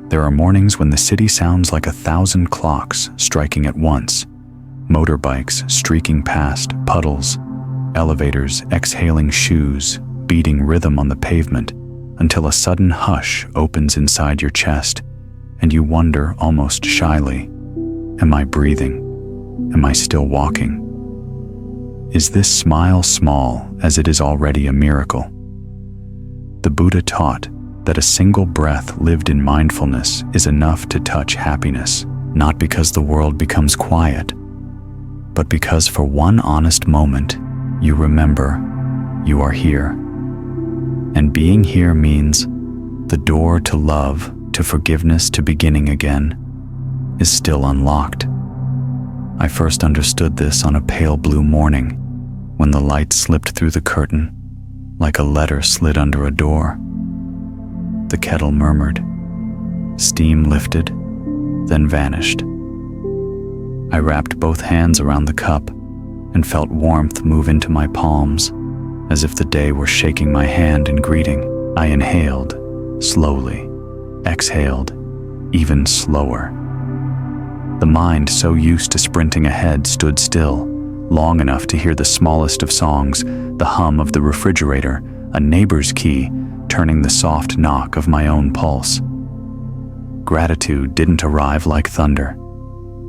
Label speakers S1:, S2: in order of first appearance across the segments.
S1: There are mornings when the city sounds like 1,000 clocks striking at once. Motorbikes streaking past, puddles, elevators exhaling shoes, beating rhythm on the pavement, until a sudden hush opens inside your chest, and you wonder almost shyly, am I breathing? Am I still walking? Is this smile small as it is already a miracle? The Buddha taught that a single breath lived in mindfulness is enough to touch happiness, not because the world becomes quiet, but because for one honest moment, you remember you are here. And being here means the door to love, to forgiveness, to beginning again is still unlocked. I first understood this on a pale blue morning when the light slipped through the curtain like a letter slid under a door. The kettle murmured, steam lifted, then vanished. I wrapped both hands around the cup and felt warmth move into my palms, as if the day were shaking my hand in greeting. I inhaled, slowly, exhaled, even slower. The mind, so used to sprinting ahead, stood still, long enough to hear the smallest of songs, the hum of the refrigerator, a neighbor's key, turning the soft knock of my own pulse. Gratitude didn't arrive like thunder.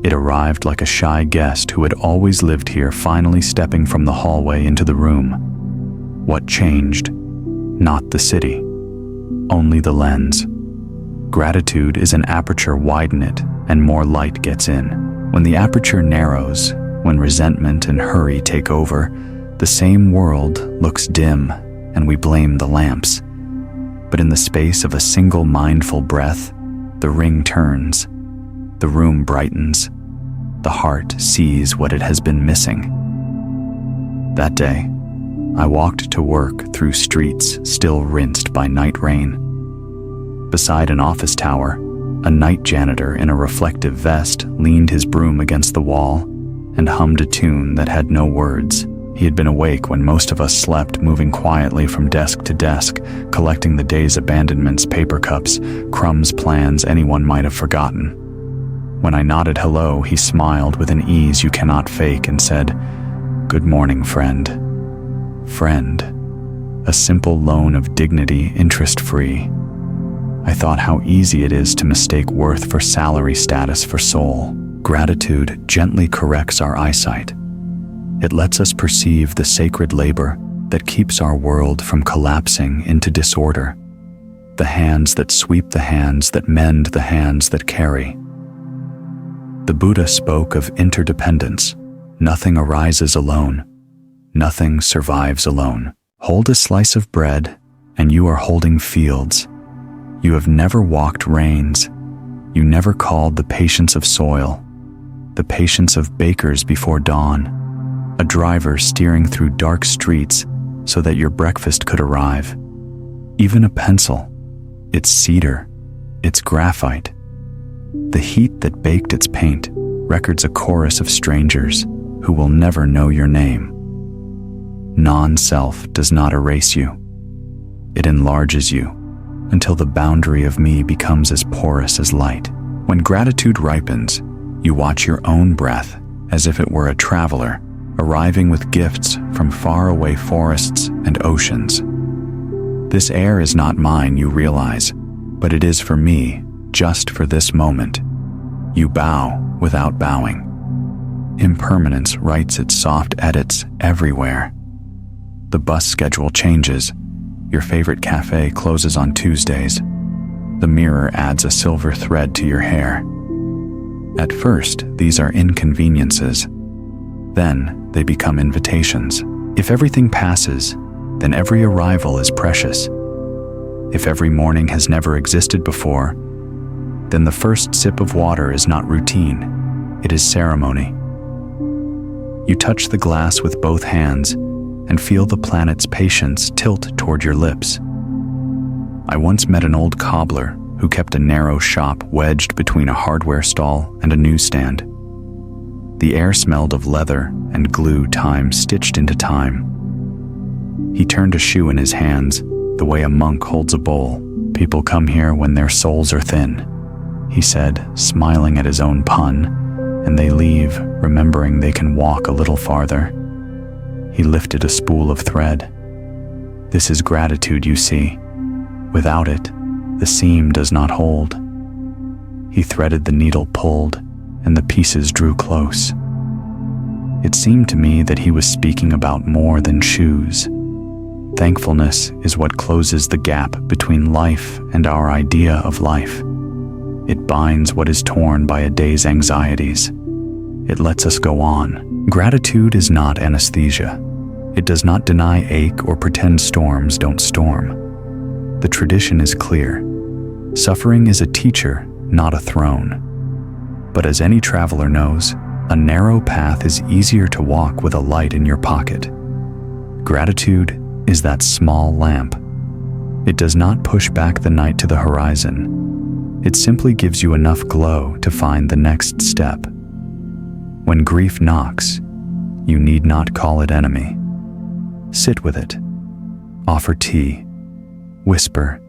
S1: It arrived like a shy guest who had always lived here, finally stepping from the hallway into the room. What changed? Not the city, only the lens. Gratitude is an aperture, widen it, and more light gets in. When the aperture narrows, when resentment and hurry take over, the same world looks dim and we blame the lamps. But in the space of a single mindful breath, the ring turns, the room brightens, the heart sees what it has been missing. That day, I walked to work through streets still rinsed by night rain. Beside an office tower, a night janitor in a reflective vest leaned his broom against the wall and hummed a tune that had no words. He had been awake when most of us slept, moving quietly from desk to desk, collecting the day's abandonments, paper cups, crumbs, plans anyone might have forgotten. When I nodded hello, he smiled with an ease you cannot fake and said, "Good morning, friend." Friend, a simple loan of dignity, interest-free. I thought how easy it is to mistake worth for salary, status for soul. Gratitude gently corrects our eyesight. It lets us perceive the sacred labor that keeps our world from collapsing into disorder. The hands that sweep the hands that mend the hands that carry. The Buddha spoke of interdependence. Nothing arises alone. Nothing survives alone. Hold a slice of bread, and you are holding fields. You have never walked rains. You never called the patience of soil, the patience of bakers before dawn, a driver steering through dark streets so that your breakfast could arrive. Even a pencil, its cedar, its graphite. The heat that baked its paint records a chorus of strangers who will never know your name. Non-self does not erase you. It enlarges you until the boundary of me becomes as porous as light. When gratitude ripens, you watch your own breath as if it were a traveler, arriving with gifts from faraway forests and oceans. This air is not mine, you realize, but it is for me, just for this moment. You bow without bowing. Impermanence writes its soft edits everywhere. The bus schedule changes. Your favorite cafe closes on Tuesdays. The mirror adds a silver thread to your hair. At first, these are inconveniences. Then, they become invitations. If everything passes, then every arrival is precious. If every morning has never existed before, then the first sip of water is not routine, it is ceremony. You touch the glass with both hands and feel the planet's patience tilt toward your lips. I once met an old cobbler who kept a narrow shop wedged between a hardware stall and a newsstand. The air smelled of leather and glue, time stitched into time. He turned a shoe in his hands, the way a monk holds a bowl. People come here when their souls are thin. he said, smiling at his own pun, and they leave, remembering they can walk a little farther. He lifted a spool of thread. This is gratitude, you see. Without it, the seam does not hold. He threaded, the needle pulled, and the pieces drew close. It seemed to me that he was speaking about more than shoes. Thankfulness is what closes the gap between life and our idea of life. It binds what is torn by a day's anxieties. It lets us go on. Gratitude is not anesthesia. It does not deny ache or pretend storms don't storm. The tradition is clear. Suffering is a teacher, not a throne. But as any traveler knows, a narrow path is easier to walk with a light in your pocket. Gratitude is that small lamp. It does not push back the night to the horizon. It simply gives you enough glow to find the next step. When grief knocks, you need not call it enemy. Sit with it. Offer tea. Whisper,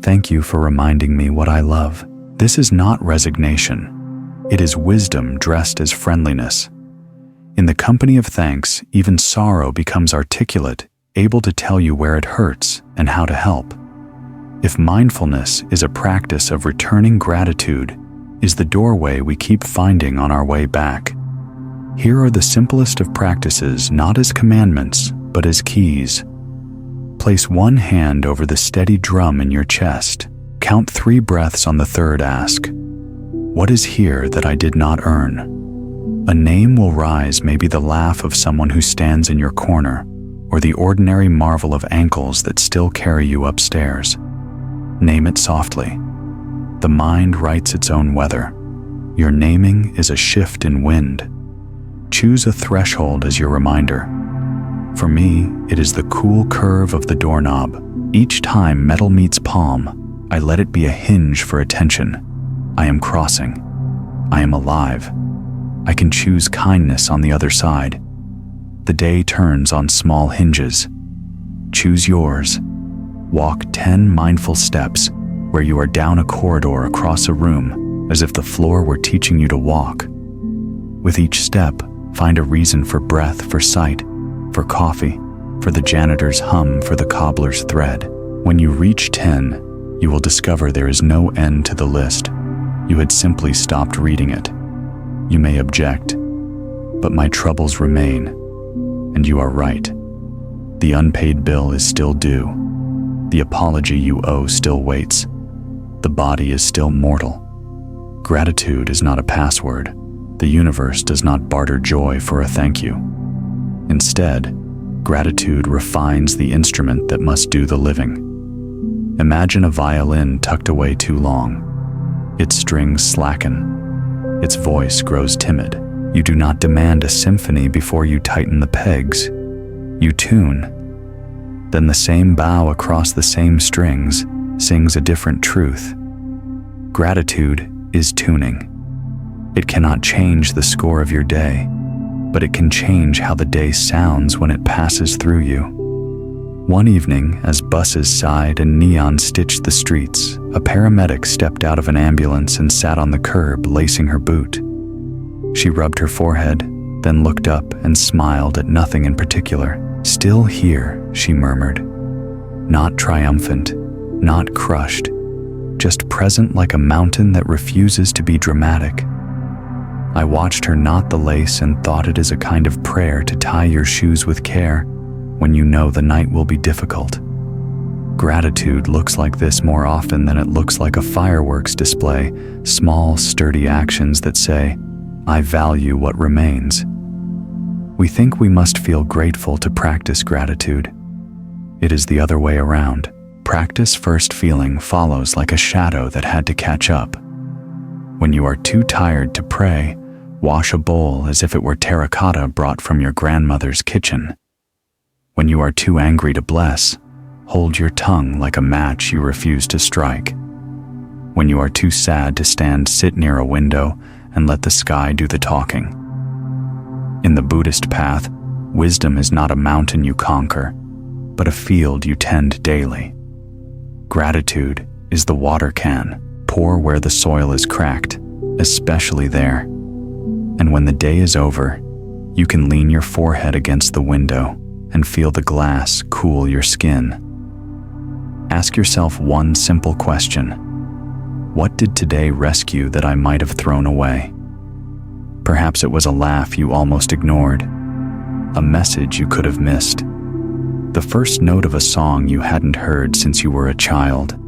S1: "Thank you for reminding me what I love." This is not resignation. It is wisdom dressed as friendliness. In the company of thanks, even sorrow becomes articulate, able to tell you where it hurts and how to help. If mindfulness is a practice of returning gratitude, is the doorway we keep finding on our way back. Here are the simplest of practices, not as commandments, but as keys. Place one hand over the steady drum in your chest. Count 3 breaths. On the third, ask, "What is here that I did not earn?" A name will rise, maybe the laugh of someone who stands in your corner, or the ordinary marvel of ankles that still carry you upstairs. Name it softly. The mind writes its own weather. Your naming is a shift in wind. Choose a threshold as your reminder. For me, it is the cool curve of the doorknob. Each time metal meets palm, I let it be a hinge for attention. I am crossing. I am alive. I can choose kindness on the other side. The day turns on small hinges. Choose yours. Walk 10 mindful steps where you are down a corridor across a room, as if the floor were teaching you to walk. With each step, find a reason for breath, for sight, for coffee, for the janitor's hum, for the cobbler's thread. When you reach 10, you will discover there is no end to the list. You had simply stopped reading it. You may object, but my troubles remain, and you are right. The unpaid bill is still due. The apology you owe still waits. The body is still mortal. Gratitude is not a password. The universe does not barter joy for a thank you. Instead, gratitude refines the instrument that must do the living. Imagine a violin tucked away too long. Its strings slacken. Its voice grows timid. You do not demand a symphony before you tighten the pegs. You tune. Then the same bow across the same strings sings a different truth. Gratitude is tuning. It cannot change the score of your day, but it can change how the day sounds when it passes through you. One evening, as buses sighed and neon stitched the streets, a paramedic stepped out of an ambulance and sat on the curb, lacing her boot. She rubbed her forehead, then looked up and smiled at nothing in particular. "Still here," she murmured. Not triumphant, not crushed, just present like a mountain that refuses to be dramatic. I watched her knot the lace and thought it is a kind of prayer to tie your shoes with care when you know the night will be difficult. Gratitude looks like this more often than it looks like a fireworks display, small, sturdy actions that say, "I value what remains." We think we must feel grateful to practice gratitude. It is the other way around. Practice first, feeling follows like a shadow that had to catch up. When you are too tired to pray, wash a bowl as if it were terracotta brought from your grandmother's kitchen. When you are too angry to bless, hold your tongue like a match you refuse to strike. When you are too sad to stand, sit near a window and let the sky do the talking. In the Buddhist path, wisdom is not a mountain you conquer, but a field you tend daily. Gratitude is the water can. pour where the soil is cracked, especially there. And when the day is over, you can lean your forehead against the window and feel the glass cool your skin. Ask yourself one simple question. What did today rescue that I might have thrown away? Perhaps it was a laugh you almost ignored, a message you could have missed, the first note of a song you hadn't heard since you were a child.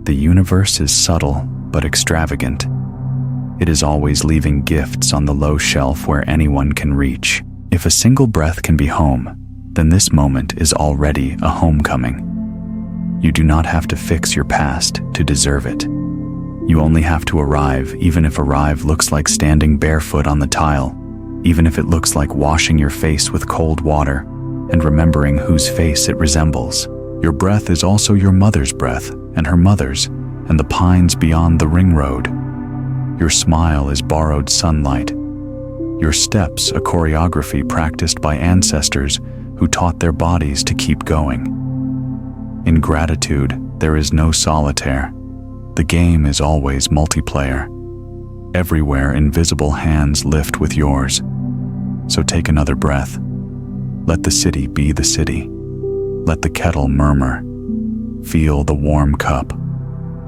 S1: The universe is subtle but extravagant. It is always leaving gifts on the low shelf where anyone can reach. If a single breath can be home, then this moment is already a homecoming. You do not have to fix your past to deserve it. You only have to arrive, even if arrive looks like standing barefoot on the tile, even if it looks like washing your face with cold water and remembering whose face it resembles. Your breath is also your mother's breath and her mother's and the pines beyond the ring road. Your smile is borrowed sunlight. Your steps a choreography practiced by ancestors who taught their bodies to keep going. In gratitude, there is no solitaire. The game is always multiplayer. Everywhere invisible hands lift with yours. So take another breath. Let the city be the city. Let the kettle murmur. Feel the warm cup.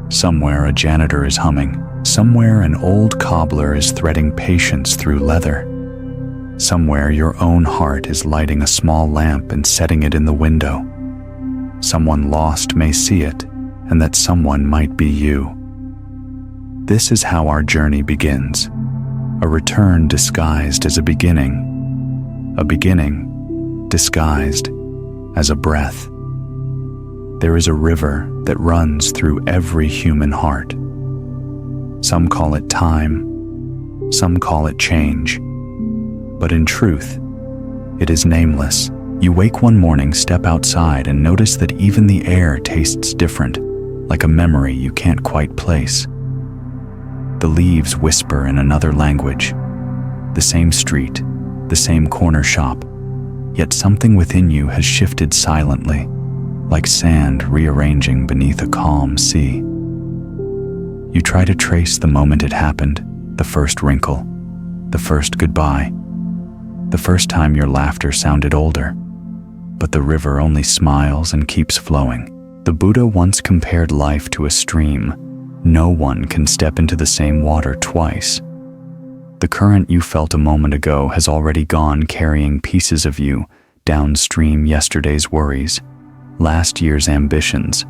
S1: Somewhere a janitor is humming. Somewhere an old cobbler is threading patience through leather. Somewhere your own heart is lighting a small lamp and setting it in the window. Someone lost may see it, and that someone might be you. This is how our journey begins. A return disguised as a beginning disguised as a breath. There is a river that runs through every human heart. Some call it time, some call it change, but in truth, it is nameless. You wake one morning, step outside, and notice that even the air tastes different, like a memory you can't quite place. The leaves whisper in another language, the same street, the same corner shop, yet something within you has shifted silently, like sand rearranging beneath a calm sea. You try to trace the moment it happened, the first wrinkle, the first goodbye, the first time your laughter sounded older, but the river only smiles and keeps flowing. The Buddha once compared life to a stream. No one can step into the same water twice. The current you felt a moment ago has already gone, carrying pieces of you downstream. Yesterday's worries, last year's ambitions,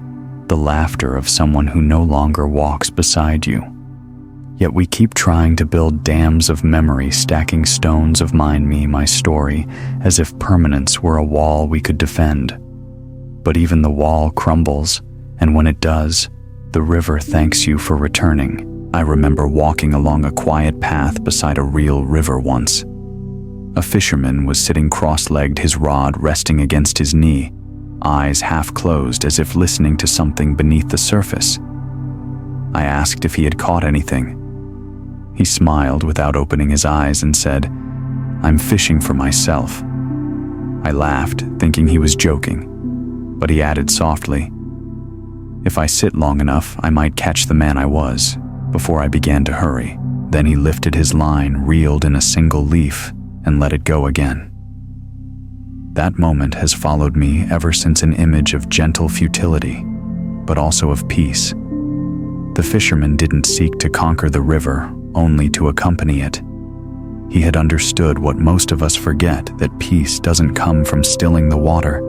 S1: the laughter of someone who no longer walks beside you. Yet we keep trying to build dams of memory, stacking stones of mine, me, my story, as if permanence were a wall we could defend. But even the wall crumbles, and when it does, the river thanks you for returning. I remember walking along a quiet path beside a real river once. A fisherman was sitting cross-legged, his rod resting against his knee, eyes half closed as if listening to something beneath the surface. I asked if he had caught anything. He smiled without opening his eyes and said, "I'm fishing for myself." I laughed, thinking he was joking, but he added softly, "If I sit long enough, I might catch the man I was," before I began to hurry. Then he lifted his line, reeled in a single leaf, and let it go again. That moment has followed me ever since, an image of gentle futility, but also of peace. The fisherman didn't seek to conquer the river, only to accompany it. He had understood what most of us forget, that peace doesn't come from stilling the water,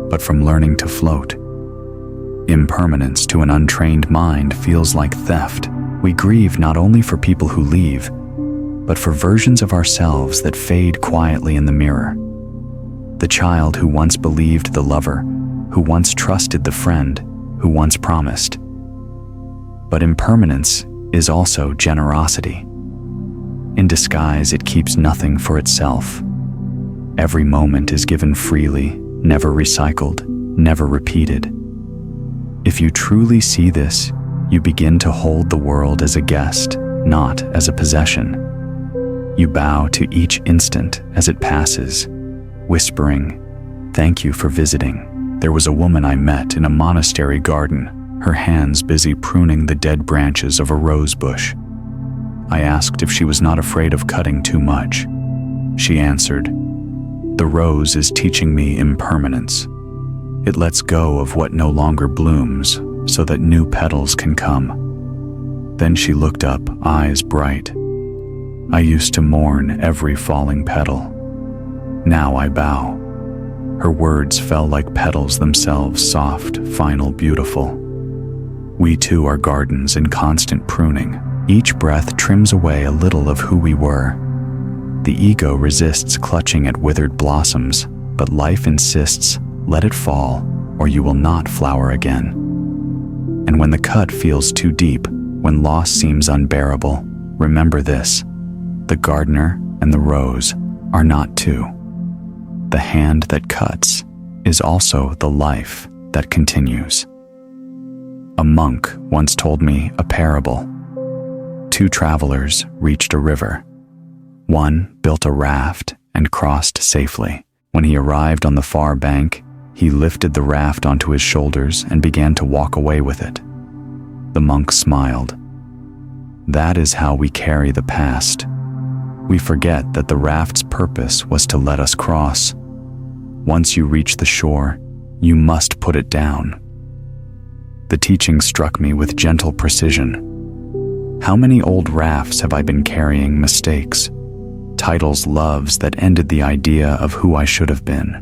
S1: but from learning to float. Impermanence to an untrained mind feels like theft. We grieve not only for people who leave, but for versions of ourselves that fade quietly in the mirror. The child who once believed the lover, who once trusted the friend, who once promised. But impermanence is also generosity. In disguise, it keeps nothing for itself. Every moment is given freely, never recycled, never repeated. If you truly see this, you begin to hold the world as a guest, not as a possession. You bow to each instant as it passes, whispering, "Thank you for visiting." There was a woman I met in a monastery garden, her hands busy pruning the dead branches of a rose bush. I asked if she was not afraid of cutting too much. She answered, "The rose is teaching me impermanence. It lets go of what no longer blooms so that new petals can come." Then she looked up, eyes bright. "I used to mourn every falling petal. Now I bow." Her words fell like petals themselves, soft, final, beautiful. We too are gardens in constant pruning. Each breath trims away a little of who we were. The ego resists clutching at withered blossoms, but life insists, let it fall, or you will not flower again. And when the cut feels too deep, when loss seems unbearable, remember this: the gardener and the rose are not two. The hand that cuts is also the life that continues. A monk once told me a parable. Two travelers reached a river. One built a raft and crossed safely. When he arrived on the far bank, he lifted the raft onto his shoulders and began to walk away with it. The monk smiled. That is how we carry the past. We forget that the raft's purpose was to let us cross. Once you reach the shore, you must put it down. The teaching struck me with gentle precision. How many old rafts have I been carrying mistakes, titles, loves that ended the idea of who I should have been?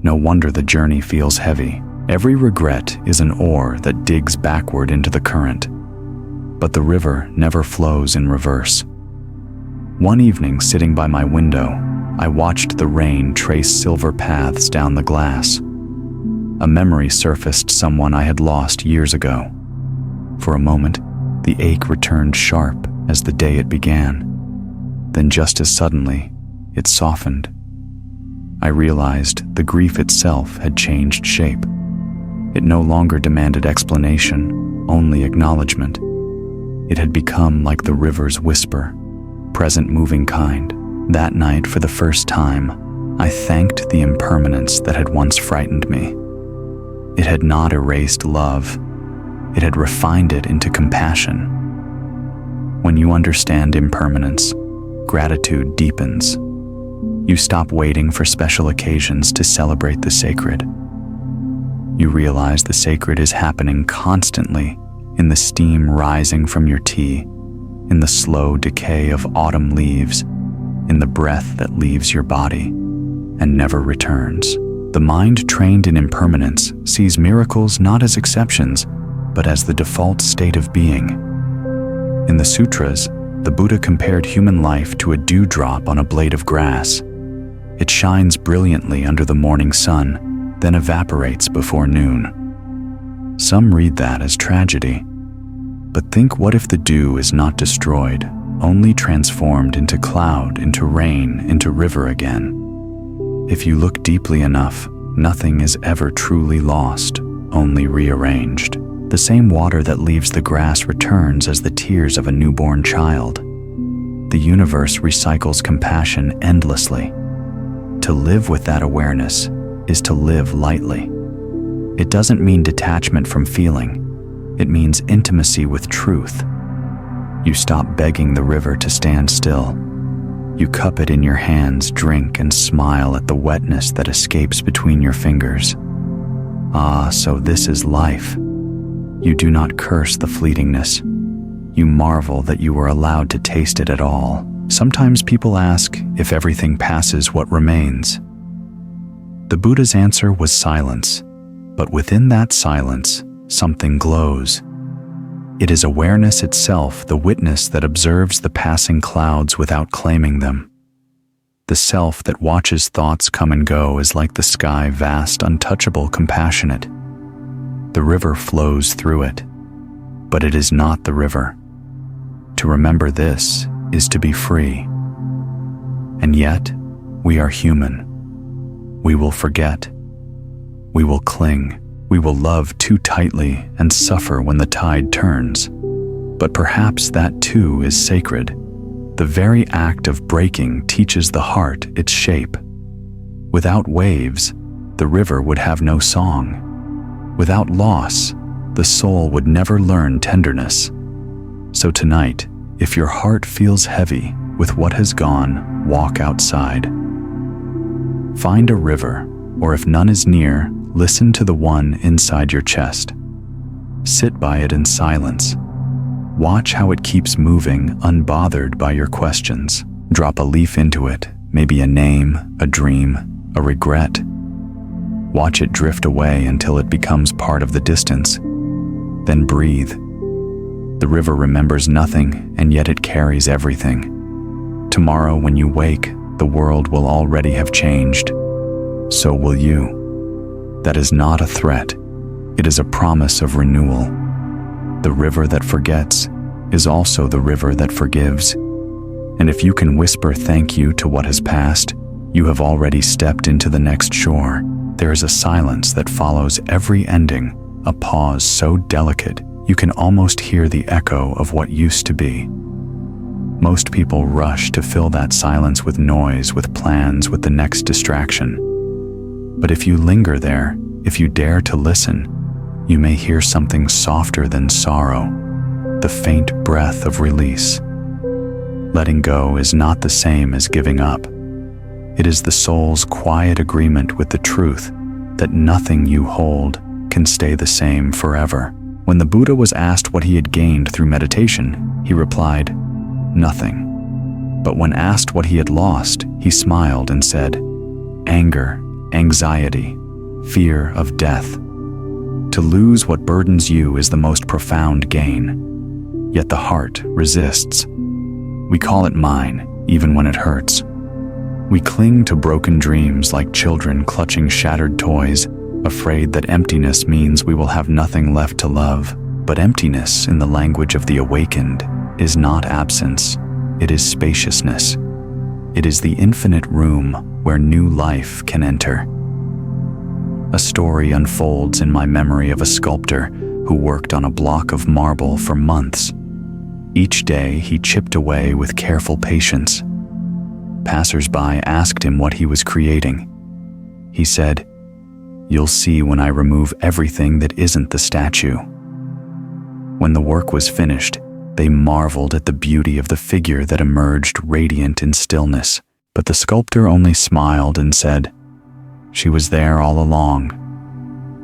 S1: No wonder the journey feels heavy. Every regret is an oar that digs backward into the current. But the river never flows in reverse. One evening, sitting by my window, I watched the rain trace silver paths down the glass. A memory surfaced, someone I had lost years ago. For a moment, the ache returned sharp as the day it began. Then just as suddenly, it softened. I realized the grief itself had changed shape. It no longer demanded explanation, only acknowledgement. It had become like the river's whisper, present, moving, kind. That night, for the first time, I thanked the impermanence that had once frightened me. It had not erased love. It had refined it into compassion. When you understand impermanence, gratitude deepens. You stop waiting for special occasions to celebrate the sacred. You realize the sacred is happening constantly, in the steam rising from your tea, in the slow decay of autumn leaves, in the breath that leaves your body and never returns. The mind trained in impermanence sees miracles not as exceptions, but as the default state of being. In the sutras, the Buddha compared human life to a dewdrop on a blade of grass. It shines brilliantly under the morning sun, then evaporates before noon. Some read that as tragedy. But think, what if the dew is not destroyed, only transformed into cloud, into rain, into river again? If you look deeply enough, nothing is ever truly lost, only rearranged. The same water that leaves the grass returns as the tears of a newborn child. The universe recycles compassion endlessly. To live with that awareness is to live lightly. It doesn't mean detachment from feeling. It means intimacy with truth. You stop begging the river to stand still. You cup it in your hands, drink, and smile at the wetness that escapes between your fingers. Ah, so this is life. You do not curse the fleetingness. You marvel that you were allowed to taste it at all. Sometimes people ask, if everything passes, what remains? The Buddha's answer was silence, but within that silence, something glows. It is awareness itself, the witness that observes the passing clouds without claiming them. The self that watches thoughts come and go is like the sky, vast, untouchable, compassionate. The river flows through it, but it is not the river. To remember this is to be free. And yet, we are human. We will forget. We will cling. We will love too tightly and suffer when the tide turns. But perhaps that too is sacred. The very act of breaking teaches the heart its shape. Without waves, the river would have no song. Without loss, the soul would never learn tenderness. So tonight, if your heart feels heavy with what has gone, walk outside. Find a river, or if none is near, listen to the one inside your chest. Sit by it in silence. Watch how it keeps moving, unbothered by your questions. Drop a leaf into it, maybe a name, a dream, a regret. Watch it drift away until it becomes part of the distance. Then breathe. The river remembers nothing, and yet it carries everything. Tomorrow, when you wake, the world will already have changed. So will you. That is not a threat. It is a promise of renewal. The river that forgets is also the river that forgives. And if you can whisper thank you to what has passed, you have already stepped into the next shore. There is a silence that follows every ending, a pause so delicate you can almost hear the echo of what used to be. Most people rush to fill that silence with noise, with plans, with the next distraction. But if you linger there, if you dare to listen, you may hear something softer than sorrow, the faint breath of release. Letting go is not the same as giving up. It is the soul's quiet agreement with the truth that nothing you hold can stay the same forever. When the Buddha was asked what he had gained through meditation, he replied, "Nothing." But when asked what he had lost, he smiled and said, "Anger, anxiety, fear of death. To lose what burdens you is the most profound gain. Yet the heart resists. We call it mine, even when it hurts. We cling to broken dreams like children clutching shattered toys, afraid that emptiness means we will have nothing left to love. But emptiness, in the language of the awakened, is not absence. It is spaciousness. It is the infinite room where new life can enter. A story unfolds in my memory of a sculptor who worked on a block of marble for months. Each day he chipped away with careful patience. Passers-by asked him what he was creating. He said, "You'll see when I remove everything that isn't the statue." When the work was finished, they marveled at the beauty of the figure that emerged radiant in stillness. But the sculptor only smiled and said, "She was there all along.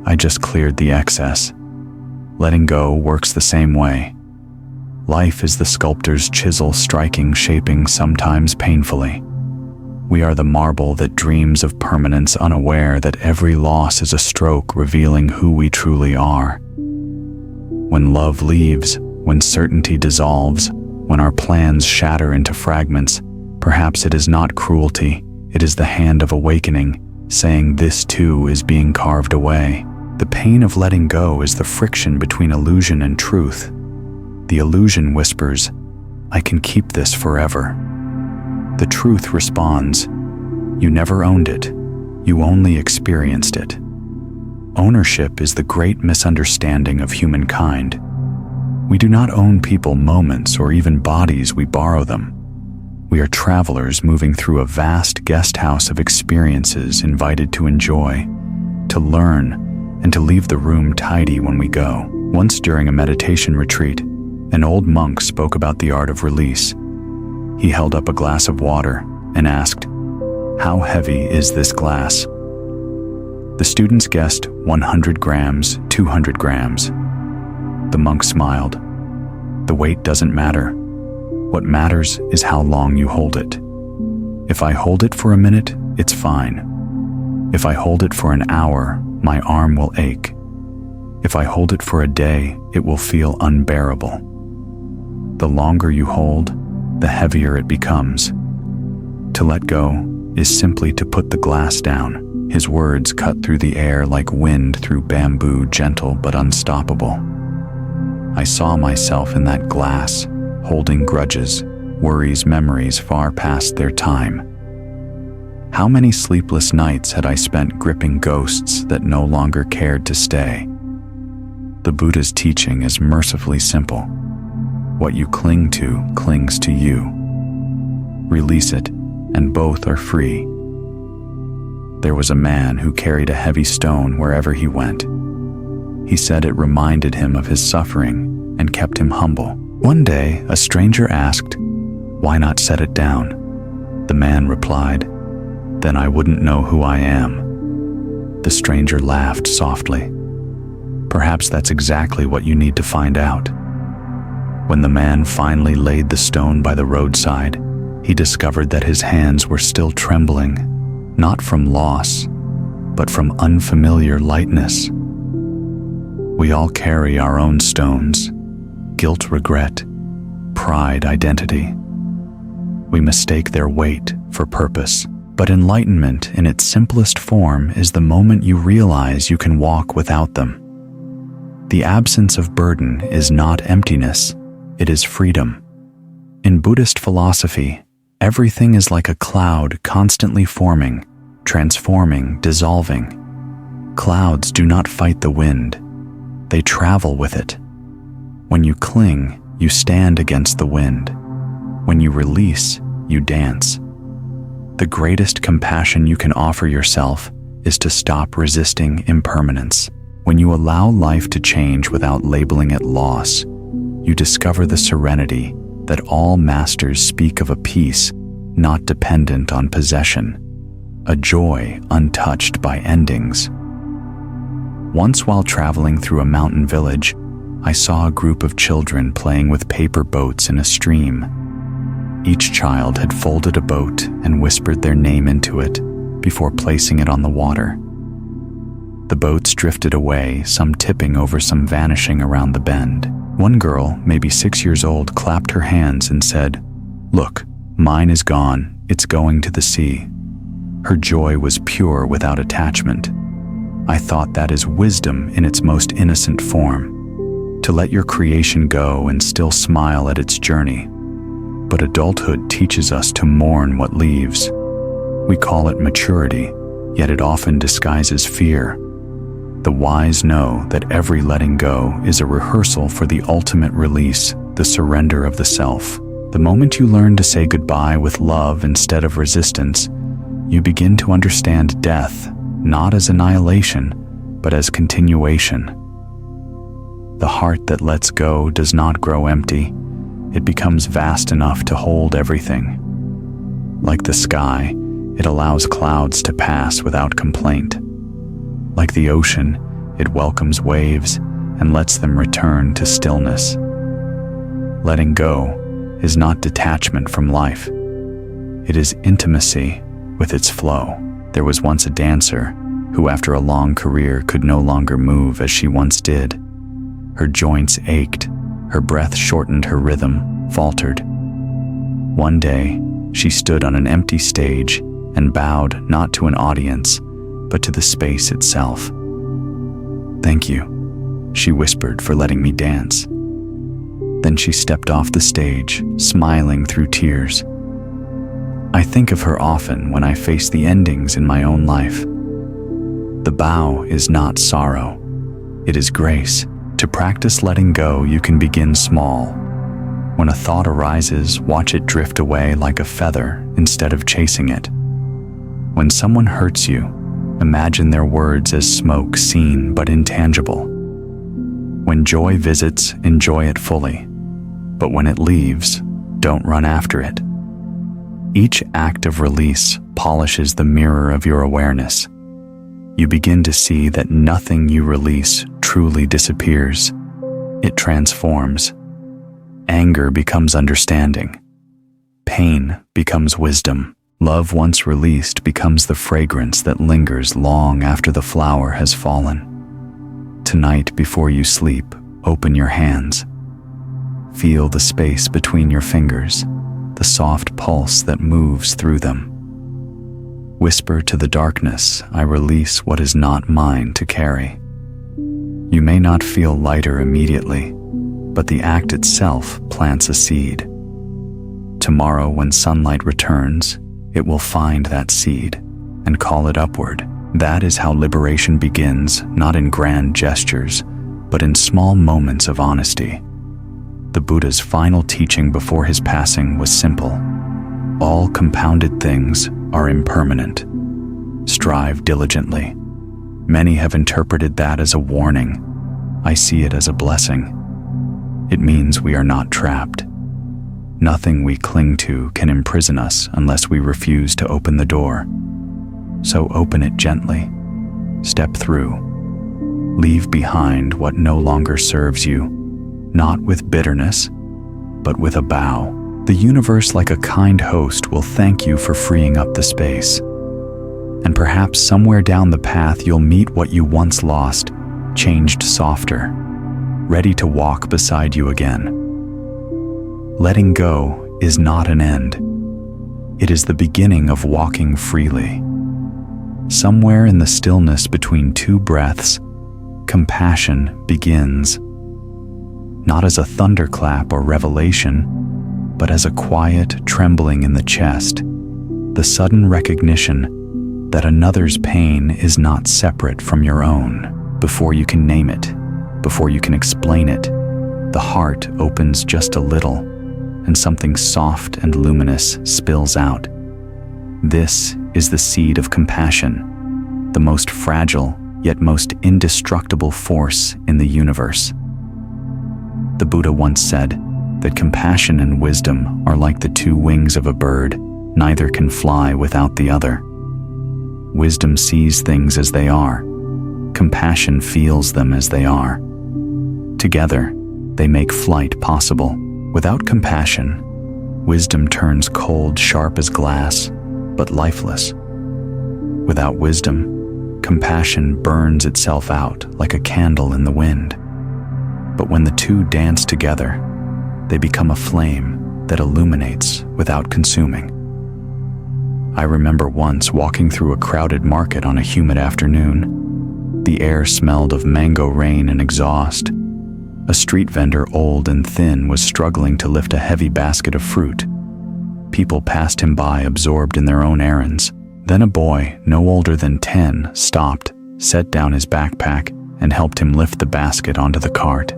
S1: I just cleared the excess." Letting go works the same way. Life is the sculptor's chisel, striking, shaping, sometimes painfully. We are the marble that dreams of permanence, unaware that every loss is a stroke revealing who we truly are. When love leaves, when certainty dissolves, when our plans shatter into fragments, perhaps it is not cruelty, it is the hand of awakening, saying this too is being carved away. The pain of letting go is the friction between illusion and truth. The illusion whispers, "I can keep this forever." The truth responds, "You never owned it. You only experienced it." Ownership is the great misunderstanding of humankind. We do not own people, moments, or even bodies, we borrow them. We are travelers moving through a vast guest house of experiences, invited to enjoy, to learn, and to leave the room tidy when we go. Once during a meditation retreat, an old monk spoke about the art of release. He held up a glass of water and asked, "How heavy is this glass?" The students guessed 100 grams, 200 grams. The monk smiled. "The weight doesn't matter. What matters is how long you hold it. If I hold it for a minute, it's fine. If I hold it for an hour, my arm will ache. If I hold it for a day, it will feel unbearable. The longer you hold, the heavier it becomes. To let go is simply to put the glass down." His words cut through the air like wind through bamboo, gentle but unstoppable. I saw myself in that glass, holding grudges, worries, memories far past their time. How many sleepless nights had I spent gripping ghosts that no longer cared to stay? The Buddha's teaching is mercifully simple. What you cling to clings to you. Release it, and both are free. There was a man who carried a heavy stone wherever he went. He said it reminded him of his suffering and kept him humble. One day, a stranger asked, "Why not set it down?" The man replied, "Then I wouldn't know who I am." The stranger laughed softly. Perhaps that's exactly what you need to find out. When the man finally laid the stone by the roadside, he discovered that his hands were still trembling, not from loss, but from unfamiliar lightness. We all carry our own stones: guilt, regret, pride, identity. We mistake their weight for purpose. But enlightenment in its simplest form is the moment you realize you can walk without them. The absence of burden is not emptiness, it is freedom. In Buddhist philosophy, everything is like a cloud constantly forming, transforming, dissolving. Clouds do not fight the wind, they travel with it. When you cling, you stand against the wind. When you release, you dance. The greatest compassion you can offer yourself is to stop resisting impermanence. When you allow life to change without labeling it loss, you discover the serenity that all masters speak of, a peace not dependent on possession, a joy untouched by endings. Once while traveling through a mountain village, I saw a group of children playing with paper boats in a stream. Each child had folded a boat and whispered their name into it before placing it on the water. The boats drifted away, some tipping over, some vanishing around the bend. One girl, maybe 6 years old, clapped her hands and said, "Look, mine is gone, it's going to the sea." Her joy was pure, without attachment. I thought that is wisdom in its most innocent form, to let your creation go and still smile at its journey. But adulthood teaches us to mourn what leaves. We call it maturity, yet it often disguises fear. The wise know that every letting go is a rehearsal for the ultimate release, the surrender of the self. The moment you learn to say goodbye with love instead of resistance, you begin to understand death, not as annihilation, but as continuation. The heart that lets go does not grow empty. It becomes vast enough to hold everything. Like the sky, it allows clouds to pass without complaint. Like the ocean, it welcomes waves and lets them return to stillness. Letting go is not detachment from life. It is intimacy with its flow. There was once a dancer who, after a long career, could no longer move as she once did. Her joints ached, her breath shortened, her rhythm faltered. One day, she stood on an empty stage and bowed not to an audience, but to the space itself. "Thank you," she whispered, "for letting me dance." Then she stepped off the stage, smiling through tears. I think of her often when I face the endings in my own life. The bow is not sorrow, it is grace. To practice letting go, you can begin small. When a thought arises, watch it drift away like a feather instead of chasing it. When someone hurts you, imagine their words as smoke, seen but intangible. When joy visits, enjoy it fully. But when it leaves, don't run after it. Each act of release polishes the mirror of your awareness. You begin to see that nothing you release truly disappears. It transforms. Anger becomes understanding. Pain becomes wisdom. Love, once released, becomes the fragrance that lingers long after the flower has fallen. Tonight, before you sleep, open your hands. Feel the space between your fingers, the soft pulse that moves through them. Whisper to the darkness, "I release what is not mine to carry." You may not feel lighter immediately, but the act itself plants a seed. Tomorrow, when sunlight returns, it will find that seed and call it upward. That is how liberation begins, not in grand gestures, but in small moments of honesty. The Buddha's final teaching before his passing was simple. All compounded things are impermanent. Strive diligently. Many have interpreted that as a warning, I see it as a blessing. It means we are not trapped. Nothing we cling to can imprison us unless we refuse to open the door. So open it gently. Step through. Leave behind what no longer serves you, not with bitterness, but with a bow. The universe, like a kind host, will thank you for freeing up the space. And perhaps somewhere down the path you'll meet what you once lost, changed softer, ready to walk beside you again. Letting go is not an end. It is the beginning of walking freely. Somewhere in the stillness between two breaths, compassion begins. Not as a thunderclap or revelation, but as a quiet trembling in the chest, the sudden recognition that another's pain is not separate from your own. Before you can name it, before you can explain it, the heart opens just a little, and something soft and luminous spills out. This is the seed of compassion, the most fragile yet most indestructible force in the universe. The Buddha once said that compassion and wisdom are like the two wings of a bird, neither can fly without the other. Wisdom sees things as they are. Compassion feels them as they are. Together, they make flight possible. Without compassion, wisdom turns cold, sharp as glass, but lifeless. Without wisdom, compassion burns itself out like a candle in the wind. But when the two dance together, they become a flame that illuminates without consuming. I remember once walking through a crowded market on a humid afternoon. The air smelled of mango rain and exhaust. A street vendor, old and thin, was struggling to lift a heavy basket of fruit. People passed him by, absorbed in their own errands. Then a boy, no older than 10, stopped, set down his backpack, and helped him lift the basket onto the cart.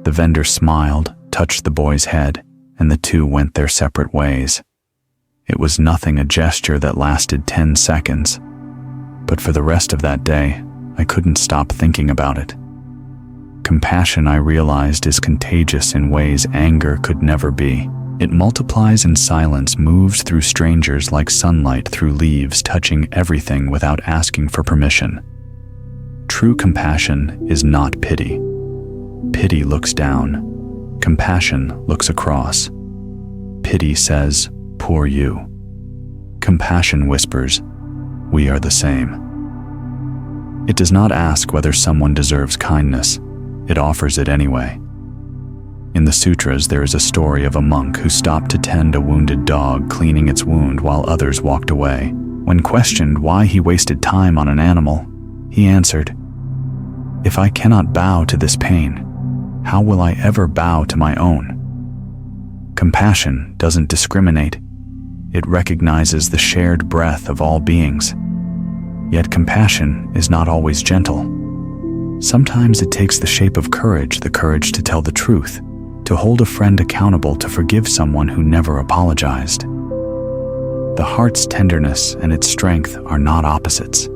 S1: The vendor smiled, touched the boy's head, and the two went their separate ways. It was nothing, a gesture that lasted 10 seconds. But for the rest of that day, I couldn't stop thinking about it. Compassion, I realized, is contagious in ways anger could never be. It multiplies in silence, moves through strangers like sunlight through leaves, touching everything without asking for permission. True compassion is not pity. Pity looks down. Compassion looks across. Pity says, "Poor you." Compassion whispers, "We are the same." It does not ask whether someone deserves kindness. It offers it anyway. In the sutras, there is a story of a monk who stopped to tend a wounded dog, cleaning its wound while others walked away. When questioned why he wasted time on an animal, he answered, "If I cannot bow to this pain, how will I ever bow to my own?" Compassion doesn't discriminate. It recognizes the shared breath of all beings. Yet compassion is not always gentle. Sometimes it takes the shape of courage, the courage to tell the truth, to hold a friend accountable, to forgive someone who never apologized. The heart's tenderness and its strength are not opposites.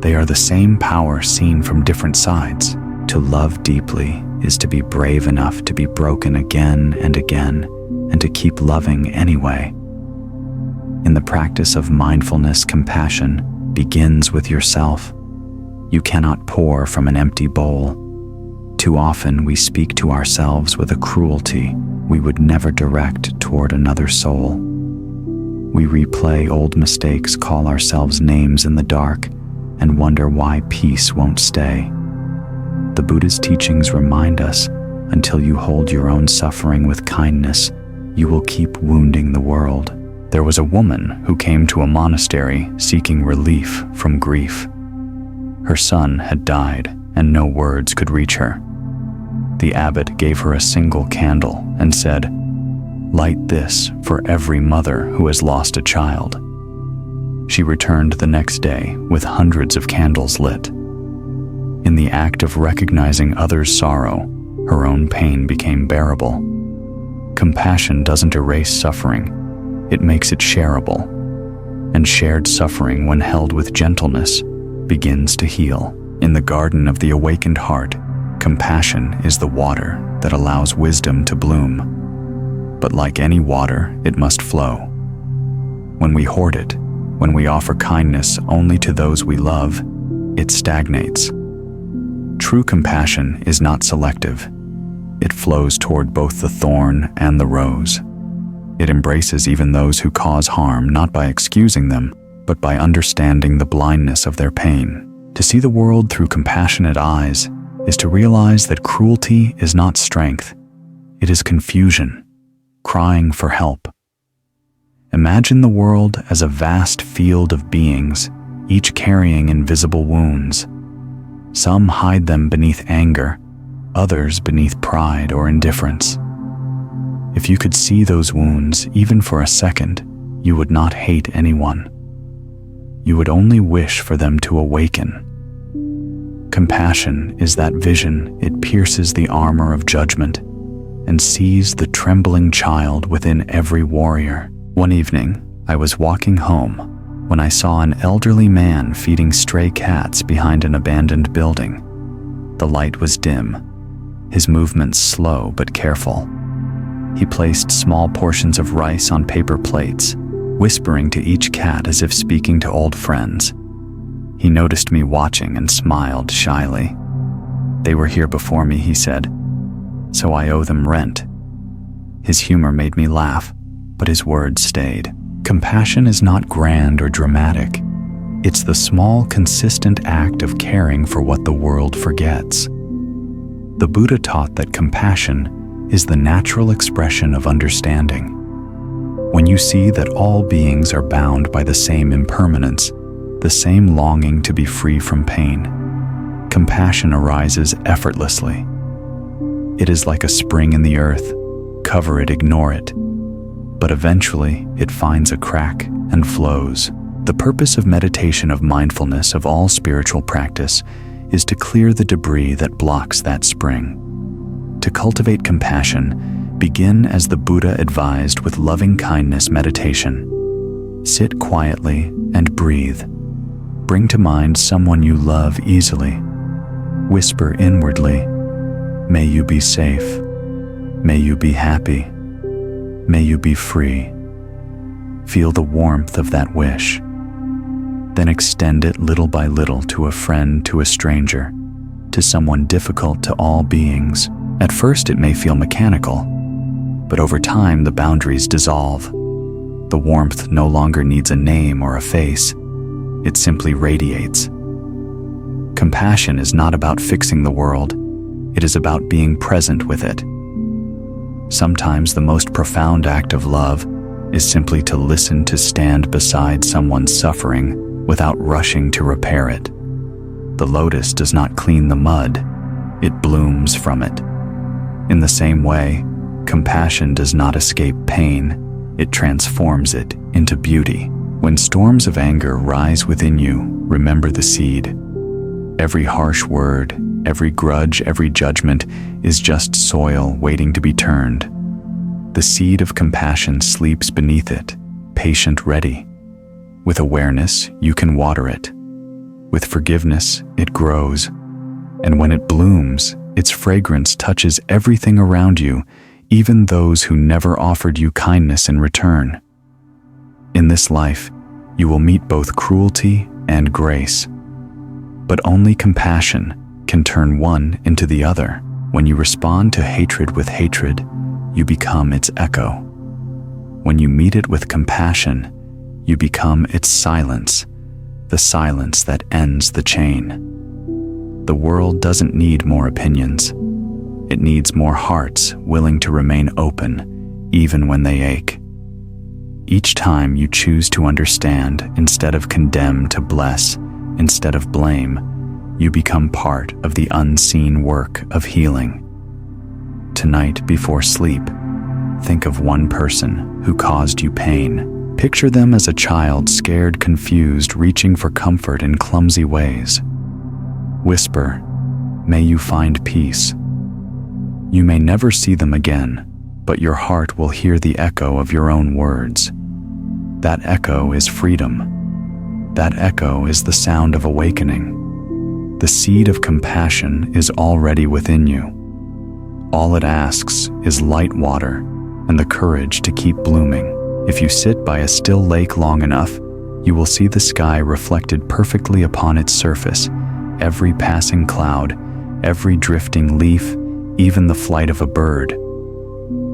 S1: They are the same power seen from different sides. To love deeply is to be brave enough to be broken again and again, and to keep loving anyway. In the practice of mindfulness, compassion begins with yourself. You cannot pour from an empty bowl. Too often we speak to ourselves with a cruelty we would never direct toward another soul. We replay old mistakes, call ourselves names in the dark, and wonder why peace won't stay. The Buddha's teachings remind us, until you hold your own suffering with kindness, you will keep wounding the world. There was a woman who came to a monastery seeking relief from grief. Her son had died, and no words could reach her. The abbot gave her a single candle and said, "Light this for every mother who has lost a child." She returned the next day with hundreds of candles lit. In the act of recognizing others' sorrow, her own pain became bearable. Compassion doesn't erase suffering, it makes it shareable. And shared suffering, when held with gentleness, begins to heal. In the garden of the awakened heart, Compassion is the water that allows wisdom to bloom. But like any water, it must flow. When we hoard it, when we offer kindness only to those we love, it stagnates. True compassion is not selective. It flows toward both the thorn and the rose. It embraces even those who cause harm, not by excusing them, but by understanding the blindness of their pain. To see the world through compassionate eyes is to realize that cruelty is not strength. It is confusion, crying for help. Imagine the world as a vast field of beings, each carrying invisible wounds. Some hide them beneath anger, others beneath pride or indifference. If you could see those wounds even for a second, you would not hate anyone. You would only wish for them to awaken. Compassion is that vision. It pierces the armor of judgment and sees the trembling child within every warrior. One evening, I was walking home when I saw an elderly man feeding stray cats behind an abandoned building. The light was dim, his movements slow but careful. He placed small portions of rice on paper plates, whispering to each cat as if speaking to old friends. He noticed me watching and smiled shyly. "They were here before me," he said, "so I owe them rent." His humor made me laugh, but his words stayed. Compassion is not grand or dramatic. It's the small, consistent act of caring for what the world forgets. The Buddha taught that compassion is the natural expression of understanding. When you see that all beings are bound by the same impermanence, the same longing to be free from pain, compassion arises effortlessly. It is like a spring in the earth. Cover it, ignore it. But eventually, it finds a crack and flows. The purpose of meditation, of mindfulness, of all spiritual practice, is to clear the debris that blocks that spring. To cultivate compassion, begin as the Buddha advised with loving kindness meditation. Sit quietly and breathe. Bring to mind someone you love easily. Whisper inwardly, "May you be safe. May you be happy. May you be free." Feel the warmth of that wish. Then extend it little by little to a friend, to a stranger, to someone difficult to all beings. At first it may feel mechanical, but over time the boundaries dissolve. The warmth no longer needs a name or a face. It simply radiates. Compassion is not about fixing the world. It is about being present with it. Sometimes the most profound act of love is simply to listen, to stand beside someone's suffering without rushing to repair it. The lotus does not clean the mud, it blooms from it. In the same way, compassion does not escape pain, it transforms it into beauty. When storms of anger rise within you, remember the seed. Every harsh word, every grudge, every judgment is just soil waiting to be turned. The seed of compassion sleeps beneath it, patient, ready. With awareness, you can water it. With forgiveness, it grows. And when it blooms, its fragrance touches everything around you, even those who never offered you kindness in return. In this life, you will meet both cruelty and grace. But only compassion can turn one into the other. When you respond to hatred with hatred, you become its echo. When you meet it with compassion, you become its silence, the silence that ends the chain. The world doesn't need more opinions. It needs more hearts willing to remain open, even when they ache. Each time you choose to understand instead of condemn, to bless instead of blame, you become part of the unseen work of healing. Tonight, before sleep, think of one person who caused you pain. Picture them as a child, scared, confused, reaching for comfort in clumsy ways. Whisper, "May you find peace." You may never see them again, but your heart will hear the echo of your own words. That echo is freedom. That echo is the sound of awakening. The seed of compassion is already within you. All it asks is light water and the courage to keep blooming. If you sit by a still lake long enough, you will see the sky reflected perfectly upon its surface, every passing cloud, every drifting leaf, even the flight of a bird.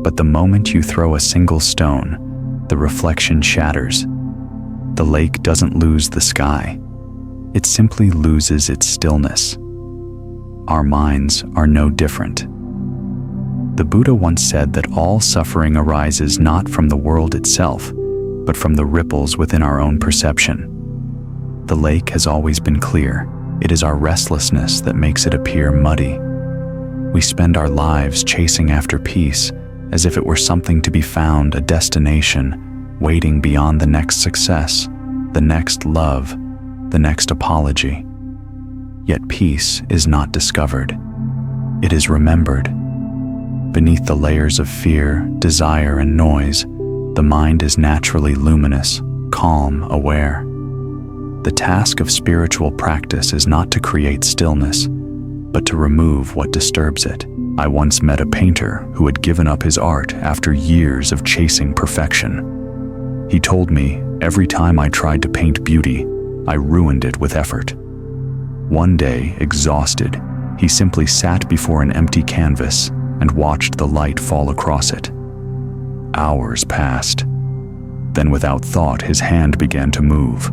S1: But the moment you throw a single stone, the reflection shatters. The lake doesn't lose the sky. It simply loses its stillness. Our minds are no different. The Buddha once said that all suffering arises not from the world itself, but from the ripples within our own perception. The lake has always been clear. It is our restlessness that makes it appear muddy. We spend our lives chasing after peace as if it were something to be found, a destination, waiting beyond the next success, the next love, the next apology. Yet peace is not discovered. It is remembered. Beneath the layers of fear, desire, and noise, the mind is naturally luminous, calm, aware. The task of spiritual practice is not to create stillness, but to remove what disturbs it. I once met a painter who had given up his art after years of chasing perfection. He told me, every time I tried to paint beauty, I ruined it with effort. One day, exhausted, he simply sat before an empty canvas and watched the light fall across it. Hours passed. Then without thought, his hand began to move.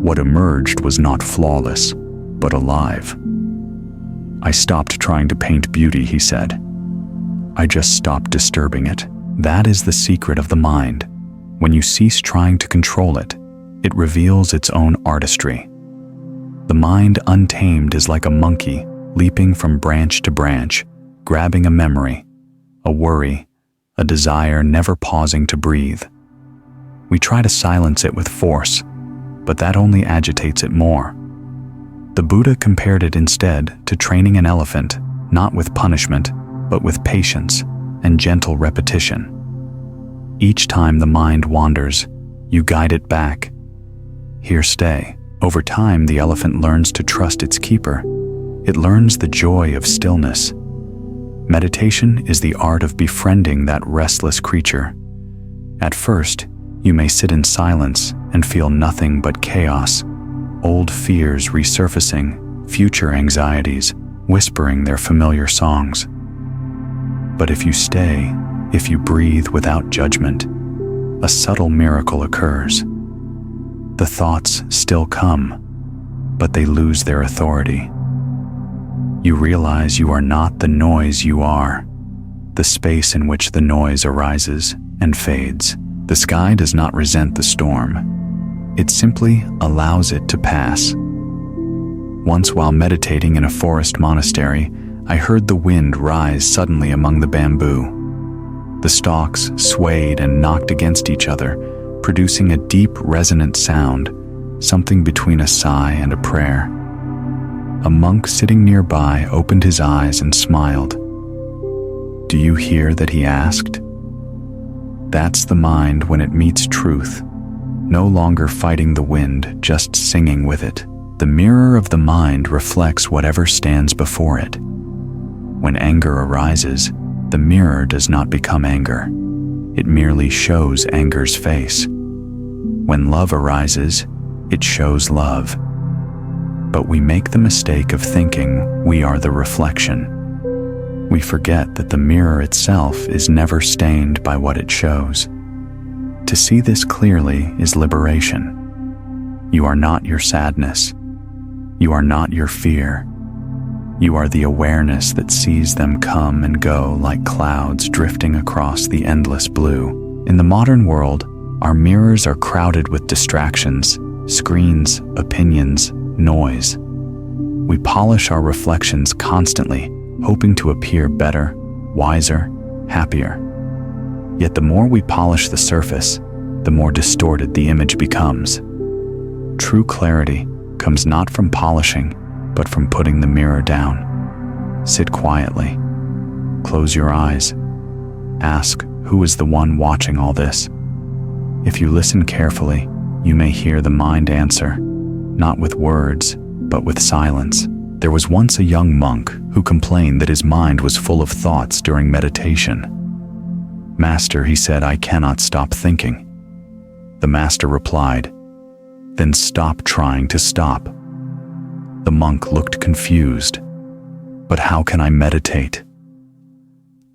S1: What emerged was not flawless, but alive. I stopped trying to paint beauty, he said. I just stopped disturbing it. That is the secret of the mind. When you cease trying to control it, it reveals its own artistry. The mind untamed is like a monkey leaping from branch to branch, grabbing a memory, a worry, a desire, never pausing to breathe. We try to silence it with force, but that only agitates it more. The Buddha compared it instead to training an elephant, not with punishment, but with patience and gentle repetition. Each time the mind wanders, you guide it back. Here stay. Over time, the elephant learns to trust its keeper. It learns the joy of stillness. Meditation is the art of befriending that restless creature. At first, you may sit in silence and feel nothing but chaos, old fears resurfacing, future anxieties whispering their familiar songs. But if you stay, if you breathe without judgment, a subtle miracle occurs. The thoughts still come, but they lose their authority. You realize you are not the noise, you are the space in which the noise arises and fades. The sky does not resent the storm. It simply allows it to pass. Once while meditating in a forest monastery, I heard the wind rise suddenly among the bamboo. The stalks swayed and knocked against each other, producing a deep, resonant sound, something between a sigh and a prayer. A monk sitting nearby opened his eyes and smiled. "Do you hear that?" he asked. That's the mind when it meets truth, no longer fighting the wind, just singing with it. The mirror of the mind reflects whatever stands before it. When anger arises, the mirror does not become anger. It merely shows anger's face. When love arises, it shows love. But we make the mistake of thinking we are the reflection. We forget that the mirror itself is never stained by what it shows. To see this clearly is liberation. You are not your sadness. You are not your fear. You are the awareness that sees them come and go like clouds drifting across the endless blue. In the modern world, our mirrors are crowded with distractions, screens, opinions, noise. We polish our reflections constantly, hoping to appear better, wiser, happier. Yet the more we polish the surface, the more distorted the image becomes. True clarity comes not from polishing, but from putting the mirror down. Sit quietly. Close your eyes. Ask, who is the one watching all this? If you listen carefully, you may hear the mind answer, not with words, but with silence. There was once a young monk who complained that his mind was full of thoughts during meditation. "Master," he said, "I cannot stop thinking." The master replied, "Then stop trying to stop." The monk looked confused. "But how can I meditate?"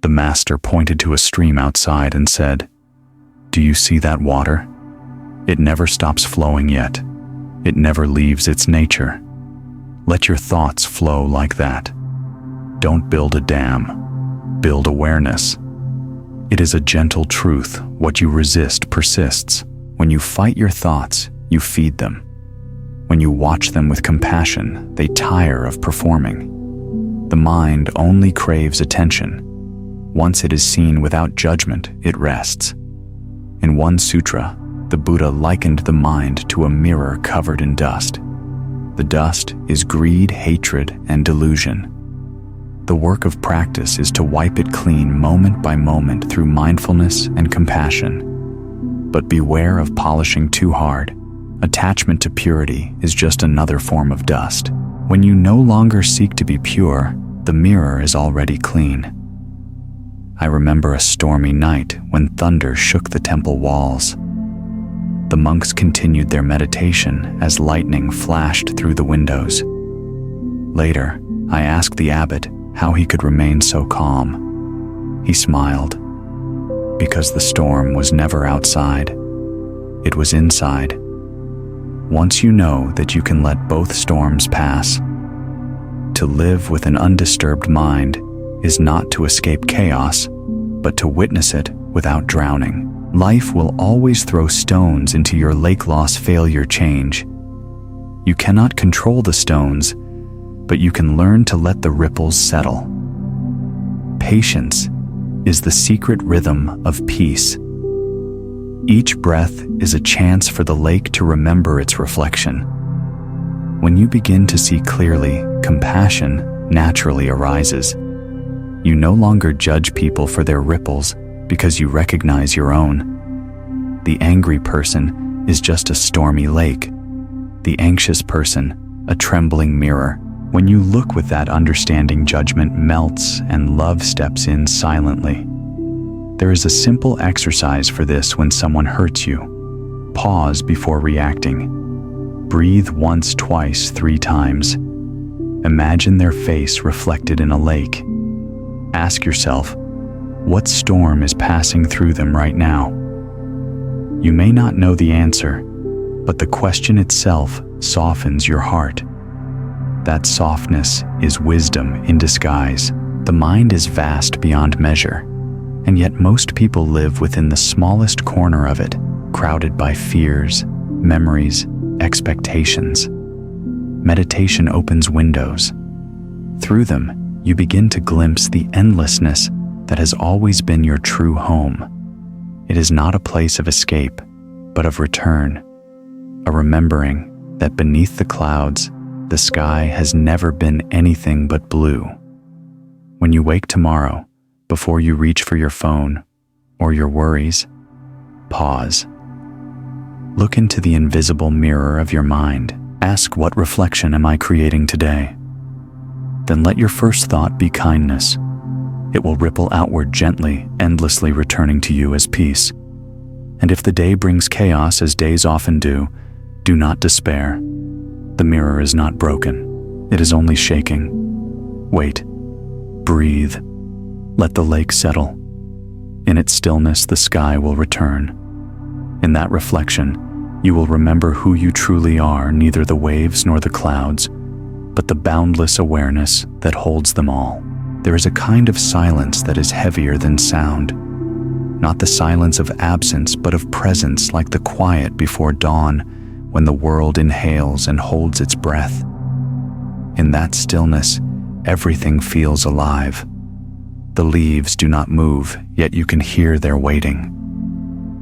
S1: The master pointed to a stream outside and said, "Do you see that water? It never stops flowing yet. It never leaves its nature. Let your thoughts flow like that. Don't build a dam. Build awareness. It is a gentle truth. What you resist persists. When you fight your thoughts, you feed them. When you watch them with compassion, they tire of performing. The mind only craves attention. Once it is seen without judgment, it rests. In one sutra, the Buddha likened the mind to a mirror covered in dust. The dust is greed, hatred, and delusion. The work of practice is to wipe it clean moment by moment through mindfulness and compassion. But beware of polishing too hard. Attachment to purity is just another form of dust. When you no longer seek to be pure, the mirror is already clean. I remember a stormy night when thunder shook the temple walls. The monks continued their meditation as lightning flashed through the windows. Later, I asked the abbot how he could remain so calm. He smiled. Because the storm was never outside. It was inside. Once you know that you can let both storms pass. To live with an undisturbed mind is not to escape chaos, but to witness it without drowning. Life will always throw stones into your lake loss failure change. You cannot control the stones, but you can learn to let the ripples settle. Patience is the secret rhythm of peace. Each breath is a chance for the lake to remember its reflection. When you begin to see clearly, compassion naturally arises. You no longer judge people for their ripples because you recognize your own. The angry person is just a stormy lake. The anxious person, a trembling mirror. When you look with that understanding, judgment melts and love steps in silently. There is a simple exercise for this when someone hurts you. Pause before reacting. Breathe once, twice, 3 times. Imagine their face reflected in a lake. Ask yourself, what storm is passing through them right now? You may not know the answer, but the question itself softens your heart. That softness is wisdom in disguise. The mind is vast beyond measure, and yet most people live within the smallest corner of it, crowded by fears, memories, expectations. Meditation opens windows. Through them, you begin to glimpse the endlessness that has always been your true home. It is not a place of escape, but of return, a remembering that beneath the clouds, the sky has never been anything but blue. When you wake tomorrow, before you reach for your phone or your worries, pause. Look into the invisible mirror of your mind. Ask, what reflection am I creating today? Then let your first thought be kindness. It will ripple outward gently, endlessly returning to you as peace. And if the day brings chaos, as days often do not despair. The mirror is not broken. It is only shaking. Wait. Breathe. Let the lake settle. In its stillness, the sky will return. In that reflection, you will remember who you truly are, neither the waves nor the clouds, but the boundless awareness that holds them all. There is a kind of silence that is heavier than sound. Not the silence of absence, but of presence, like the quiet before dawn, when the world inhales and holds its breath. In that stillness, everything feels alive. The leaves do not move, yet you can hear their waiting.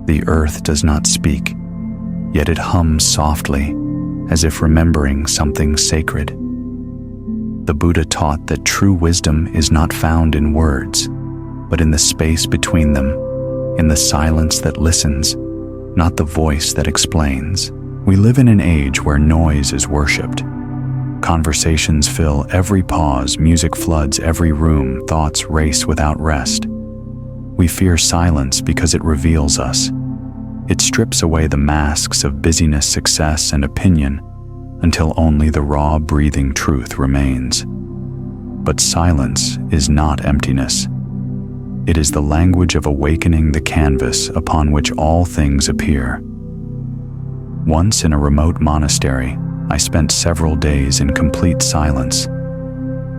S1: The earth does not speak, yet it hums softly, as if remembering something sacred. The Buddha taught that true wisdom is not found in words, but in the space between them, in the silence that listens, not the voice that explains. We live in an age where noise is worshipped. Conversations fill every pause, music floods every room, thoughts race without rest. We fear silence because it reveals us. It strips away the masks of busyness, success, and opinion until only the raw, breathing truth remains. But silence is not emptiness. It is the language of awakening, the canvas upon which all things appear. Once in a remote monastery, I spent several days in complete silence.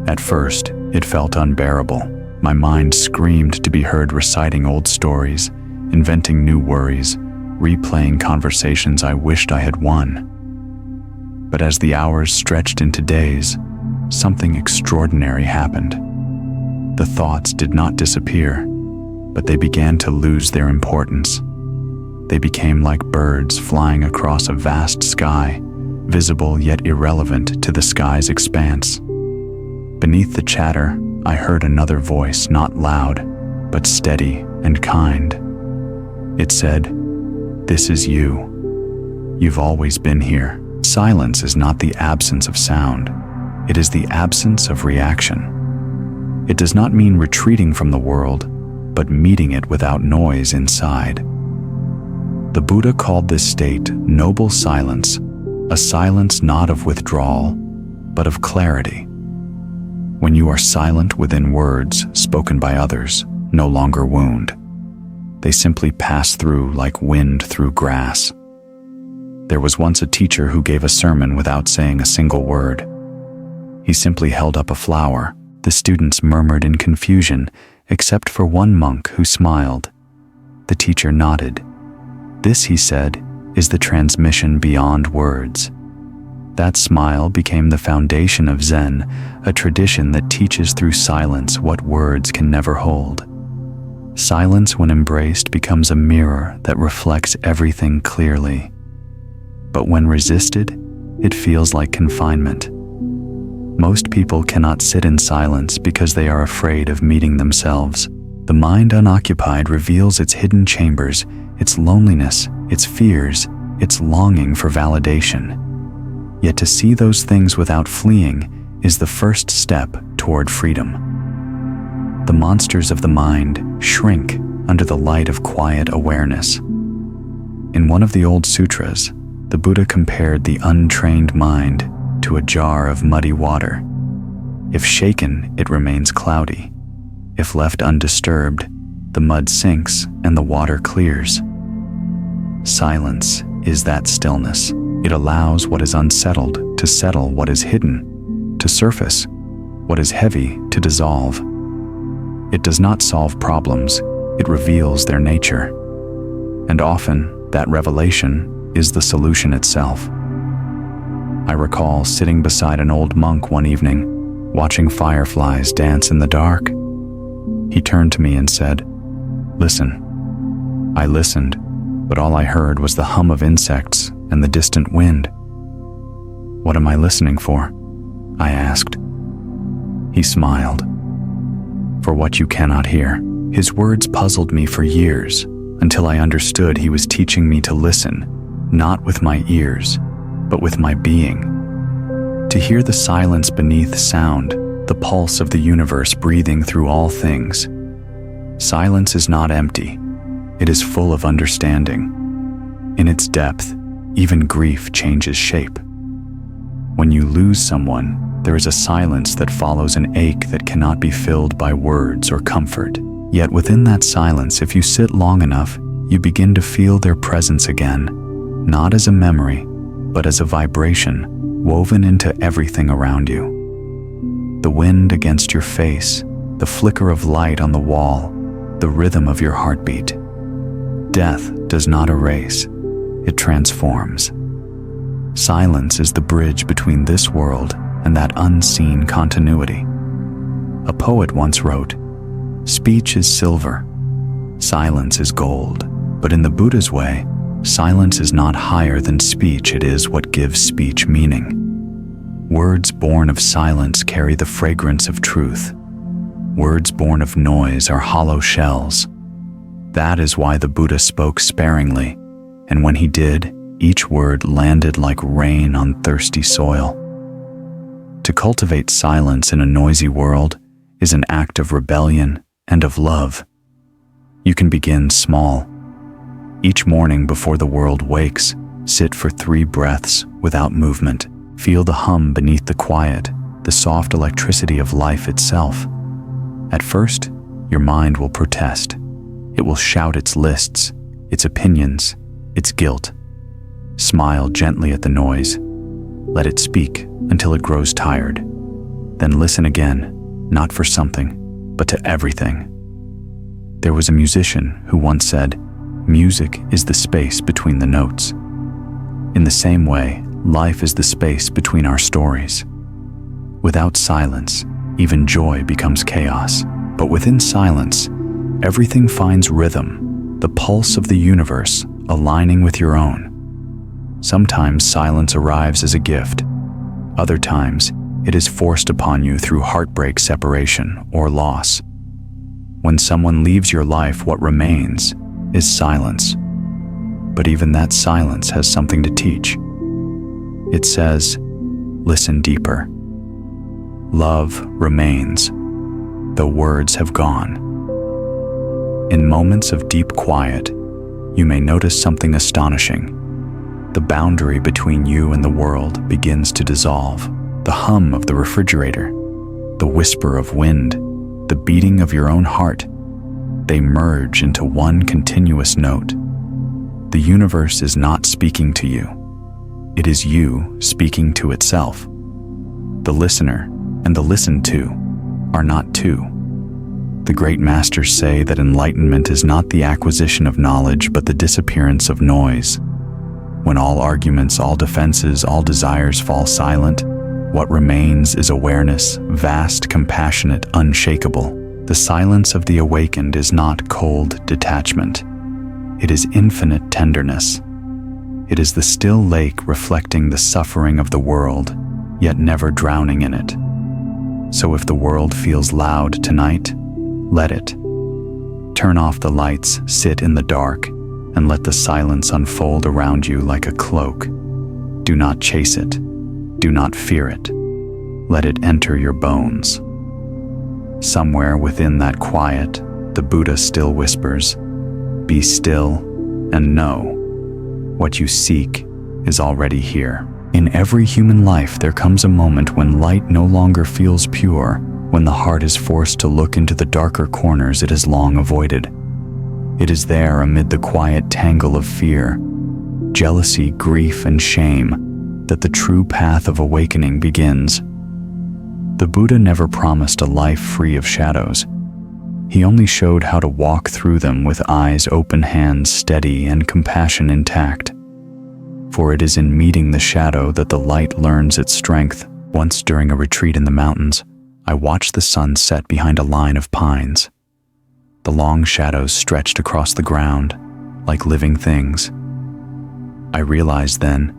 S1: At first, it felt unbearable. My mind screamed to be heard reciting old stories, inventing new worries, replaying conversations I wished I had won. But as the hours stretched into days, something extraordinary happened. The thoughts did not disappear, but they began to lose their importance. They became like birds flying across a vast sky, visible yet irrelevant to the sky's expanse. Beneath the chatter, I heard another voice, not loud, but steady and kind. It said, "This is you. You've always been here." Silence is not the absence of sound. It is the absence of reaction. It does not mean retreating from the world, but meeting it without noise inside. The Buddha called this state noble silence, a silence not of withdrawal, but of clarity. When you are silent within words spoken by others, no longer wound. They simply pass through like wind through grass. There was once a teacher who gave a sermon without saying a single word. He simply held up a flower. The students murmured in confusion, except for one monk who smiled. The teacher nodded. "This," he said, "is the transmission beyond words." That smile became the foundation of Zen, a tradition that teaches through silence what words can never hold. Silence, when embraced, becomes a mirror that reflects everything clearly. But when resisted, it feels like confinement. Most people cannot sit in silence because they are afraid of meeting themselves. The mind unoccupied reveals its hidden chambers, its loneliness, its fears, its longing for validation. Yet to see those things without fleeing is the first step toward freedom. The monsters of the mind shrink under the light of quiet awareness. In one of the old sutras, the Buddha compared the untrained mind to a jar of muddy water. If shaken, it remains cloudy. If left undisturbed, the mud sinks and the water clears. Silence is that stillness. It allows what is unsettled to settle, what is hidden to surface, what is heavy to dissolve. It does not solve problems, it reveals their nature. And often, that revelation is the solution itself. I recall sitting beside an old monk one evening, watching fireflies dance in the dark. He turned to me and said, "Listen." I listened, but all I heard was the hum of insects and the distant wind. "What am I listening for?" I asked. He smiled. "For what you cannot hear." His words puzzled me for years, until I understood he was teaching me to listen, not with my ears, but with my being. To hear the silence beneath sound, the pulse of the universe breathing through all things. Silence is not empty. It is full of understanding. In its depth, even grief changes shape. When you lose someone, there is a silence that follows an ache that cannot be filled by words or comfort. Yet within that silence, if you sit long enough, you begin to feel their presence again, not as a memory, but as a vibration woven into everything around you. The wind against your face, the flicker of light on the wall, the rhythm of your heartbeat. Death does not erase, it transforms. Silence is the bridge between this world and that unseen continuity. A poet once wrote, "Speech is silver, silence is gold." But in the Buddha's way, silence is not higher than speech, it is what gives speech meaning. Words born of silence carry the fragrance of truth. Words born of noise are hollow shells. That is why the Buddha spoke sparingly, and when he did, each word landed like rain on thirsty soil. To cultivate silence in a noisy world is an act of rebellion and of love. You can begin small. Each morning before the world wakes, sit for 3 breaths without movement. Feel the hum beneath the quiet, the soft electricity of life itself. At first, your mind will protest. It will shout its lists, its opinions, its guilt. Smile gently at the noise. Let it speak until it grows tired. Then listen again, not for something, but to everything. There was a musician who once said, "Music is the space between the notes." In the same way, life is the space between our stories. Without silence, even joy becomes chaos. But within silence, everything finds rhythm, the pulse of the universe aligning with your own. Sometimes silence arrives as a gift. Other times, it is forced upon you through heartbreak, separation, or loss. When someone leaves your life, what remains is silence. But even that silence has something to teach. It says, listen deeper. Love remains, though words have gone. In moments of deep quiet, you may notice something astonishing. The boundary between you and the world begins to dissolve. The hum of the refrigerator, the whisper of wind, the beating of your own heart, they merge into one continuous note. The universe is not speaking to you. It is you speaking to itself. The listener and the listened to are not two. The great masters say that enlightenment is not the acquisition of knowledge, but the disappearance of noise. When all arguments, all defenses, all desires fall silent, what remains is awareness, vast, compassionate, unshakable. The silence of the awakened is not cold detachment. It is infinite tenderness. It is the still lake reflecting the suffering of the world, yet never drowning in it. So if the world feels loud tonight, let it. Turn off the lights, sit in the dark, and let the silence unfold around you like a cloak. Do not chase it. Do not fear it. Let it enter your bones. Somewhere within that quiet, the Buddha still whispers, "Be still and know. What you seek is already here." In every human life, there comes a moment when light no longer feels pure, when the heart is forced to look into the darker corners it has long avoided. It is there, amid the quiet tangle of fear, jealousy, grief, and shame, that the true path of awakening begins. The Buddha never promised a life free of shadows. He only showed how to walk through them with eyes open, hands steady, and compassion intact. For it is in meeting the shadow that the light learns its strength. Once during a retreat in the mountains, I watched the sun set behind a line of pines. The long shadows stretched across the ground, like living things. I realized then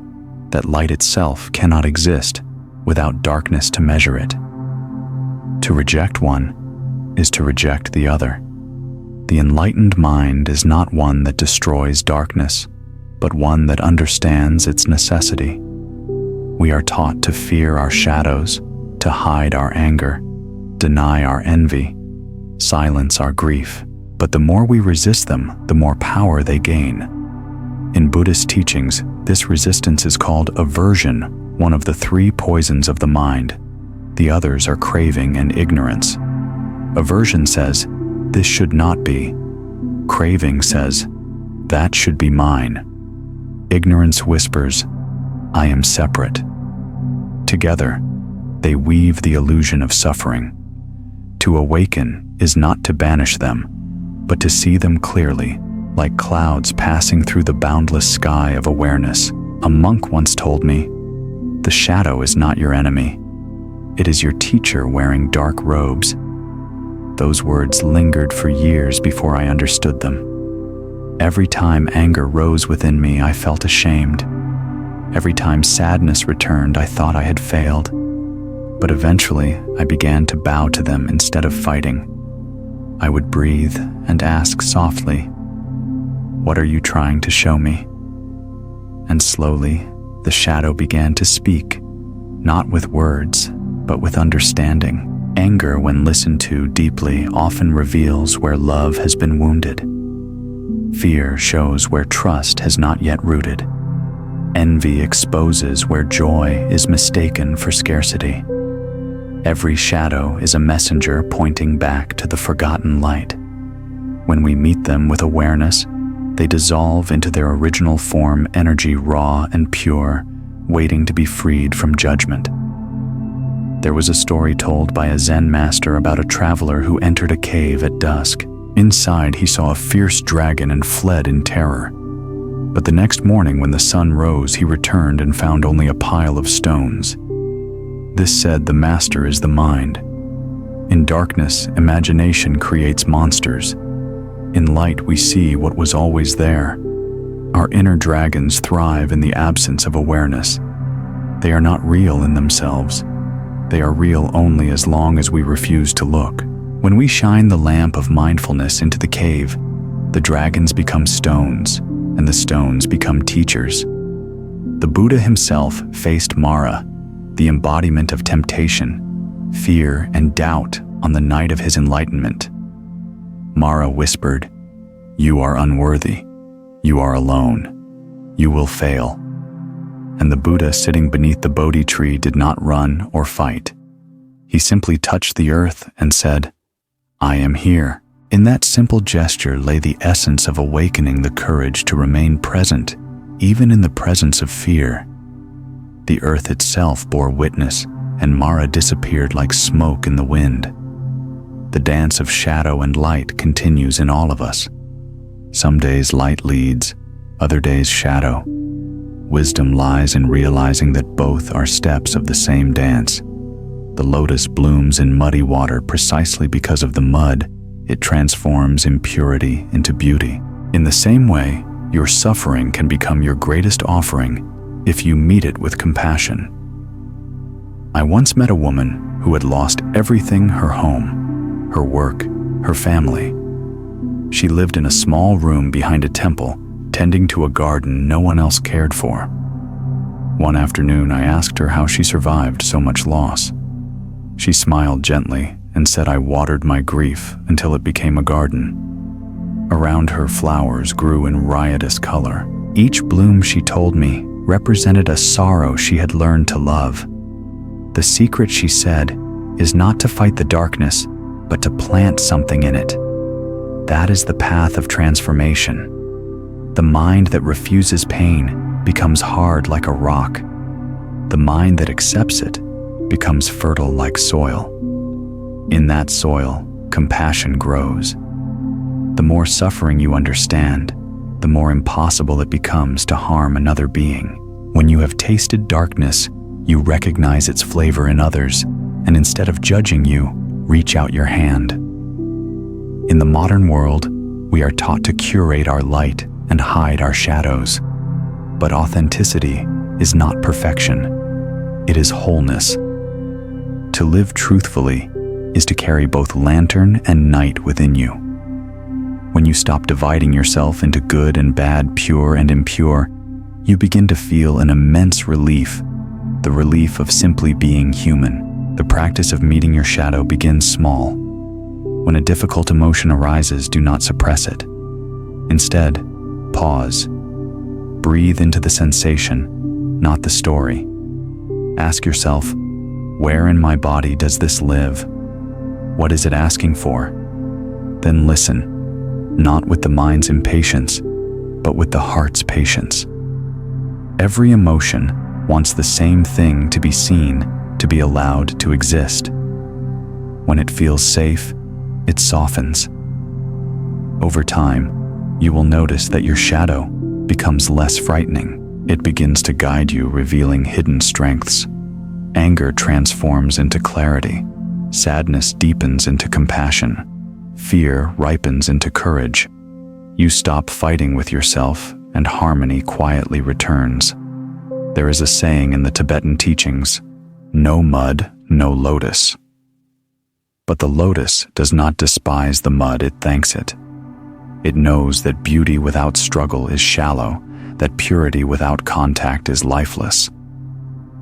S1: that light itself cannot exist without darkness to measure it. To reject one is to reject the other. The enlightened mind is not one that destroys darkness, but one that understands its necessity. We are taught to fear our shadows, to hide our anger, deny our envy, silence our grief. But the more we resist them, the more power they gain. In Buddhist teachings, this resistance is called aversion, one of the 3 poisons of the mind. The others are craving and ignorance. Aversion says, "This should not be." Craving says, "That should be mine." Ignorance whispers, "I am separate." Together, they weave the illusion of suffering. To awaken is not to banish them, but to see them clearly, like clouds passing through the boundless sky of awareness. A monk once told me, "The shadow is not your enemy. It is your teacher wearing dark robes." Those words lingered for years before I understood them. Every time anger rose within me, I felt ashamed. Every time sadness returned, I thought I had failed. But eventually, I began to bow to them instead of fighting. I would breathe and ask softly, "What are you trying to show me?" And slowly, the shadow began to speak, not with words, but with understanding. Anger, when listened to deeply, often reveals where love has been wounded. Fear shows where trust has not yet rooted. Envy exposes where joy is mistaken for scarcity. Every shadow is a messenger pointing back to the forgotten light. When we meet them with awareness, they dissolve into their original form, energy raw and pure, waiting to be freed from judgment. There was a story told by a Zen master about a traveler who entered a cave at dusk. Inside, he saw a fierce dragon and fled in terror. But the next morning, when the sun rose, he returned and found only a pile of stones. This said, the master is the mind. In darkness, imagination creates monsters. In light, we see what was always there. Our inner dragons thrive in the absence of awareness. They are not real in themselves. They are real only as long as we refuse to look. When we shine the lamp of mindfulness into the cave, the dragons become stones, and the stones become teachers. The Buddha himself faced Mara, the embodiment of temptation, fear, and doubt on the night of his enlightenment. Mara whispered, "You are unworthy. You are alone. You will fail." And the Buddha, sitting beneath the Bodhi tree, did not run or fight. He simply touched the earth and said, "I am here." In that simple gesture lay the essence of awakening the courage to remain present, even in the presence of fear. The earth itself bore witness, and Mara disappeared like smoke in the wind. The dance of shadow and light continues in all of us. Some days light leads, other days shadow. Wisdom lies in realizing that both are steps of the same dance. The lotus blooms in muddy water precisely because of the mud. It transforms impurity into beauty. In the same way, your suffering can become your greatest offering if you meet it with compassion. I once met a woman who had lost everything: her home, her work, her family. She lived in a small room behind a temple, tending to a garden no one else cared for. One afternoon, I asked her how she survived so much loss. She smiled gently and said, "I watered my grief until it became a garden." Around her, flowers grew in riotous color. Each bloom, she told me, represented a sorrow she had learned to love. The secret, she said, is not to fight the darkness, but to plant something in it. That is the path of transformation. The mind that refuses pain becomes hard like a rock. The mind that accepts it becomes fertile like soil. In that soil, compassion grows. The more suffering you understand, the more impossible it becomes to harm another being. When you have tasted darkness, you recognize its flavor in others, and instead of judging you, reach out your hand. In the modern world, we are taught to curate our light and hide our shadows. But authenticity is not perfection. It is wholeness. To live truthfully is to carry both lantern and night within you. When you stop dividing yourself into good and bad, pure and impure, you begin to feel an immense relief, the relief of simply being human. The practice of meeting your shadow begins small. When a difficult emotion arises, do not suppress it. Instead, pause. Breathe into the sensation, not the story. Ask yourself, where in my body does this live? What is it asking for? Then listen, not with the mind's impatience, but with the heart's patience. Every emotion wants the same thing: to be seen, to be allowed to exist. When it feels safe, it softens. Over time, you will notice that your shadow becomes less frightening. It begins to guide you, revealing hidden strengths. Anger transforms into clarity. Sadness deepens into compassion. Fear ripens into courage. You stop fighting with yourself, and harmony quietly returns. There is a saying in the Tibetan teachings, "No mud, no lotus." But the lotus does not despise the mud, it thanks it. It knows that beauty without struggle is shallow, that purity without contact is lifeless.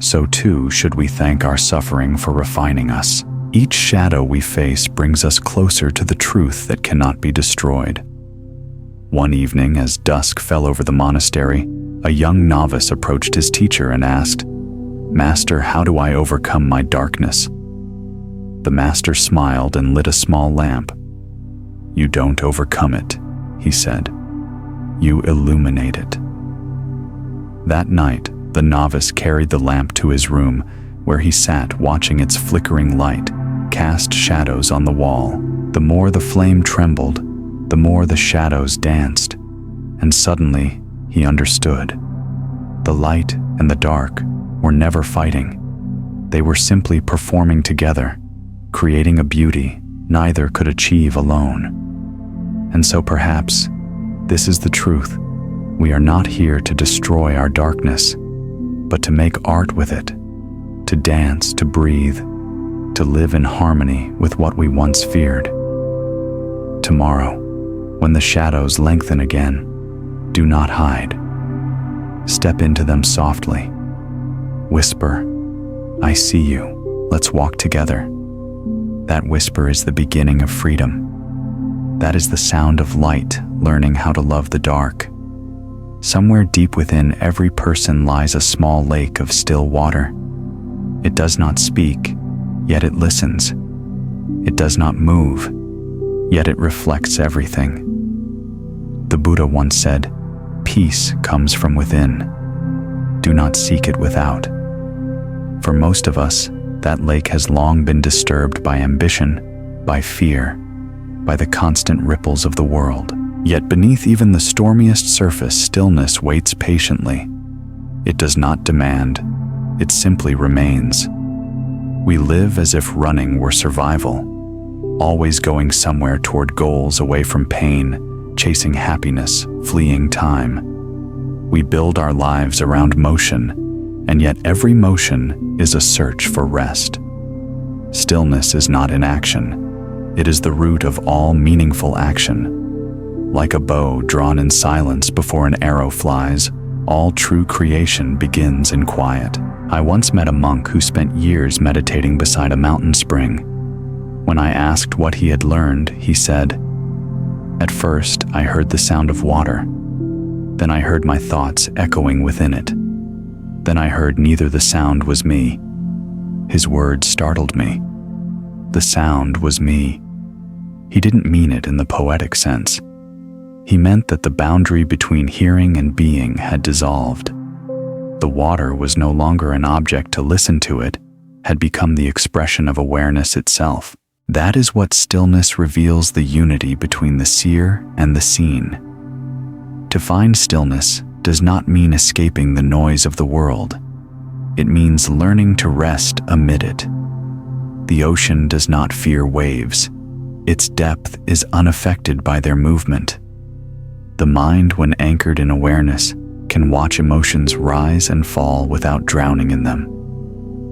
S1: so too should we thank our suffering for refining us. Each shadow we face brings us closer to the truth that cannot be destroyed. One evening, as dusk fell over the monastery, a young novice approached his teacher and asked, "Master, how do I overcome my darkness?" The master smiled and lit a small lamp. "You don't overcome it," he said. "You illuminate it." That night, the novice carried the lamp to his room, where he sat watching its flickering light cast shadows on the wall. The more the flame trembled, the more the shadows danced, and suddenly he understood. The light and the dark were never fighting. They were simply performing together, creating a beauty neither could achieve alone. And so perhaps this is the truth. We are not here to destroy our darkness, but to make art with it, to dance, to breathe, to live in harmony with what we once feared. Tomorrow, when the shadows lengthen again, do not hide. Step into them softly. Whisper, "I see you. Let's walk together." That whisper is the beginning of freedom. That is the sound of light learning how to love the dark. Somewhere deep within every person lies a small lake of still water. It does not speak, yet it listens. It does not move, yet it reflects everything. The Buddha once said, "Peace comes from within. Do not seek it without." For most of us, that lake has long been disturbed by ambition, by fear, by the constant ripples of the world. Yet beneath even the stormiest surface, stillness waits patiently. It does not demand, it simply remains. We live as if running were survival, always going somewhere toward goals, away from pain, chasing happiness, fleeing time. We build our lives around motion, and yet every motion is a search for rest. Stillness is not inaction. It is the root of all meaningful action. Like a bow drawn in silence before an arrow flies, all true creation begins in quiet. I once met a monk who spent years meditating beside a mountain spring. When I asked what he had learned, he said, "At first, I heard the sound of water. Then I heard my thoughts echoing within it. Then I heard neither the sound was me." His words startled me. The sound was me. He didn't mean it in the poetic sense. He meant that the boundary between hearing and being had dissolved. The water was no longer an object to listen to, it had become the expression of awareness itself. That is what stillness reveals, the unity between the seer and the seen. To find stillness does not mean escaping the noise of the world. It means learning to rest amid it. The ocean does not fear waves. Its depth is unaffected by their movement. The mind, when anchored in awareness, can watch emotions rise and fall without drowning in them.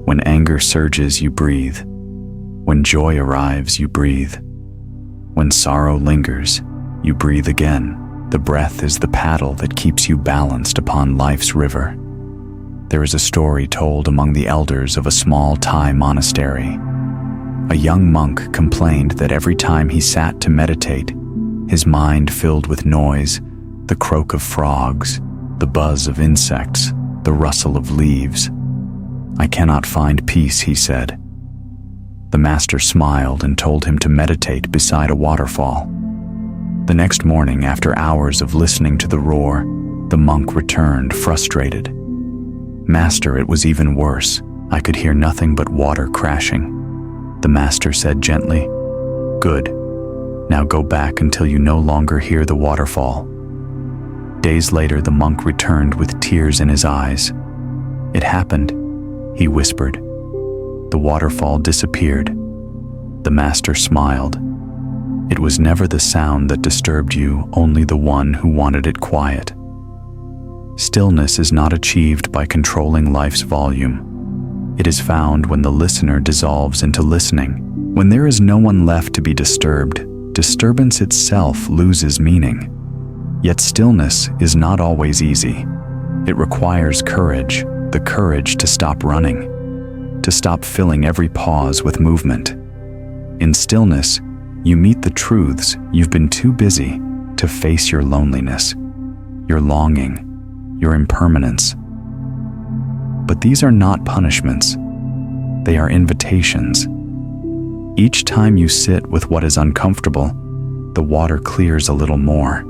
S1: When anger surges, you breathe. When joy arrives, you breathe. When sorrow lingers, you breathe again. The breath is the paddle that keeps you balanced upon life's river. There is a story told among the elders of a small Thai monastery. A young monk complained that every time he sat to meditate, his mind filled with noise, the croak of frogs, the buzz of insects, the rustle of leaves. "I cannot find peace," he said. The master smiled and told him to meditate beside a waterfall. The next morning, after hours of listening to the roar, the monk returned, frustrated. "Master, it was even worse. I could hear nothing but water crashing." The master said gently, "Good. Now go back until you no longer hear the waterfall." Days later, the monk returned with tears in his eyes. "It happened," he whispered. "The waterfall disappeared." The master smiled. "It was never the sound that disturbed you, only the one who wanted it quiet." Stillness is not achieved by controlling life's volume. It is found when the listener dissolves into listening. When there is no one left to be disturbed, disturbance itself loses meaning. Yet stillness is not always easy. It requires courage, the courage to stop running, to stop filling every pause with movement. In stillness, you meet the truths you've been too busy to face: your loneliness, your longing, your impermanence. But these are not punishments. They are invitations. Each time you sit with what is uncomfortable, the water clears a little more.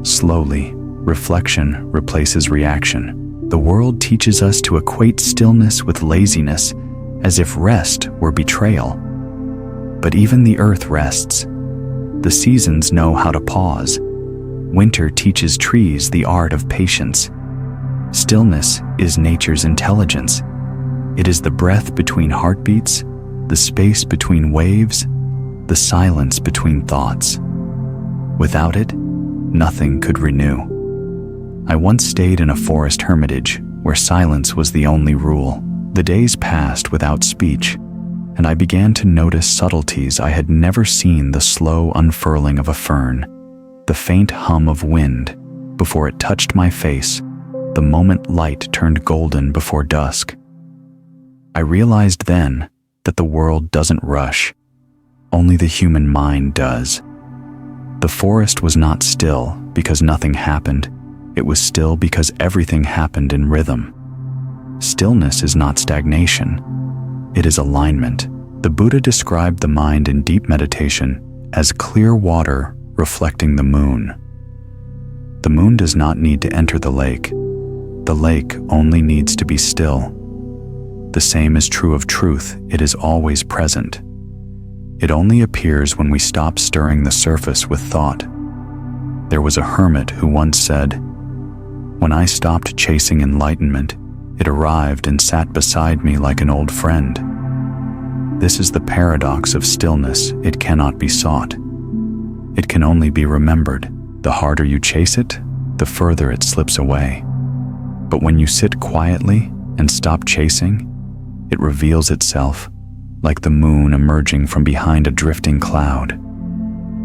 S1: Slowly, reflection replaces reaction. The world teaches us to equate stillness with laziness, as if rest were betrayal. But even the earth rests. The seasons know how to pause. Winter teaches trees the art of patience. Stillness is nature's intelligence. It is the breath between heartbeats, the space between waves, the silence between thoughts. Without it, nothing could renew. I once stayed in a forest hermitage where silence was the only rule. The days passed without speech, and I began to notice subtleties I had never seen: the slow unfurling of a fern, the faint hum of wind before it touched my face, the moment light turned golden before dusk. I realized then that the world doesn't rush. Only the human mind does. The forest was not still because nothing happened. It was still because everything happened in rhythm. Stillness is not stagnation. It is alignment. The Buddha described the mind in deep meditation as clear water reflecting the moon. The moon does not need to enter the lake. The lake only needs to be still. The same is true of truth. It is always present. It only appears when we stop stirring the surface with thought. There was a hermit who once said, "When I stopped chasing enlightenment, it arrived and sat beside me like an old friend." This is the paradox of stillness. It cannot be sought. It can only be remembered. The harder you chase it, the further it slips away. But when you sit quietly and stop chasing, it reveals itself, like the moon emerging from behind a drifting cloud.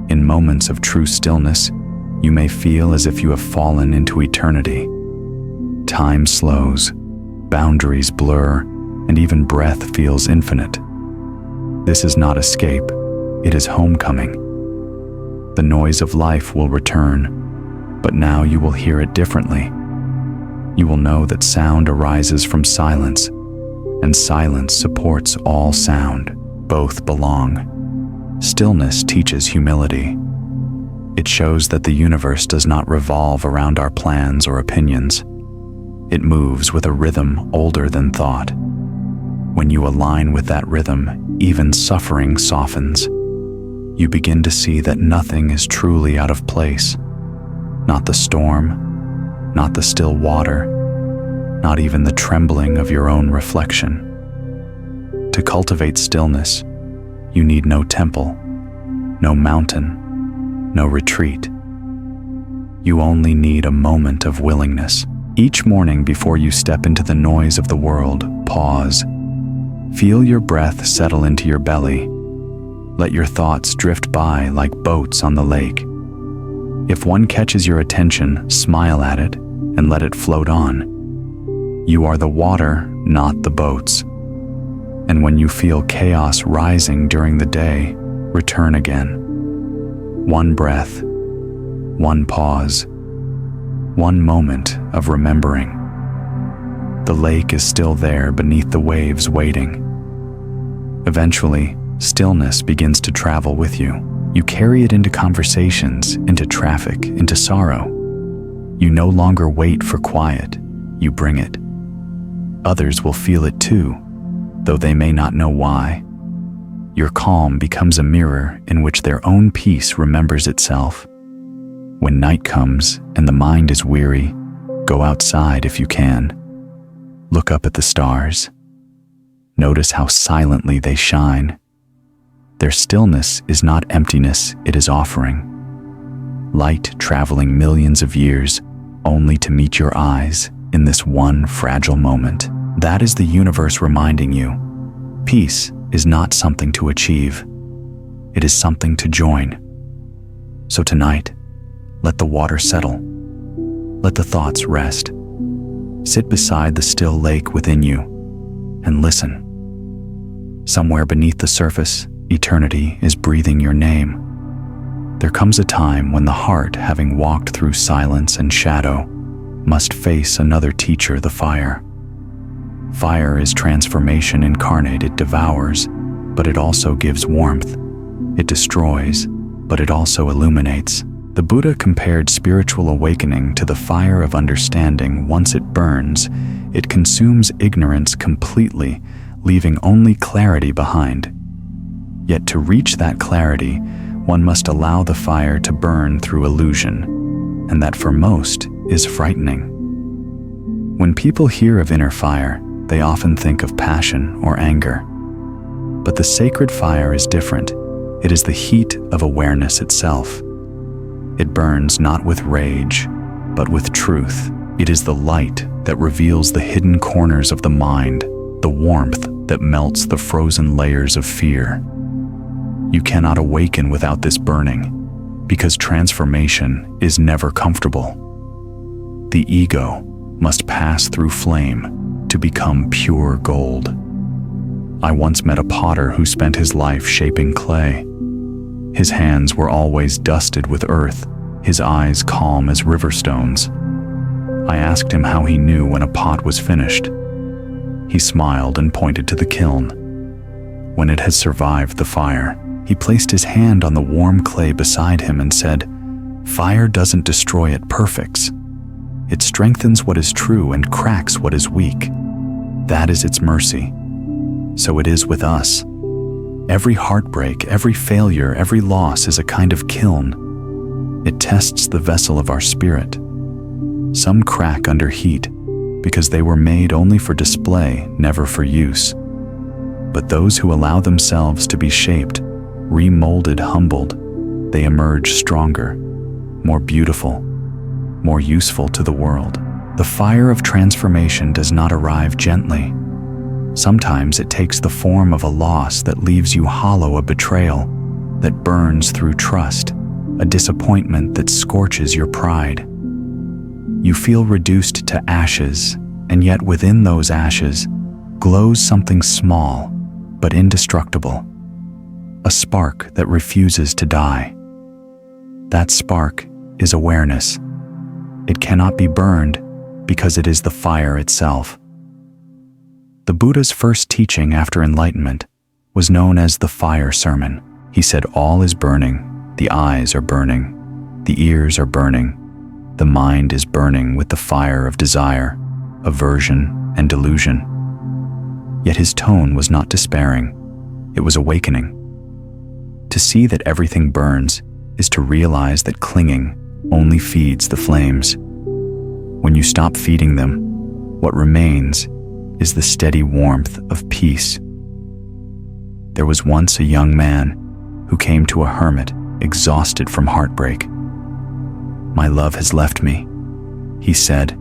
S1: In moments of true stillness, you may feel as if you have fallen into eternity. Time slows, boundaries blur, and even breath feels infinite. This is not escape, it is homecoming. The noise of life will return, but now you will hear it differently. You will know that sound arises from silence, and silence supports all sound. Both belong. Stillness teaches humility. It shows that the universe does not revolve around our plans or opinions. It moves with a rhythm older than thought. When you align with that rhythm, even suffering softens. You begin to see that nothing is truly out of place. Not the storm, not the still water, not even the trembling of your own reflection. To cultivate stillness, you need no temple, no mountain, no retreat. You only need a moment of willingness. Each morning before you step into the noise of the world, pause. Feel your breath settle into your belly. Let your thoughts drift by like boats on the lake. If one catches your attention, smile at it and let it float on. You are the water, not the boats. And when you feel chaos rising during the day, return again. One breath, one pause, one moment of remembering. The lake is still there beneath the waves waiting. Eventually, stillness begins to travel with you. You carry it into conversations, into traffic, into sorrow. You no longer wait for quiet, you bring it. Others will feel it too, though they may not know why. Your calm becomes a mirror in which their own peace remembers itself. When night comes and the mind is weary, go outside if you can. Look up at the stars. Notice how silently they shine. Their stillness is not emptiness, it is offering. Light traveling millions of years only to meet your eyes in this one fragile moment. That is the universe reminding you, peace is not something to achieve. It is something to join. So tonight, let the water settle. Let the thoughts rest. Sit beside the still lake within you and listen. Somewhere beneath the surface, eternity is breathing your name. There comes a time when the heart, having walked through silence and shadow, must face another teacher, the fire. Fire is transformation incarnate. It devours, but it also gives warmth. It destroys, but it also illuminates. The Buddha compared spiritual awakening to the fire of understanding. Once it burns, it consumes ignorance completely, leaving only clarity behind. Yet to reach that clarity, one must allow the fire to burn through illusion, and that for most is frightening. When people hear of inner fire, they often think of passion or anger. But the sacred fire is different. It is the heat of awareness itself. It burns not with rage, but with truth. It is the light that reveals the hidden corners of the mind, the warmth that melts the frozen layers of fear. You cannot awaken without this burning, because transformation is never comfortable. The ego must pass through flame to become pure gold. I once met a potter who spent his life shaping clay. His hands were always dusted with earth, his eyes calm as river stones. I asked him how he knew when a pot was finished. He smiled and pointed to the kiln. When it had survived the fire, he placed his hand on the warm clay beside him and said, "Fire doesn't destroy, it perfects. It strengthens what is true and cracks what is weak. That is its mercy. So it is with us. Every heartbreak, every failure, every loss is a kind of kiln. It tests the vessel of our spirit. Some crack under heat because they were made only for display, never for use. But those who allow themselves to be shaped, remolded, humbled, they emerge stronger, more beautiful, more useful to the world." The fire of transformation does not arrive gently. Sometimes it takes the form of a loss that leaves you hollow, a betrayal that burns through trust, a disappointment that scorches your pride. You feel reduced to ashes, and yet within those ashes glows something small but indestructible, a spark that refuses to die. That spark is awareness. It cannot be burned because it is the fire itself. The Buddha's first teaching after enlightenment was known as the fire sermon. He said, "All is burning, the eyes are burning, the ears are burning, the mind is burning with the fire of desire, aversion, and delusion." Yet his tone was not despairing, it was awakening. To see that everything burns is to realize that clinging only feeds the flames. When you stop feeding them, what remains is the steady warmth of peace. There was once a young man who came to a hermit exhausted from heartbreak. "My love has left me," he said,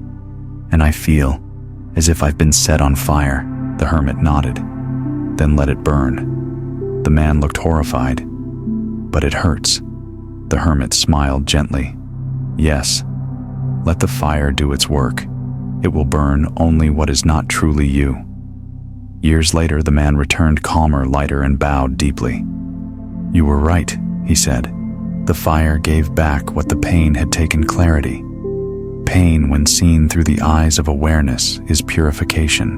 S1: "and I feel as if I've been set on fire." The hermit nodded. "Then let it burn." The man looked horrified. "But it hurts." The hermit smiled gently. "Yes, let the fire do its work. It will burn only what is not truly you." Years later, the man returned calmer, lighter, and bowed deeply. "You were right," he said. "The fire gave back what the pain had taken clarity. Pain, when seen through the eyes of awareness, is purification.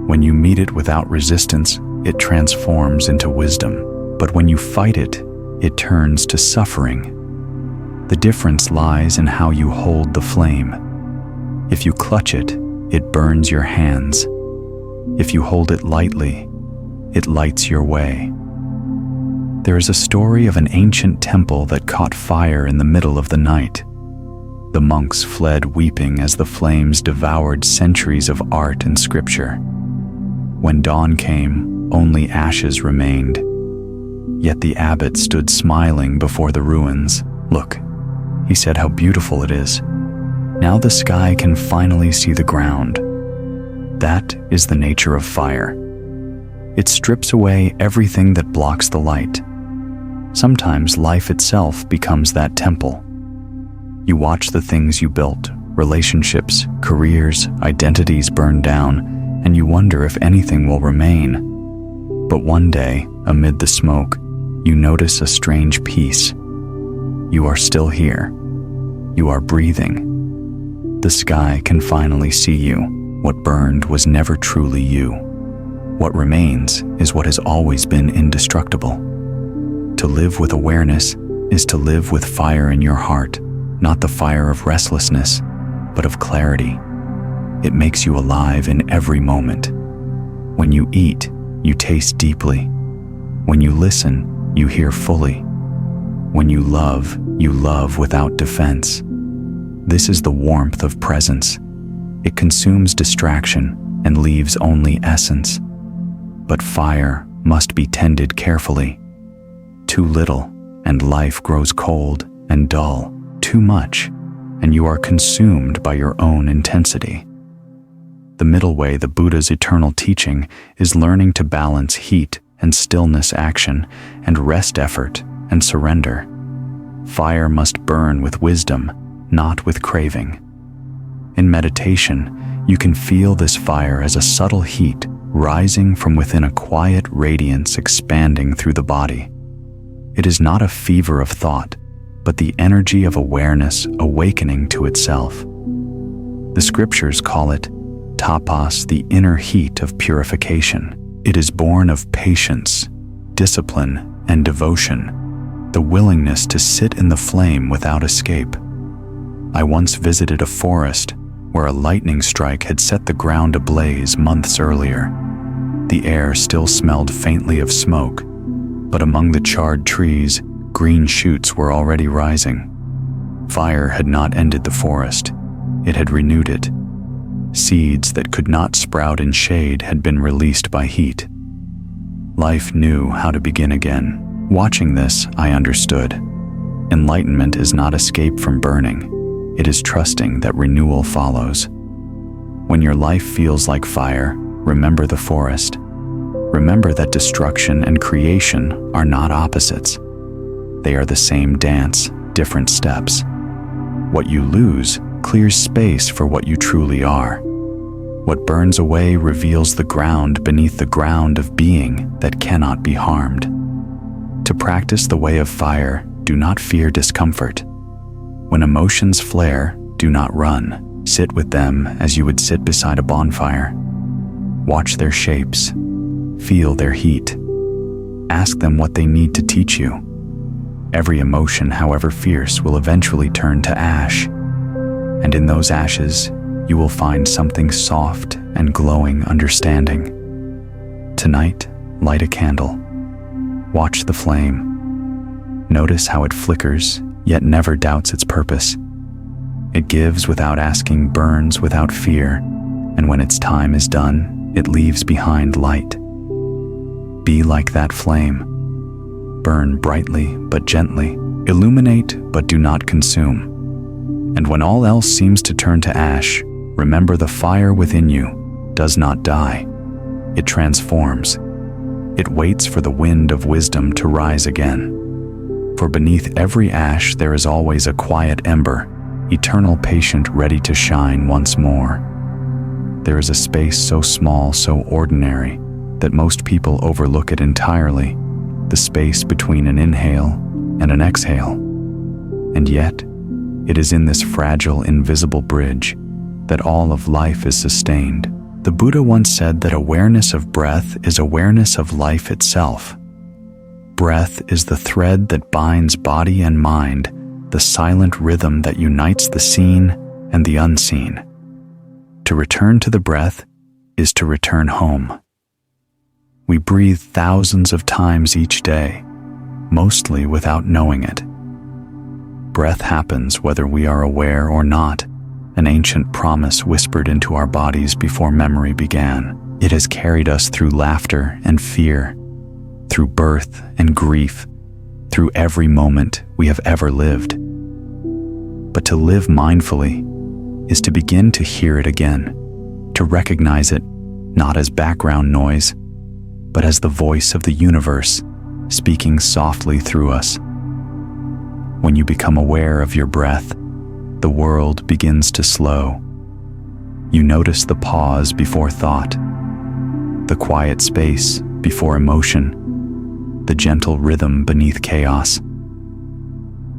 S1: When you meet it without resistance, it transforms into wisdom. But when you fight it, it turns to suffering. The difference lies in how you hold the flame. If you clutch it, it burns your hands. If you hold it lightly, it lights your way. There is a story of an ancient temple that caught fire in the middle of the night. The monks fled weeping as the flames devoured centuries of art and scripture. When dawn came, only ashes remained. Yet the abbot stood smiling before the ruins. "Look," he said, "how beautiful it is. Now the sky can finally see the ground." That is the nature of fire. It strips away everything that blocks the light. Sometimes life itself becomes that temple. You watch the things you built Relationships, careers, identities burn down, and you wonder if anything will remain. But one day, amid the smoke, you notice a strange peace. You are still here. You are breathing. The sky can finally see you. What burned was never truly you. What remains is what has always been indestructible. To live with awareness is to live with fire in your heart, not the fire of restlessness, but of clarity. It makes you alive in every moment. When you eat, you taste deeply. When you listen, you hear fully. When you love without defense. This is the warmth of presence. It consumes distraction and leaves only essence. But fire must be tended carefully. Too little, and life grows cold and dull. Too much, and you are consumed by your own intensity. The middle way, the Buddha's eternal teaching, is learning to balance heat and stillness action, and rest effort and surrender. Fire must burn with wisdom, not with craving. In meditation, you can feel this fire as a subtle heat rising from within, a quiet radiance expanding through the body. It is not a fever of thought, but the energy of awareness awakening to itself. The scriptures call it tapas, the inner heat of purification. It is born of patience, discipline, and devotion, the willingness to sit in the flame without escape. I once visited a forest where a lightning strike had set the ground ablaze months earlier. The air still smelled faintly of smoke, but among the charred trees, green shoots were already rising. Fire had not ended the forest, it had renewed it. Seeds that could not sprout in shade had been released by heat. Life knew how to begin again. Watching this, I understood. Enlightenment is not escape from burning. It is trusting that renewal follows. When your life feels like fire, remember the forest. Remember that destruction and creation are not opposites. They are the same dance, different steps. What you lose clears space for what you truly are. What burns away reveals the ground beneath the ground of being that cannot be harmed. To practice the way of fire, do not fear discomfort. When emotions flare, do not run. Sit with them as you would sit beside a bonfire. Watch their shapes. Feel their heat. Ask them what they need to teach you. Every emotion, however fierce, will eventually turn to ash. And in those ashes, you will find something soft and glowing understanding. Tonight, light a candle. Watch the flame. Notice how it flickers, yet never doubts its purpose. It gives without asking, burns without fear, and when its time is done, it leaves behind light. Be like that flame. Burn brightly but gently. Illuminate but do not consume. And when all else seems to turn to ash, remember the fire within you does not die. It transforms. It waits for the wind of wisdom to rise again. For beneath every ash there is always a quiet ember, eternal patient ready to shine once more. There is a space so small, so ordinary, that most people overlook it entirely, the space between an inhale and an exhale. And yet, it is in this fragile, invisible bridge that all of life is sustained. The Buddha once said that awareness of breath is awareness of life itself. Breath is the thread that binds body and mind, the silent rhythm that unites the seen and the unseen. To return to the breath is to return home. We breathe thousands of times each day, mostly without knowing it. Breath happens whether we are aware or not, an ancient promise whispered into our bodies before memory began. It has carried us through laughter and fear, through birth and grief, through every moment we have ever lived. But to live mindfully is to begin to hear it again, to recognize it not as background noise, but as the voice of the universe speaking softly through us. When you become aware of your breath, the world begins to slow. You notice the pause before thought, the quiet space before emotion, the gentle rhythm beneath chaos.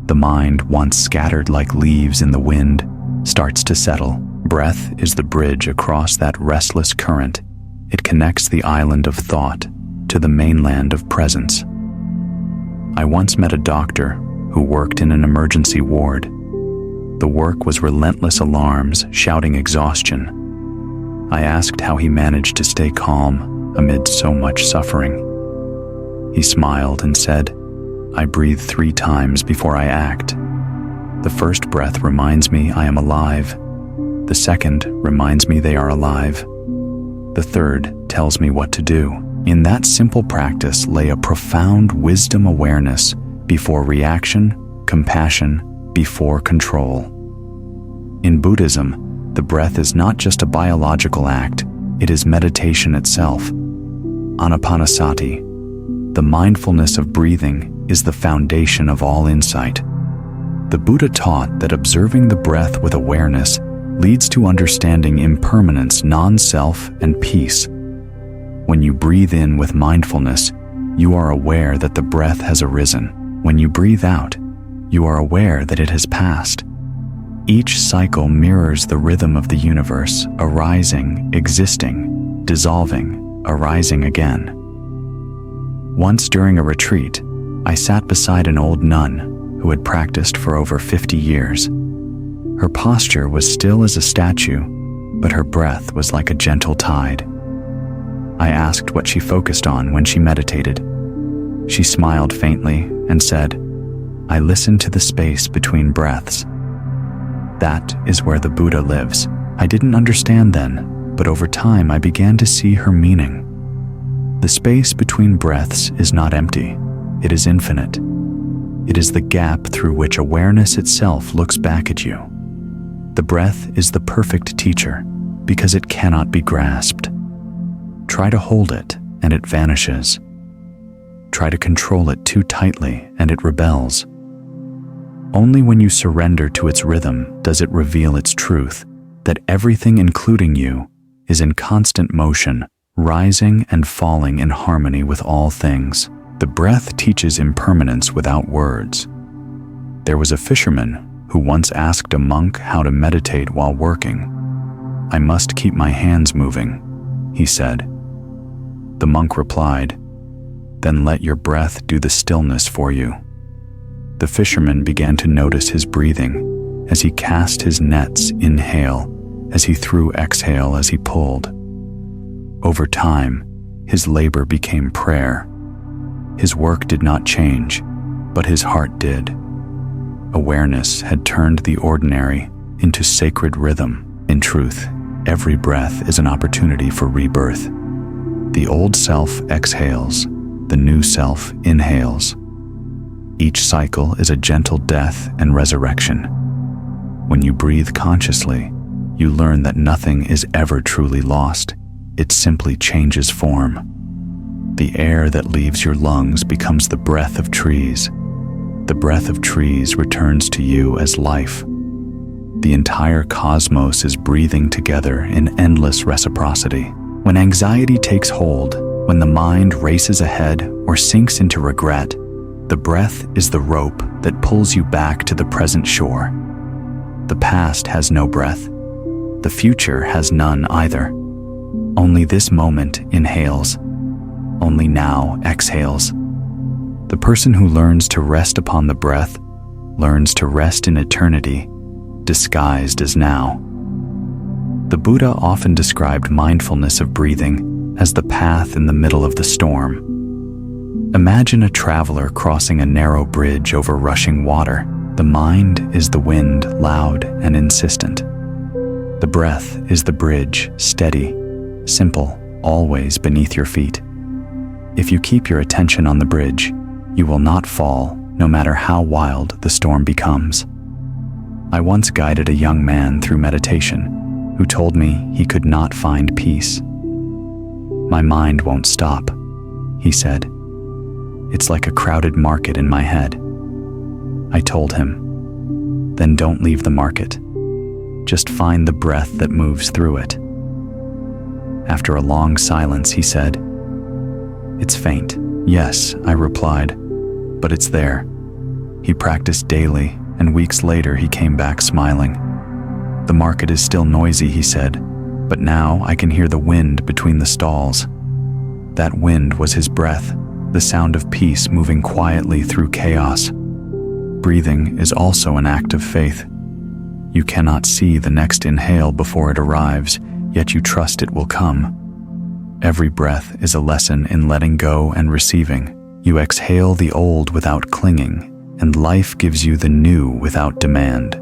S1: The mind, once scattered like leaves in the wind, starts to settle. Breath is the bridge across that restless current. It connects the island of thought to the mainland of presence. I once met a doctor who worked in an emergency ward. The work was relentless alarms, shouting exhaustion. I asked how he managed to stay calm amid so much suffering. He smiled and said, "I breathe 3 times before I act. The first breath reminds me I am alive. The second reminds me they are alive. The third tells me what to do." In that simple practice lay a profound wisdom awareness before reaction, compassion before control. In Buddhism, the breath is not just a biological act, it is meditation itself. Anapanasati, the mindfulness of breathing, is the foundation of all insight. The Buddha taught that observing the breath with awareness leads to understanding impermanence, non-self, and peace. When you breathe in with mindfulness, you are aware that the breath has arisen. When you breathe out, you are aware that it has passed. Each cycle mirrors the rhythm of the universe, arising, existing, dissolving, arising again. Once during a retreat, I sat beside an old nun who had practiced for over 50 years. Her posture was still as a statue, but her breath was like a gentle tide. I asked what she focused on when she meditated. She smiled faintly and said, "I listen to the space between breaths. That is where the Buddha lives." I didn't understand then, but over time I began to see her meaning. The space between breaths is not empty, it is infinite. It is the gap through which awareness itself looks back at you. The breath is the perfect teacher because it cannot be grasped. Try to hold it and it vanishes. Try to control it too tightly and it rebels. Only when you surrender to its rhythm does it reveal its truth, that everything including you is in constant motion, rising and falling in harmony with all things. The breath teaches impermanence without words. There was a fisherman who once asked a monk how to meditate while working. "I must keep my hands moving," he said. The monk replied, "Then let your breath do the stillness for you." The fisherman began to notice his breathing as he cast his nets, inhale, as he threw, exhale as he pulled. Over time, his labor became prayer. His work did not change, but his heart did. Awareness had turned the ordinary into sacred rhythm. In truth, every breath is an opportunity for rebirth. The old self exhales, the new self inhales. Each cycle is a gentle death and resurrection. When you breathe consciously, you learn that nothing is ever truly lost. It simply changes form. The air that leaves your lungs becomes the breath of trees. The breath of trees returns to you as life. The entire cosmos is breathing together in endless reciprocity. When anxiety takes hold, when the mind races ahead or sinks into regret, the breath is the rope that pulls you back to the present shore. The past has no breath. The future has none either. Only this moment inhales. Only now exhales. The person who learns to rest upon the breath learns to rest in eternity, disguised as now. The Buddha often described mindfulness of breathing as the path in the middle of the storm. Imagine a traveler crossing a narrow bridge over rushing water. The mind is the wind, loud and insistent. The breath is the bridge, steady, simple, always beneath your feet. If you keep your attention on the bridge, you will not fall, no matter how wild the storm becomes. I once guided a young man through meditation who told me he could not find peace. "My mind won't stop," he said. "It's like a crowded market in my head." I told him, Then don't leave the market. Just find the breath that moves through it. After a long silence, he said, "It's faint." "Yes," I replied, "but it's there." He practiced daily, and weeks later he came back smiling. "The market is still noisy," he said, "but now I can hear the wind between the stalls." That wind was his breath, the sound of peace moving quietly through chaos. Breathing is also an act of faith. You cannot see the next inhale before it arrives, yet you trust it will come. Every breath is a lesson in letting go and receiving. You exhale the old without clinging, and life gives you the new without demand.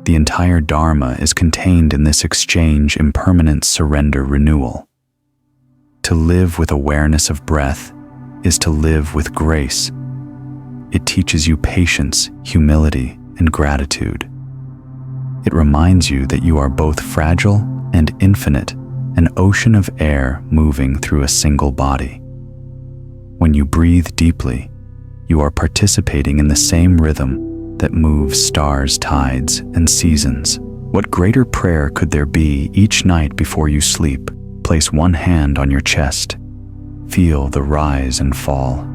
S1: The entire Dharma is contained in this exchange, impermanent surrender renewal. To live with awareness of breath is to live with grace. It teaches you patience, humility, and gratitude. It reminds you that you are both fragile and infinite, an ocean of air moving through a single body. When you breathe deeply, you are participating in the same rhythm that moves stars, tides, and seasons. What greater prayer could there be each night before you sleep? Place one hand on your chest. Feel the rise and fall.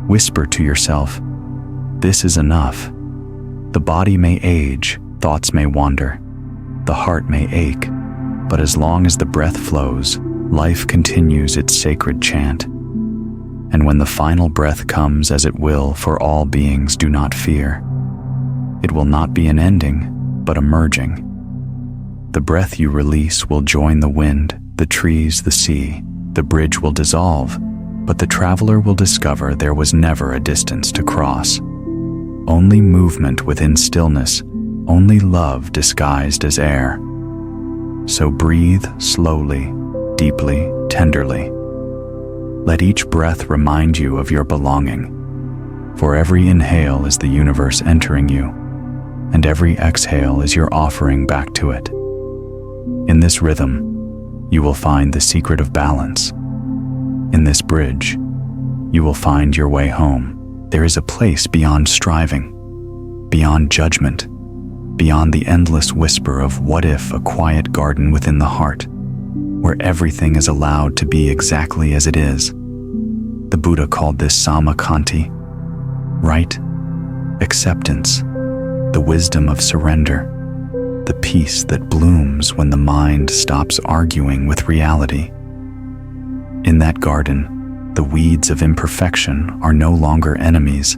S1: Whisper to yourself, "This is enough." The body may age, thoughts may wander, the heart may ache, but as long as the breath flows, life continues its sacred chant. And when the final breath comes, as it will for all beings, do not fear. It will not be an ending, but a merging. The breath you release will join the wind, the trees, the sea. The bridge will dissolve, but the traveler will discover there was never a distance to cross. Only movement within stillness, only love disguised as air. So breathe slowly, deeply, tenderly. Let each breath remind you of your belonging. For every inhale is the universe entering you, and every exhale is your offering back to it. In this rhythm, you will find the secret of balance. In this bridge, you will find your way home. There is a place beyond striving, beyond judgment, beyond the endless whisper of what if, a quiet garden within the heart, where everything is allowed to be exactly as it is. The Buddha called this Samakhanti, right? Acceptance, the wisdom of surrender, the peace that blooms when the mind stops arguing with reality. In that garden, the weeds of imperfection are no longer enemies.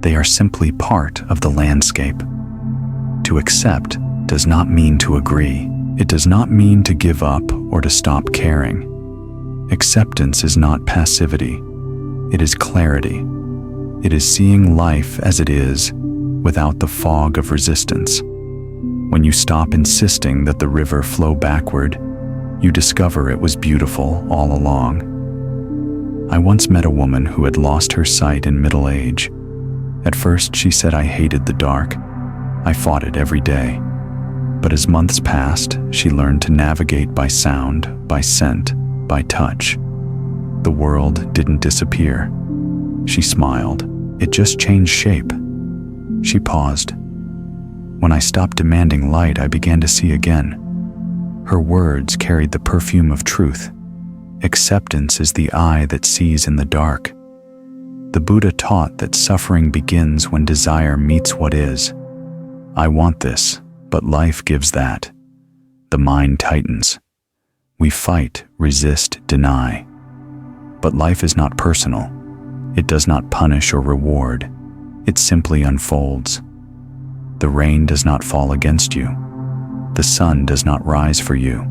S1: They are simply part of the landscape. To accept does not mean to agree. It does not mean to give up or to stop caring. Acceptance is not passivity. It is clarity. It is seeing life as it is, without the fog of resistance. When you stop insisting that the river flow backward, you discover it was beautiful all along. I once met a woman who had lost her sight in middle age. At first, she said, "I hated the dark. I fought it every day." But as months passed, she learned to navigate by sound, by scent, by touch. The world didn't disappear. She smiled. It just changed shape. She paused. When I stopped demanding light, I began to see again. Her words carried the perfume of truth. Acceptance is the eye that sees in the dark. The Buddha taught that suffering begins when desire meets what is. I want this, but life gives that. The mind tightens. We fight, resist, deny. But life is not personal. It does not punish or reward. It simply unfolds. The rain does not fall against you. The sun does not rise for you.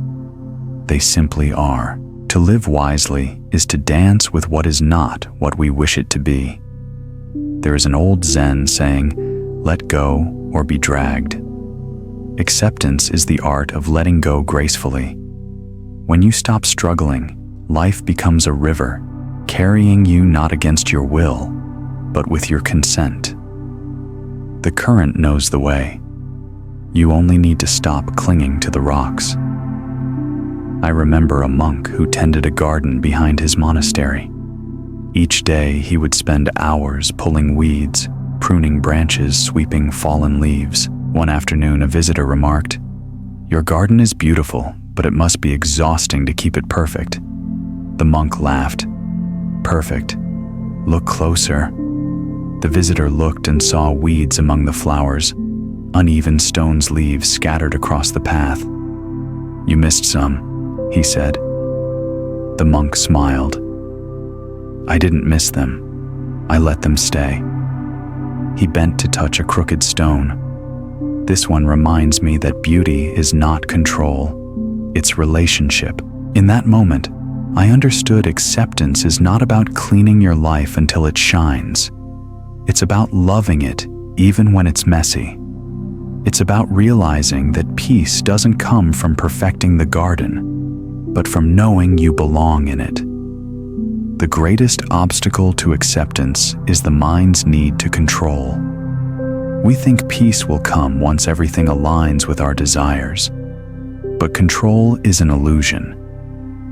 S1: They simply are. To live wisely is to dance with what is not what we wish it to be. There is an old Zen saying, "Let go or be dragged." Acceptance is the art of letting go gracefully. When you stop struggling, life becomes a river, carrying you not against your will, but with your consent. The current knows the way. You only need to stop clinging to the rocks. I remember a monk who tended a garden behind his monastery. Each day he would spend hours pulling weeds, pruning branches, sweeping fallen leaves. One afternoon, a visitor remarked, "Your garden is beautiful, but it must be exhausting to keep it perfect." The monk laughed. "Perfect? Look closer." The visitor looked and saw weeds among the flowers, uneven stones, leaves scattered across the path. "You missed some," he said. The monk smiled. "I didn't miss them. I let them stay." He bent to touch a crooked stone. "This one reminds me that beauty is not control, it's relationship." In that moment, I understood acceptance is not about cleaning your life until it shines. It's about loving it even when it's messy. It's about realizing that peace doesn't come from perfecting the garden, but from knowing you belong in it. The greatest obstacle to acceptance is the mind's need to control. We think peace will come once everything aligns with our desires. But control is an illusion.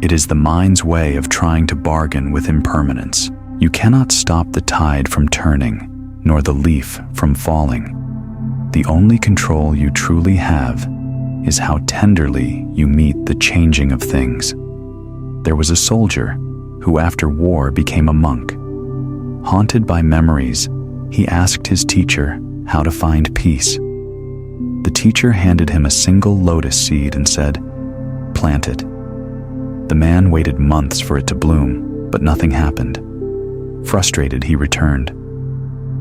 S1: It is the mind's way of trying to bargain with impermanence. You cannot stop the tide from turning, nor the leaf from falling. The only control you truly have is how tenderly you meet the changing of things. There was a soldier who after war became a monk. Haunted by memories, he asked his teacher how to find peace. The teacher handed him a single lotus seed and said, "Plant it." The man waited months for it to bloom, but nothing happened. Frustrated, he returned.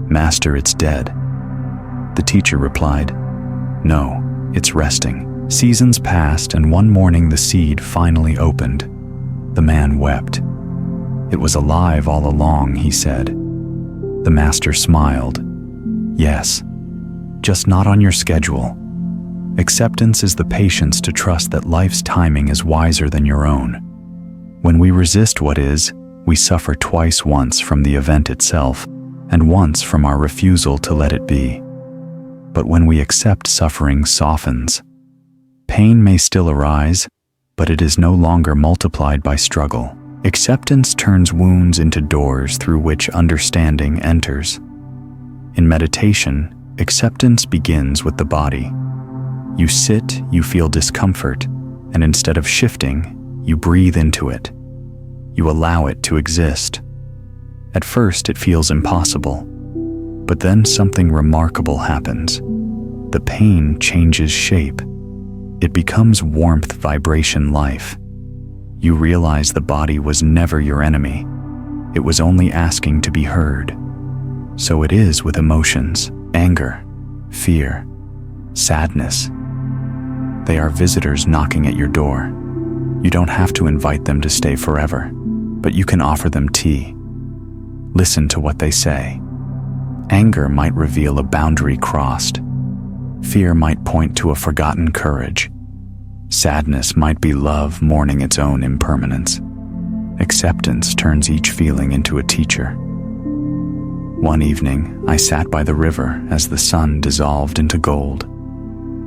S1: "Master, it's dead." The teacher replied, "No, it's resting." Seasons passed, and one morning the seed finally opened. The man wept. "It was alive all along," he said. The master smiled. "Yes, just not on your schedule." Acceptance is the patience to trust that life's timing is wiser than your own. When we resist what is, we suffer twice, once from the event itself, and once from our refusal to let it be. But when we accept, suffering softens. Pain may still arise, but it is no longer multiplied by struggle. Acceptance turns wounds into doors through which understanding enters. In meditation, acceptance begins with the body. You sit, you feel discomfort, and instead of shifting, you breathe into it. You allow it to exist. At first, it feels impossible, but then something remarkable happens. The pain changes shape. It becomes warmth, vibration, life. You realize the body was never your enemy. It was only asking to be heard. So it is with emotions, anger, fear, sadness. They are visitors knocking at your door. You don't have to invite them to stay forever, but you can offer them tea. Listen to what they say. Anger might reveal a boundary crossed. Fear might point to a forgotten courage. Sadness might be love mourning its own impermanence. Acceptance turns each feeling into a teacher. One evening, I sat by the river as the sun dissolved into gold.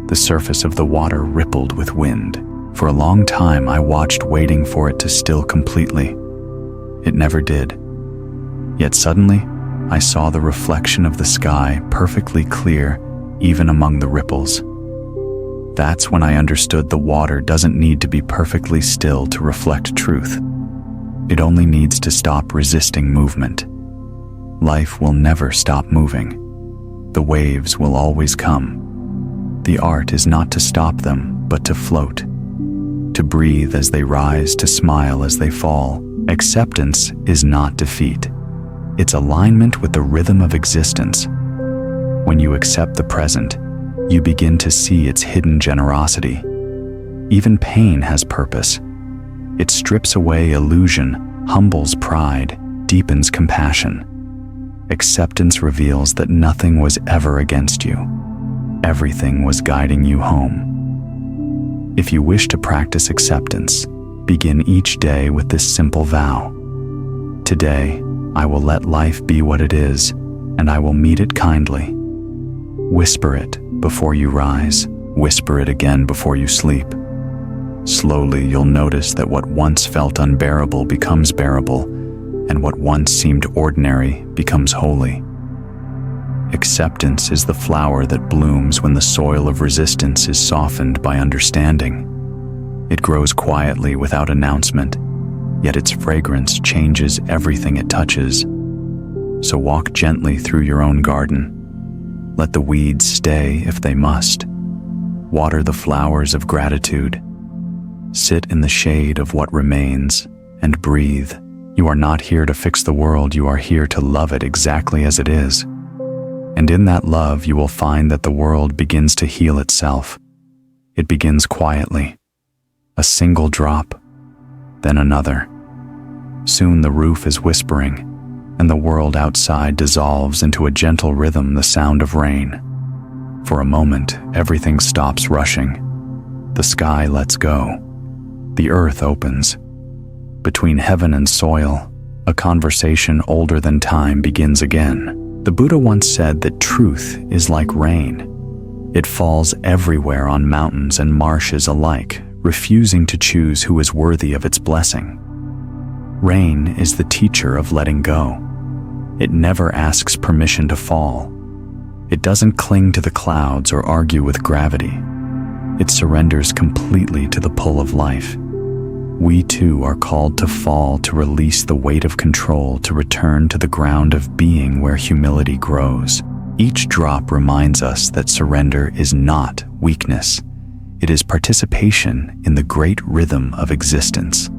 S1: The surface of the water rippled with wind. For a long time, I watched, waiting for it to still completely. It never did. Yet suddenly, I saw the reflection of the sky perfectly clear, even among the ripples. That's when I understood the water doesn't need to be perfectly still to reflect truth. It only needs to stop resisting movement. Life will never stop moving. The waves will always come. The art is not to stop them, but to float. To breathe as they rise, to smile as they fall. Acceptance is not defeat. It's alignment with the rhythm of existence. When you accept the present, you begin to see its hidden generosity. Even pain has purpose. It strips away illusion, humbles pride, deepens compassion. Acceptance reveals that nothing was ever against you. Everything was guiding you home. If you wish to practice acceptance, begin each day with this simple vow. Today, I will let life be what it is, and I will meet it kindly. Whisper it before you rise. Whisper it again before you sleep. Slowly, you'll notice that what once felt unbearable becomes bearable, and what once seemed ordinary becomes holy. Acceptance is the flower that blooms when the soil of resistance is softened by understanding. It grows quietly without announcement, yet its fragrance changes everything it touches. So walk gently through your own garden. Let the weeds stay if they must. Water the flowers of gratitude. Sit in the shade of what remains and breathe. You are not here to fix the world, you are here to love it exactly as it is. And in that love, you will find that the world begins to heal itself. It begins quietly. A single drop, then another. Soon the roof is whispering, and the world outside dissolves into a gentle rhythm, the sound of rain. For a moment, everything stops rushing. The sky lets go. The earth opens. Between heaven and soil, a conversation older than time begins again. The Buddha once said that truth is like rain. It falls everywhere on mountains and marshes alike, refusing to choose who is worthy of its blessing. Rain is the teacher of letting go. It never asks permission to fall. It doesn't cling to the clouds or argue with gravity. It surrenders completely to the pull of life. We too are called to fall, to release the weight of control, to return to the ground of being where humility grows. Each drop reminds us that surrender is not weakness. It is participation in the great rhythm of existence.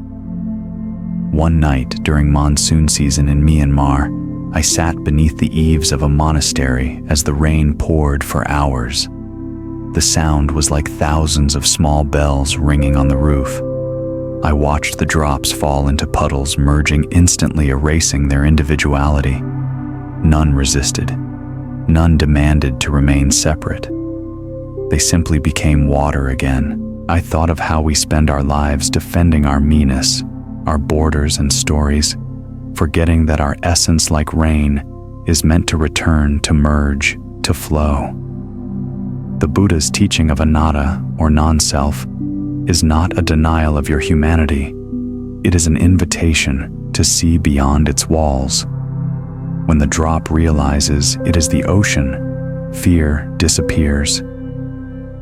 S1: One night during monsoon season in Myanmar, I sat beneath the eaves of a monastery as the rain poured for hours. The sound was like thousands of small bells ringing on the roof. I watched the drops fall into puddles, merging, instantly erasing their individuality. None resisted. None demanded to remain separate. They simply became water again. I thought of how we spend our lives defending our meanness, our borders and stories, forgetting that our essence, like rain, is meant to return, to merge, to flow. The Buddha's teaching of anatta, or non-self, is not a denial of your humanity. It is an invitation to see beyond its walls. When the drop realizes it is the ocean, fear disappears.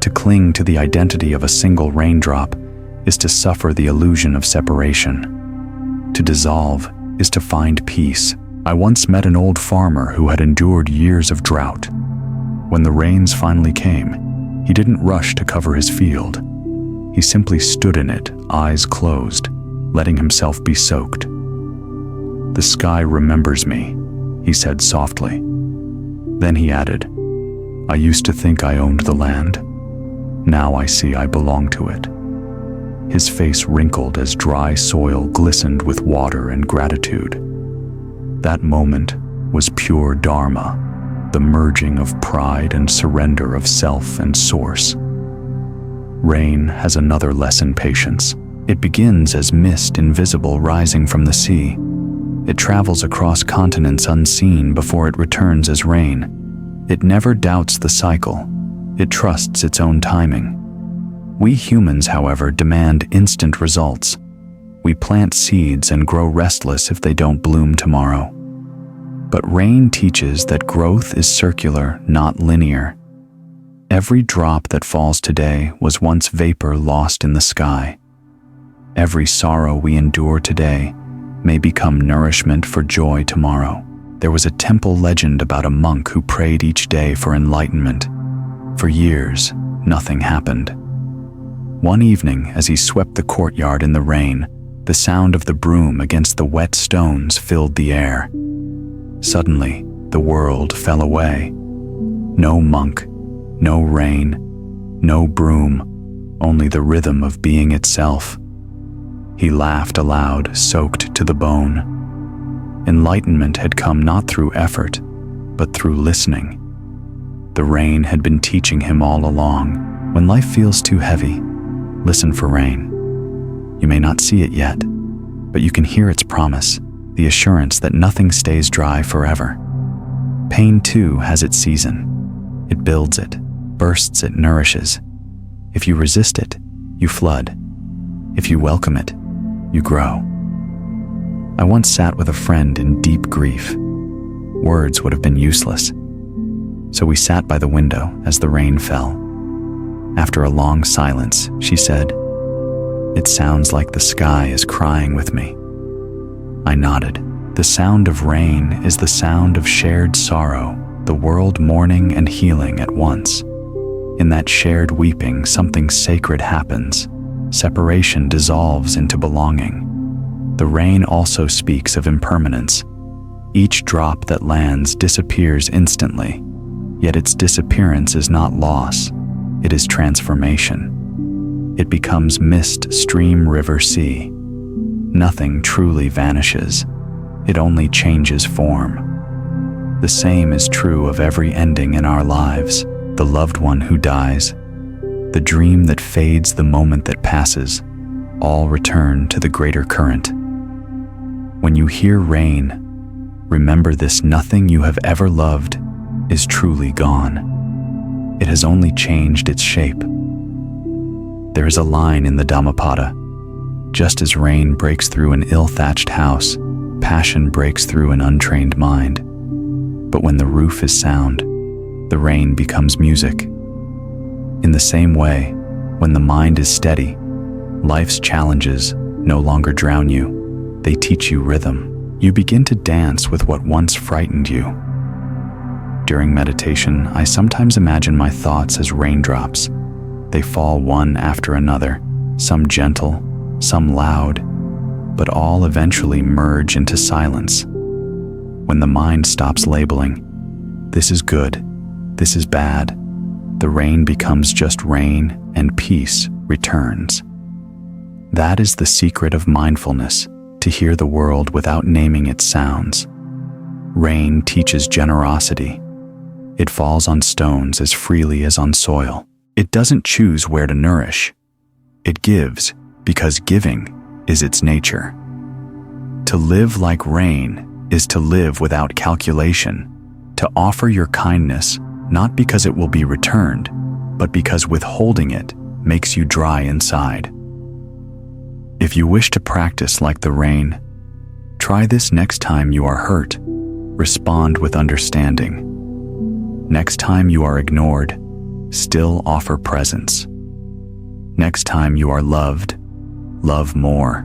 S1: To cling to the identity of a single raindrop is to suffer the illusion of separation. To dissolve is to find peace. I once met an old farmer who had endured years of drought. When the rains finally came, he didn't rush to cover his field. He simply stood in it, eyes closed, letting himself be soaked. "The sky remembers me," he said softly. Then he added, "I used to think I owned the land. Now I see I belong to it." His face wrinkled as dry soil glistened with water and gratitude. That moment was pure dharma, the merging of pride and surrender of self and source. Rain has another lesson: patience. It begins as mist invisible rising from the sea. It travels across continents unseen before it returns as rain. It never doubts the cycle. It trusts its own timing. We humans, however, demand instant results. We plant seeds and grow restless if they don't bloom tomorrow. But rain teaches that growth is circular, not linear. Every drop that falls today was once vapor lost in the sky. Every sorrow we endure today may become nourishment for joy tomorrow. There was a temple legend about a monk who prayed each day for enlightenment. For years, nothing happened. One evening, as he swept the courtyard in the rain, the sound of the broom against the wet stones filled the air. Suddenly, the world fell away. No monk, no rain, no broom, only the rhythm of being itself. He laughed aloud, soaked to the bone. Enlightenment had come not through effort, but through listening. The rain had been teaching him all along. When life feels too heavy, listen for rain. You may not see it yet, but you can hear its promise, the assurance that nothing stays dry forever. Pain too has its season. It builds it, bursts it, nourishes. If you resist it, you flood. If you welcome it, you grow. I once sat with a friend in deep grief. Words would have been useless. So we sat by the window as the rain fell. After a long silence, she said, "It sounds like the sky is crying with me." I nodded. The sound of rain is the sound of shared sorrow, the world mourning and healing at once. In that shared weeping, something sacred happens. Separation dissolves into belonging. The rain also speaks of impermanence. Each drop that lands disappears instantly, yet its disappearance is not loss, it is transformation. It becomes mist, stream, river, sea. Nothing truly vanishes, it only changes form. The same is true of every ending in our lives, the loved one who dies, the dream that fades, the moment that passes, all return to the greater current. When you hear rain, remember this: nothing you have ever loved is truly gone. It has only changed its shape. There is a line in the Dhammapada: just as rain breaks through an ill-thatched house, passion breaks through an untrained mind. But when the roof is sound, the rain becomes music. In the same way, when the mind is steady, life's challenges no longer drown you. They teach you rhythm. You begin to dance with what once frightened you. During meditation, I sometimes imagine my thoughts as raindrops. They fall one after another, some gentle, some loud, but all eventually merge into silence. When the mind stops labeling, "This is good, this is bad," the rain becomes just rain and peace returns. That is the secret of mindfulness, to hear the world without naming its sounds. Rain teaches generosity. It falls on stones as freely as on soil. It doesn't choose where to nourish. It gives because giving is its nature. To live like rain is to live without calculation, to offer your kindness not because it will be returned, but because withholding it makes you dry inside. If you wish to practice like the rain, try this next time you are hurt. Respond with understanding. Next time you are ignored, still offer presence. Next time you are loved, love more.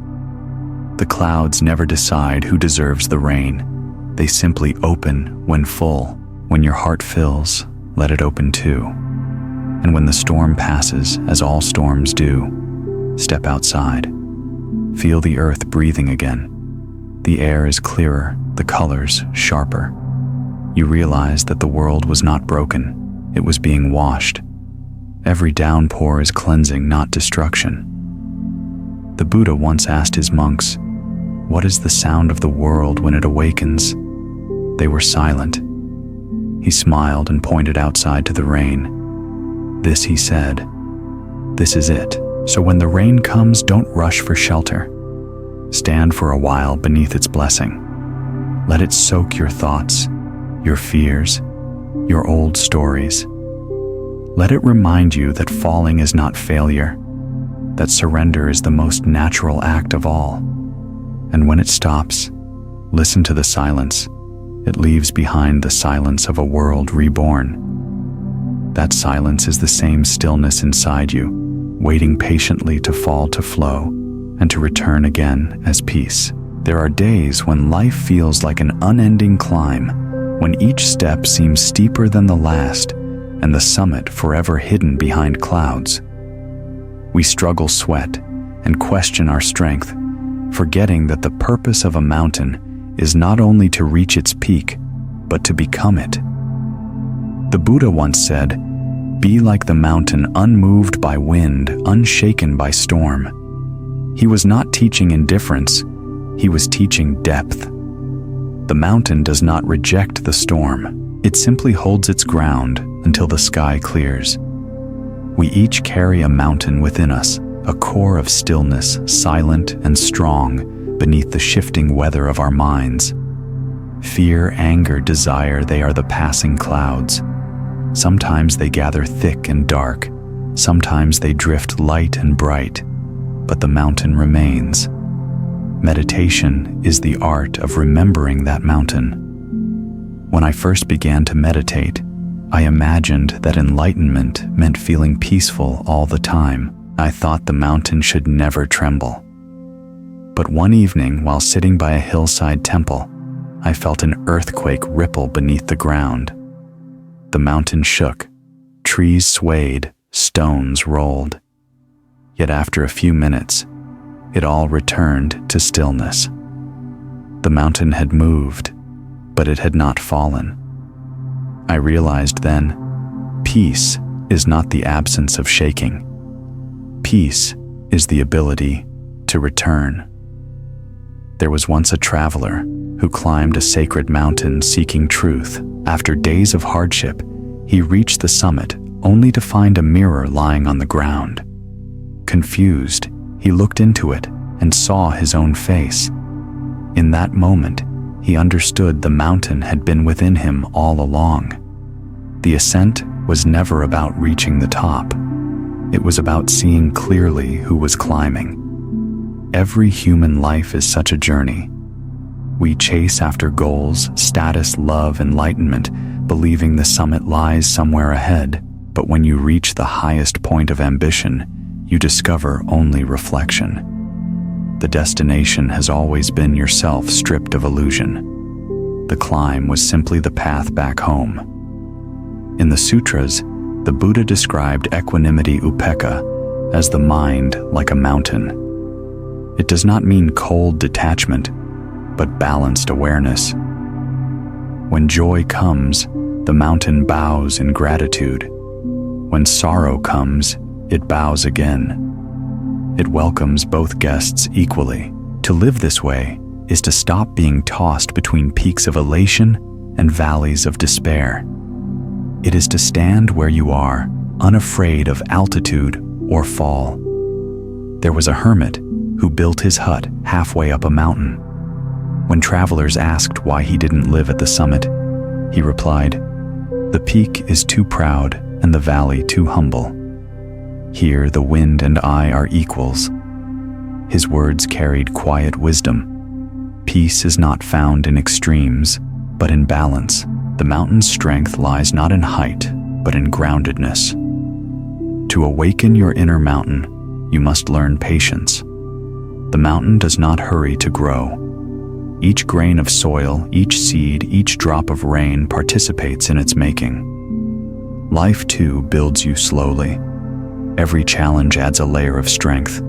S1: The clouds never decide who deserves the rain. They simply open when full. When your heart fills, let it open too. And when the storm passes, as all storms do, step outside. Feel the earth breathing again. The air is clearer, the colors sharper. You realize that the world was not broken, it was being washed. Every downpour is cleansing, not destruction. The Buddha once asked his monks, "What is the sound of the world when it awakens?" They were silent. He smiled and pointed outside to the rain. "This," he said, "this is it." So when the rain comes, don't rush for shelter. Stand for a while beneath its blessing. Let it soak your thoughts, your fears, your old stories. Let it remind you that falling is not failure, that surrender is the most natural act of all. And when it stops, listen to the silence. It leaves behind the silence of a world reborn. That silence is the same stillness inside you, waiting patiently to fall to flow and to return again as peace. There are days when life feels like an unending climb, when each step seems steeper than the last and the summit forever hidden behind clouds. We struggle, sweat, and question our strength, forgetting that the purpose of a mountain is not only to reach its peak, but to become it. The Buddha once said, "Be like the mountain, unmoved by wind, unshaken by storm." He was not teaching indifference, he was teaching depth. The mountain does not reject the storm, it simply holds its ground until the sky clears. We each carry a mountain within us, a core of stillness, silent and strong, beneath the shifting weather of our minds. Fear, anger, desire, they are the passing clouds. Sometimes they gather thick and dark, sometimes they drift light and bright, but the mountain remains. Meditation is the art of remembering that mountain. When I first began to meditate, I imagined that enlightenment meant feeling peaceful all the time. I thought the mountain should never tremble. But one evening, while sitting by a hillside temple, I felt an earthquake ripple beneath the ground. The mountain shook, trees swayed, stones rolled. Yet after a few minutes, it all returned to stillness. The mountain had moved, but it had not fallen. I realized then, peace is not the absence of shaking. Peace is the ability to return. There was once a traveler who climbed a sacred mountain seeking truth. After days of hardship, he reached the summit only to find a mirror lying on the ground. Confused, he looked into it and saw his own face. In that moment, he understood the mountain had been within him all along. The ascent was never about reaching the top. It was about seeing clearly who was climbing. Every human life is such a journey. We chase after goals, status, love, enlightenment, believing the summit lies somewhere ahead. But when you reach the highest point of ambition, you discover only reflection. The destination has always been yourself stripped of illusion. The climb was simply the path back home. In the sutras, the Buddha described equanimity upekkha as the mind like a mountain. It does not mean cold detachment, but balanced awareness. When joy comes, the mountain bows in gratitude. When sorrow comes, it bows again. It welcomes both guests equally. To live this way is to stop being tossed between peaks of elation and valleys of despair. It is to stand where you are, unafraid of altitude or fall. There was a hermit who built his hut halfway up a mountain. When travelers asked why he didn't live at the summit, he replied, "The peak is too proud and the valley too humble. Here the wind and I are equals." His words carried quiet wisdom. Peace is not found in extremes, but in balance. The mountain's strength lies not in height, but in groundedness. To awaken your inner mountain, you must learn patience. The mountain does not hurry to grow. Each grain of soil, each seed, each drop of rain participates in its making. Life, too, builds you slowly. Every challenge adds a layer of strength,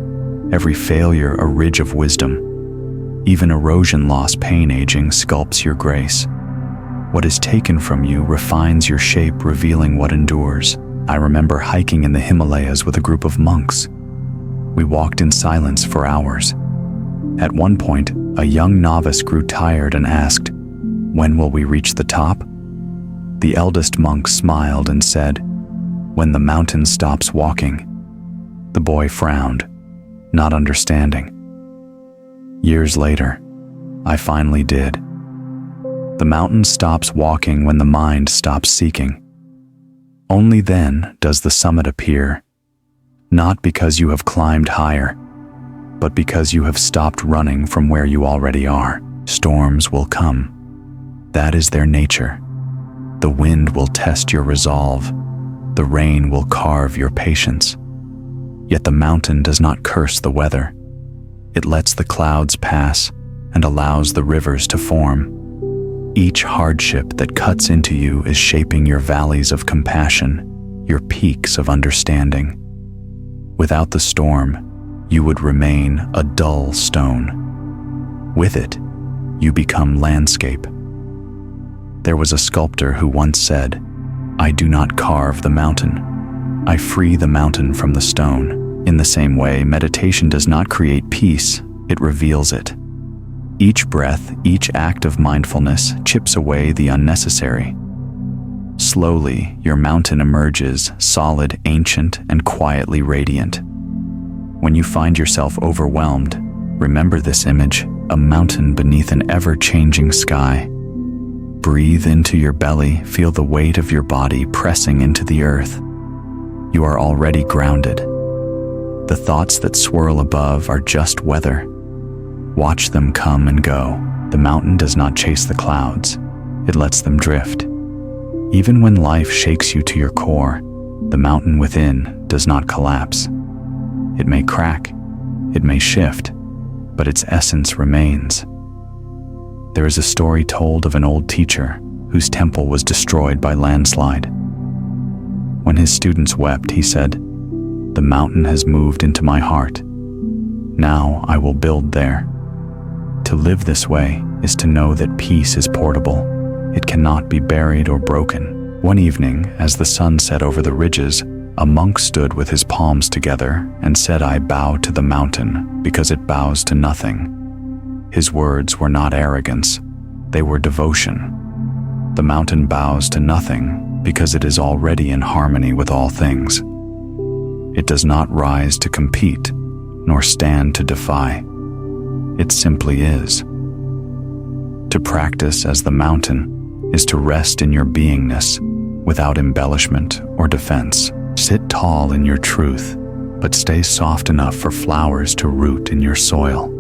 S1: every failure a ridge of wisdom. Even erosion, loss, pain, aging sculpts your grace. What is taken from you refines your shape, revealing what endures. I remember hiking in the Himalayas with a group of monks. We walked in silence for hours. At one point, a young novice grew tired and asked, "When will we reach the top?" The eldest monk smiled and said, "When the mountain stops walking." The boy frowned, not understanding. Years later, I finally did. The mountain stops walking when the mind stops seeking. Only then does the summit appear, not because you have climbed higher, but because you have stopped running from where you already are. Storms will come. That is their nature. The wind will test your resolve. The rain will carve your patience. Yet the mountain does not curse the weather. It lets the clouds pass and allows the rivers to form. Each hardship that cuts into you is shaping your valleys of compassion, your peaks of understanding. Without the storm, you would remain a dull stone. With it, you become landscape. There was a sculptor who once said, "I do not carve the mountain. I free the mountain from the stone." In the same way, meditation does not create peace, it reveals it. Each breath, each act of mindfulness chips away the unnecessary. Slowly, your mountain emerges, solid, ancient, and quietly radiant. When you find yourself overwhelmed, remember this image, a mountain beneath an ever-changing sky. Breathe into your belly, feel the weight of your body pressing into the earth. You are already grounded. The thoughts that swirl above are just weather. Watch them come and go. The mountain does not chase the clouds. It lets them drift. Even when life shakes you to your core, the mountain within does not collapse. It may crack, it may shift, but its essence remains. There is a story told of an old teacher whose temple was destroyed by landslide. When his students wept, he said, "The mountain has moved into my heart. Now I will build there." To live this way is to know that peace is portable. It cannot be buried or broken. One evening, as the sun set over the ridges, a monk stood with his palms together and said, "I bow to the mountain because it bows to nothing." His words were not arrogance, they were devotion. The mountain bows to nothing because it is already in harmony with all things. It does not rise to compete, nor stand to defy. It simply is. To practice as the mountain is to rest in your beingness without embellishment or defense. Sit tall in your truth, but stay soft enough for flowers to root in your soil.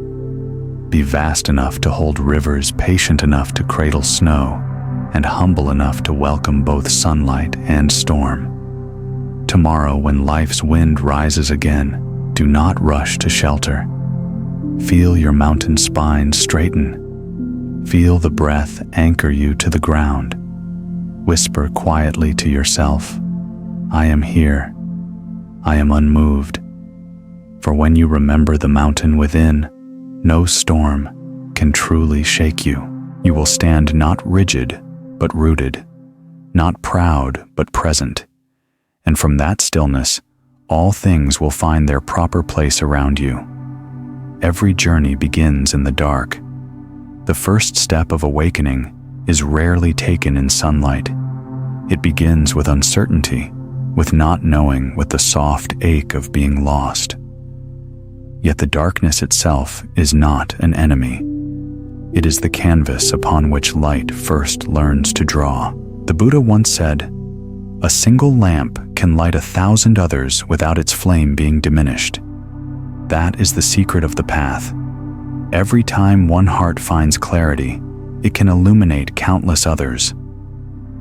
S1: Be vast enough to hold rivers, patient enough to cradle snow, and humble enough to welcome both sunlight and storm. Tomorrow, when life's wind rises again, do not rush to shelter. Feel your mountain spine straighten. Feel the breath anchor you to the ground. Whisper quietly to yourself, "I am here. I am unmoved." For when you remember the mountain within, no storm can truly shake you. You will stand not rigid, but rooted, not proud, but present. And from that stillness, all things will find their proper place around you. Every journey begins in the dark. The first step of awakening is rarely taken in sunlight. It begins with uncertainty, with not knowing, with the soft ache of being lost. Yet the darkness itself is not an enemy. It is the canvas upon which light first learns to draw. The Buddha once said, "A single lamp can light 1,000 others without its flame being diminished." That is the secret of the path. Every time one heart finds clarity, it can illuminate countless others.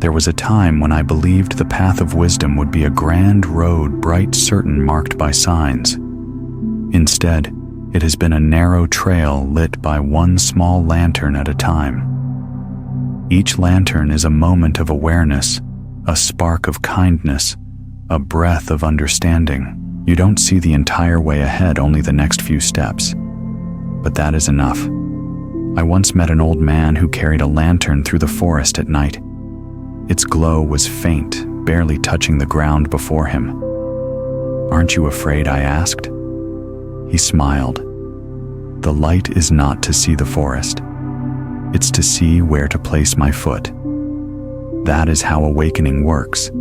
S1: There was a time when I believed the path of wisdom would be a grand road, bright, certain, marked by signs. Instead, it has been a narrow trail lit by one small lantern at a time. Each lantern is a moment of awareness, a spark of kindness, a breath of understanding. You don't see the entire way ahead, only the next few steps. But that is enough. I once met an old man who carried a lantern through the forest at night. Its glow was faint, barely touching the ground before him. "Aren't you afraid?" I asked. He smiled. "The light is not to see the forest. It's to see where to place my foot." That is how awakening works.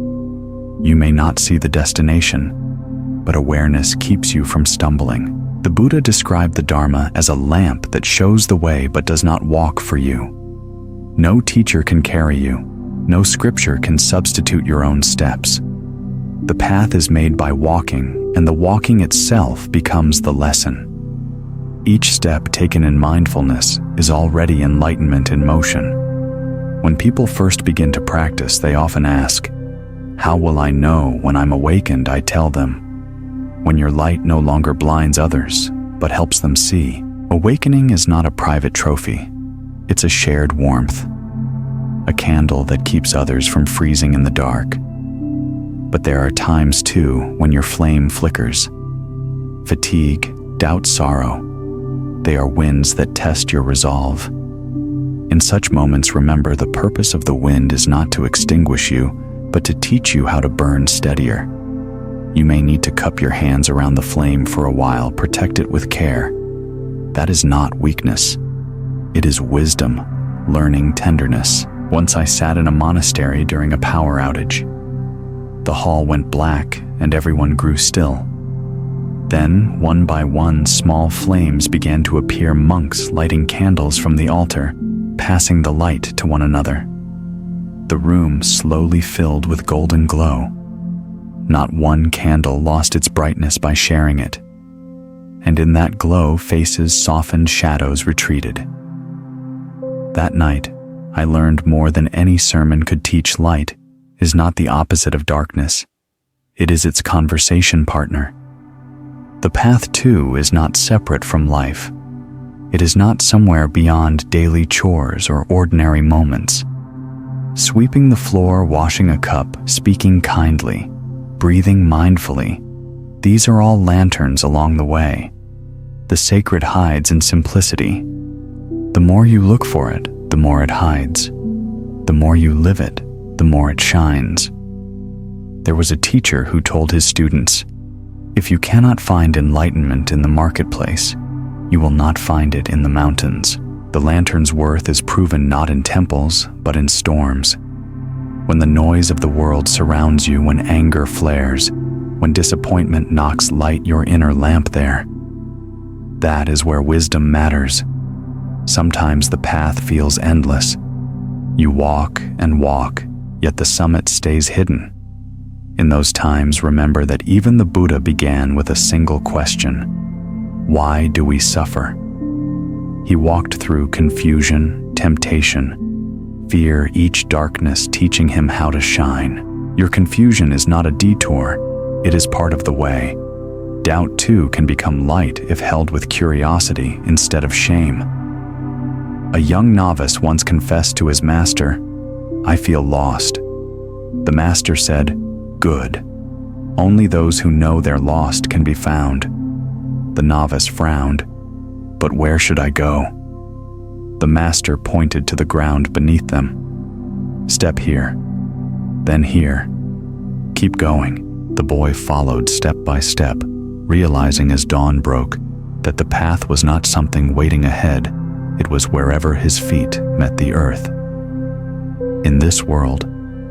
S1: You may not see the destination, but awareness keeps you from stumbling. The Buddha described the Dharma as a lamp that shows the way but does not walk for you. No teacher can carry you. No scripture can substitute your own steps. The path is made by walking, and the walking itself becomes the lesson. Each step taken in mindfulness is already enlightenment in motion. When people first begin to practice, they often ask, "How will I know when I'm awakened?" I tell them, when your light no longer blinds others, but helps them see. Awakening is not a private trophy. It's a shared warmth, a candle that keeps others from freezing in the dark. But there are times too when your flame flickers. Fatigue, doubt, sorrow. They are winds that test your resolve. In such moments, remember the purpose of the wind is not to extinguish you, but to teach you how to burn steadier. You may need to cup your hands around the flame for a while, protect it with care. That is not weakness. It is wisdom, learning tenderness. Once I sat in a monastery during a power outage. The hall went black and everyone grew still. Then, one by one, small flames began to appear, monks lighting candles from the altar, passing the light to one another. The room slowly filled with golden glow. Not one candle lost its brightness by sharing it. And in that glow, faces softened, shadows retreated. That night, I learned more than any sermon could teach. Light is not the opposite of darkness. It is its conversation partner. The path, too, is not separate from life. It is not somewhere beyond daily chores or ordinary moments. Sweeping the floor, washing a cup, speaking kindly, breathing mindfully, these are all lanterns along the way. The sacred hides in simplicity. The more you look for it, the more it hides. The more you live it, the more it shines. There was a teacher who told his students, "If you cannot find enlightenment in the marketplace, you will not find it in the mountains." The lantern's worth is proven not in temples, but in storms. When the noise of the world surrounds you, when anger flares, when disappointment knocks light your inner lamp there. That is where wisdom matters. Sometimes the path feels endless. You walk and walk, yet the summit stays hidden. In those times, remember that even the Buddha began with a single question: why do we suffer? He walked through confusion, temptation, fear, each darkness teaching him how to shine. Your confusion is not a detour, it is part of the way. Doubt, too, can become light if held with curiosity instead of shame. A young novice once confessed to his master, "I feel lost." The master said, "Good. Only those who know they're lost can be found." The novice frowned. "But where should I go?" The master pointed to the ground beneath them. "Step here, then here. Keep going." The boy followed step by step, realizing as dawn broke that the path was not something waiting ahead, it was wherever his feet met the earth. In this world,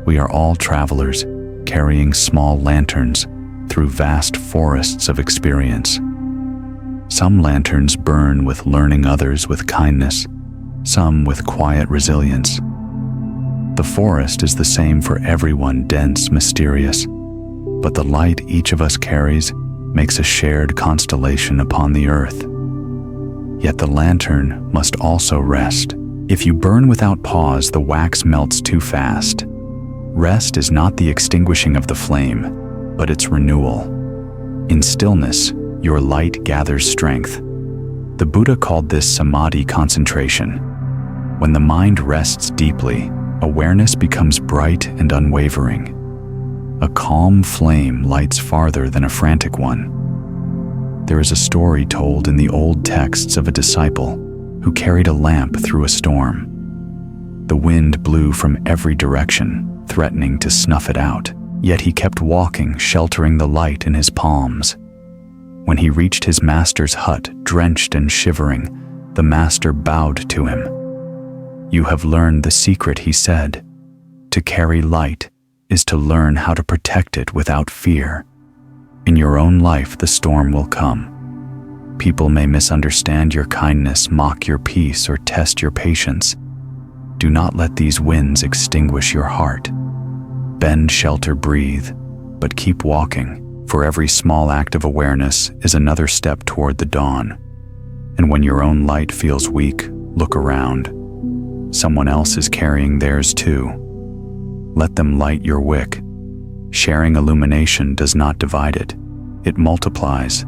S1: we are all travelers, carrying small lanterns through vast forests of experience. Some lanterns burn with learning, others with kindness, some with quiet resilience. The forest is the same for everyone, dense, mysterious, but the light each of us carries makes a shared constellation upon the earth. Yet the lantern must also rest. If you burn without pause, the wax melts too fast. Rest is not the extinguishing of the flame, but its renewal. In stillness, your light gathers strength. The Buddha called this samadhi, concentration. When the mind rests deeply, awareness becomes bright and unwavering. A calm flame lights farther than a frantic one. There is a story told in the old texts of a disciple who carried a lamp through a storm. The wind blew from every direction, threatening to snuff it out, yet he kept walking, sheltering the light in his palms. When he reached his master's hut, drenched and shivering, the master bowed to him. "You have learned the secret," he said. "To carry light is to learn how to protect it without fear. In your own life, the storm will come. People may misunderstand your kindness, mock your peace, or test your patience. Do not let these winds extinguish your heart. Bend, shelter, breathe, but keep walking, for every small act of awareness is another step toward the dawn. And when your own light feels weak, look around. Someone else is carrying theirs too. Let them light your wick. Sharing illumination does not divide it, it multiplies.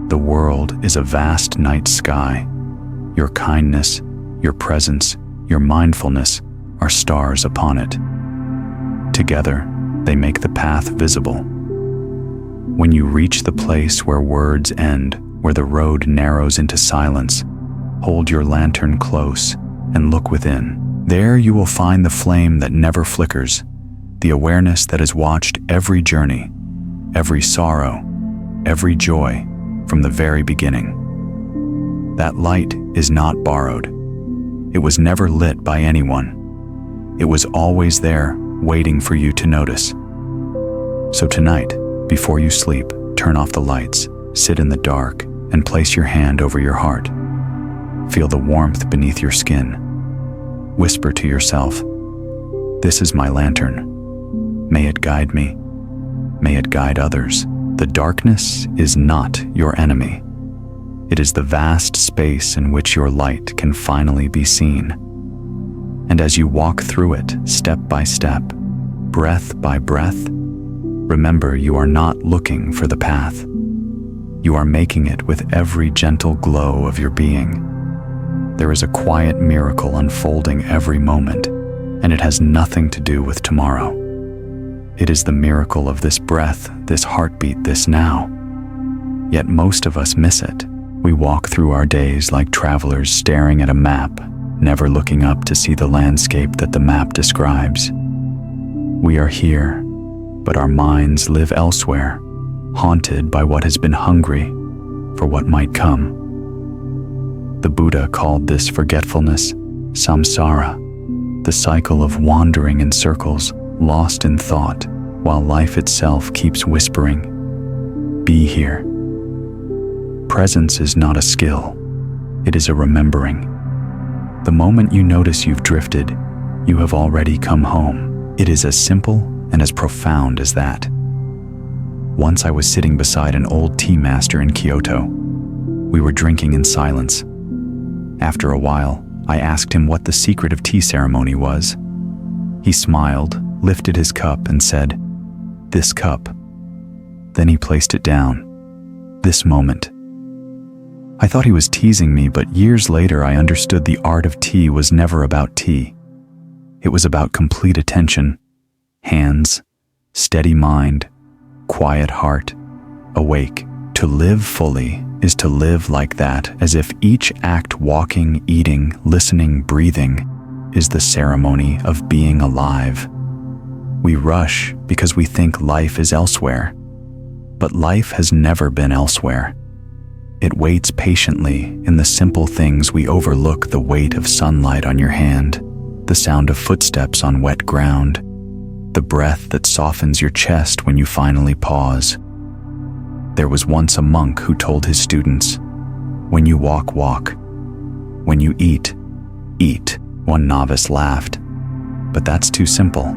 S1: The world is a vast night sky. Your kindness, your presence, your mindfulness are stars upon it. Together, they make the path visible. When you reach the place where words end, where the road narrows into silence, hold your lantern close and look within. There you will find the flame that never flickers, the awareness that has watched every journey, every sorrow, every joy from the very beginning. That light is not borrowed. It was never lit by anyone. It was always there, waiting for you to notice. So tonight, before you sleep, turn off the lights, sit in the dark, and place your hand over your heart. Feel the warmth beneath your skin. Whisper to yourself, "This is my lantern. May it guide me. May it guide others." The darkness is not your enemy. It is the vast space in which your light can finally be seen. And as you walk through it, step by step, breath by breath, remember you are not looking for the path. You are making it with every gentle glow of your being. There is a quiet miracle unfolding every moment, and it has nothing to do with tomorrow. It is the miracle of this breath, this heartbeat, this now. Yet most of us miss it. We walk through our days like travelers staring at a map, never looking up to see the landscape that the map describes. We are here, but our minds live elsewhere, haunted by what has been hungry for what might come. The Buddha called this forgetfulness samsara, the cycle of wandering in circles, lost in thought, while life itself keeps whispering, "Be here." Presence is not a skill, it is a remembering. The moment you notice you've drifted, you have already come home. It is as simple and as profound as that. Once I was sitting beside an old tea master in Kyoto. We were drinking in silence. After a while, I asked him what the secret of tea ceremony was. He smiled, lifted his cup, and said, "This cup." Then he placed it down. "This moment." I thought he was teasing me, but years later I understood the art of tea was never about tea. It was about complete attention, hands, steady mind, quiet heart, awake. To live fully is to live like that, as if each act, walking, eating, listening, breathing, is the ceremony of being alive. We rush because we think life is elsewhere, but life has never been elsewhere. It waits patiently in the simple things we overlook: the weight of sunlight on your hand, the sound of footsteps on wet ground, the breath that softens your chest when you finally pause. There was once a monk who told his students, "When you walk, walk. When you eat, eat." One novice laughed. "But that's too simple."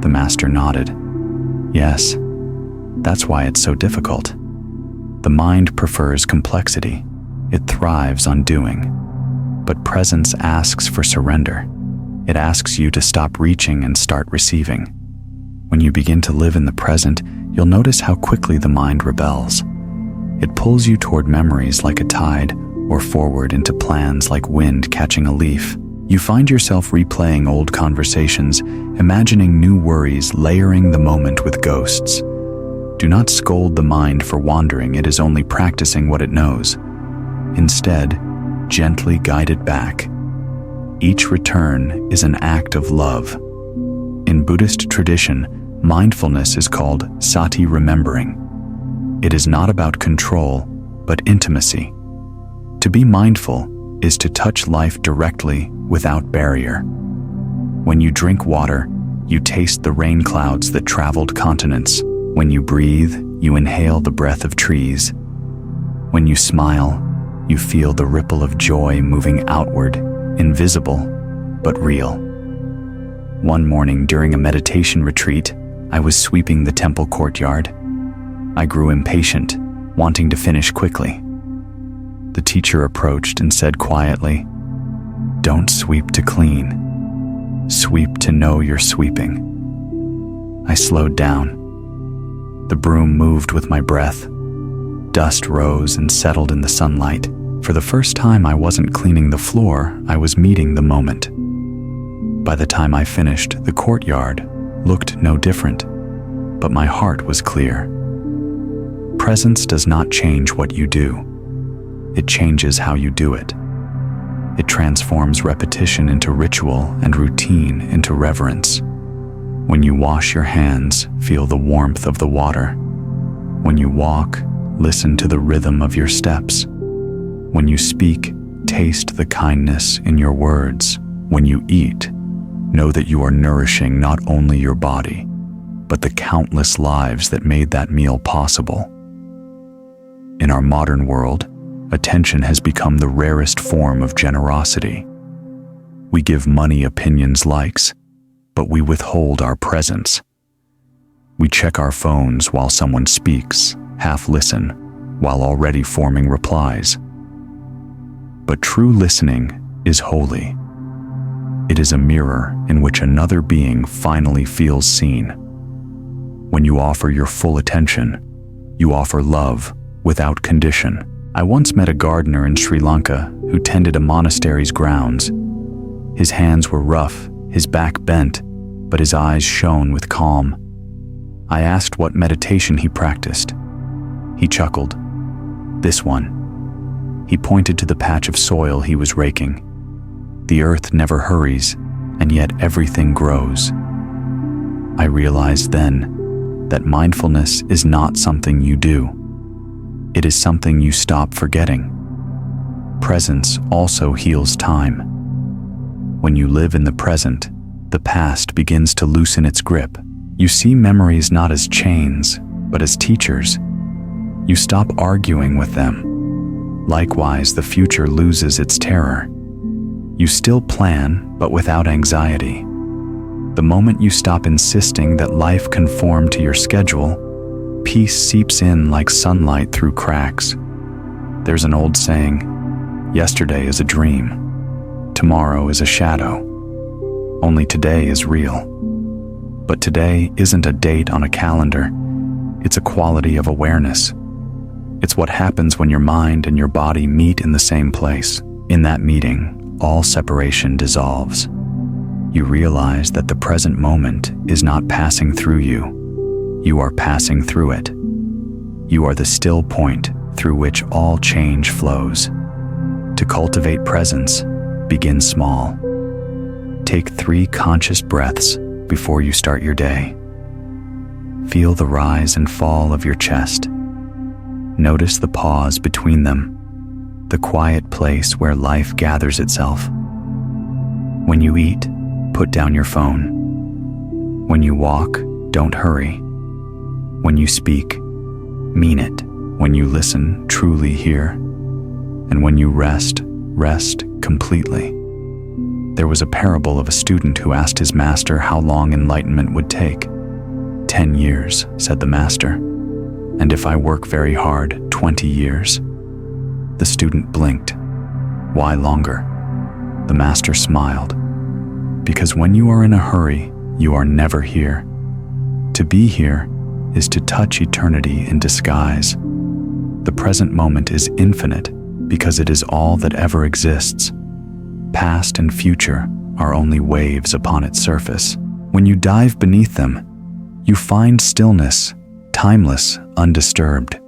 S1: The master nodded. "Yes, that's why it's so difficult." The mind prefers complexity. It thrives on doing. But presence asks for surrender. It asks you to stop reaching and start receiving. When you begin to live in the present, you'll notice how quickly the mind rebels. It pulls you toward memories like a tide, or forward into plans like wind catching a leaf. You find yourself replaying old conversations, imagining new worries, layering the moment with ghosts. Do not scold the mind for wandering, it is only practicing what it knows. Instead, gently guide it back. Each return is an act of love. In Buddhist tradition, mindfulness is called sati, remembering. It is not about control, but intimacy. To be mindful is to touch life directly without barrier. When you drink water, you taste the rain clouds that traveled continents. When you breathe, you inhale the breath of trees. When you smile, you feel the ripple of joy moving outward, invisible but real. One morning during a meditation retreat, I was sweeping the temple courtyard. I grew impatient, wanting to finish quickly. The teacher approached and said quietly, "Don't sweep to clean. Sweep to know you're sweeping." I slowed down. The broom moved with my breath. Dust rose and settled in the sunlight. For the first time, I wasn't cleaning the floor, I was meeting the moment. By the time I finished, the courtyard looked no different, but my heart was clear. Presence does not change what you do. It changes how you do it. It transforms repetition into ritual and routine into reverence. When you wash your hands, feel the warmth of the water. When you walk, listen to the rhythm of your steps. When you speak, taste the kindness in your words. When you eat, know that you are nourishing not only your body, but the countless lives that made that meal possible. In our modern world, attention has become the rarest form of generosity. We give money, opinions, likes, but we withhold our presence. We check our phones while someone speaks, half listen, while already forming replies. But true listening is holy. It is a mirror in which another being finally feels seen. When you offer your full attention, you offer love without condition. I once met a gardener in Sri Lanka who tended a monastery's grounds. His hands were rough, his back bent, but his eyes shone with calm. I asked what meditation he practiced. He chuckled. This one. He pointed to the patch of soil he was raking. The earth never hurries, and yet everything grows. I realized then that mindfulness is not something you do. It is something you stop forgetting. Presence also heals time. When you live in the present, the past begins to loosen its grip. You see memories not as chains, but as teachers. You stop arguing with them. Likewise, the future loses its terror. You still plan, but without anxiety. The moment you stop insisting that life conform to your schedule, peace seeps in like sunlight through cracks. There's an old saying, yesterday is a dream, tomorrow is a shadow. Only today is real. But today isn't a date on a calendar, it's a quality of awareness. It's what happens when your mind and your body meet in the same place. In that meeting, all separation dissolves. You realize that the present moment is not passing through you. You are passing through it. You are the still point through which all change flows. To cultivate presence, begin small. Take 3 conscious breaths before you start your day. Feel the rise and fall of your chest. Notice the pause between them, the quiet place where life gathers itself. When you eat, put down your phone. When you walk, don't hurry. When you speak, mean it. When you listen, truly hear. And when you rest, rest completely. There was a parable of a student who asked his master how long enlightenment would take. 10 years, said the master. And if I work very hard, 20 years? The student blinked. Why longer? The master smiled. Because when you are in a hurry, you are never here. To be here is to touch eternity in disguise. The present moment is infinite because it is all that ever exists. Past and future are only waves upon its surface. When you dive beneath them, you find stillness, timeless, undisturbed.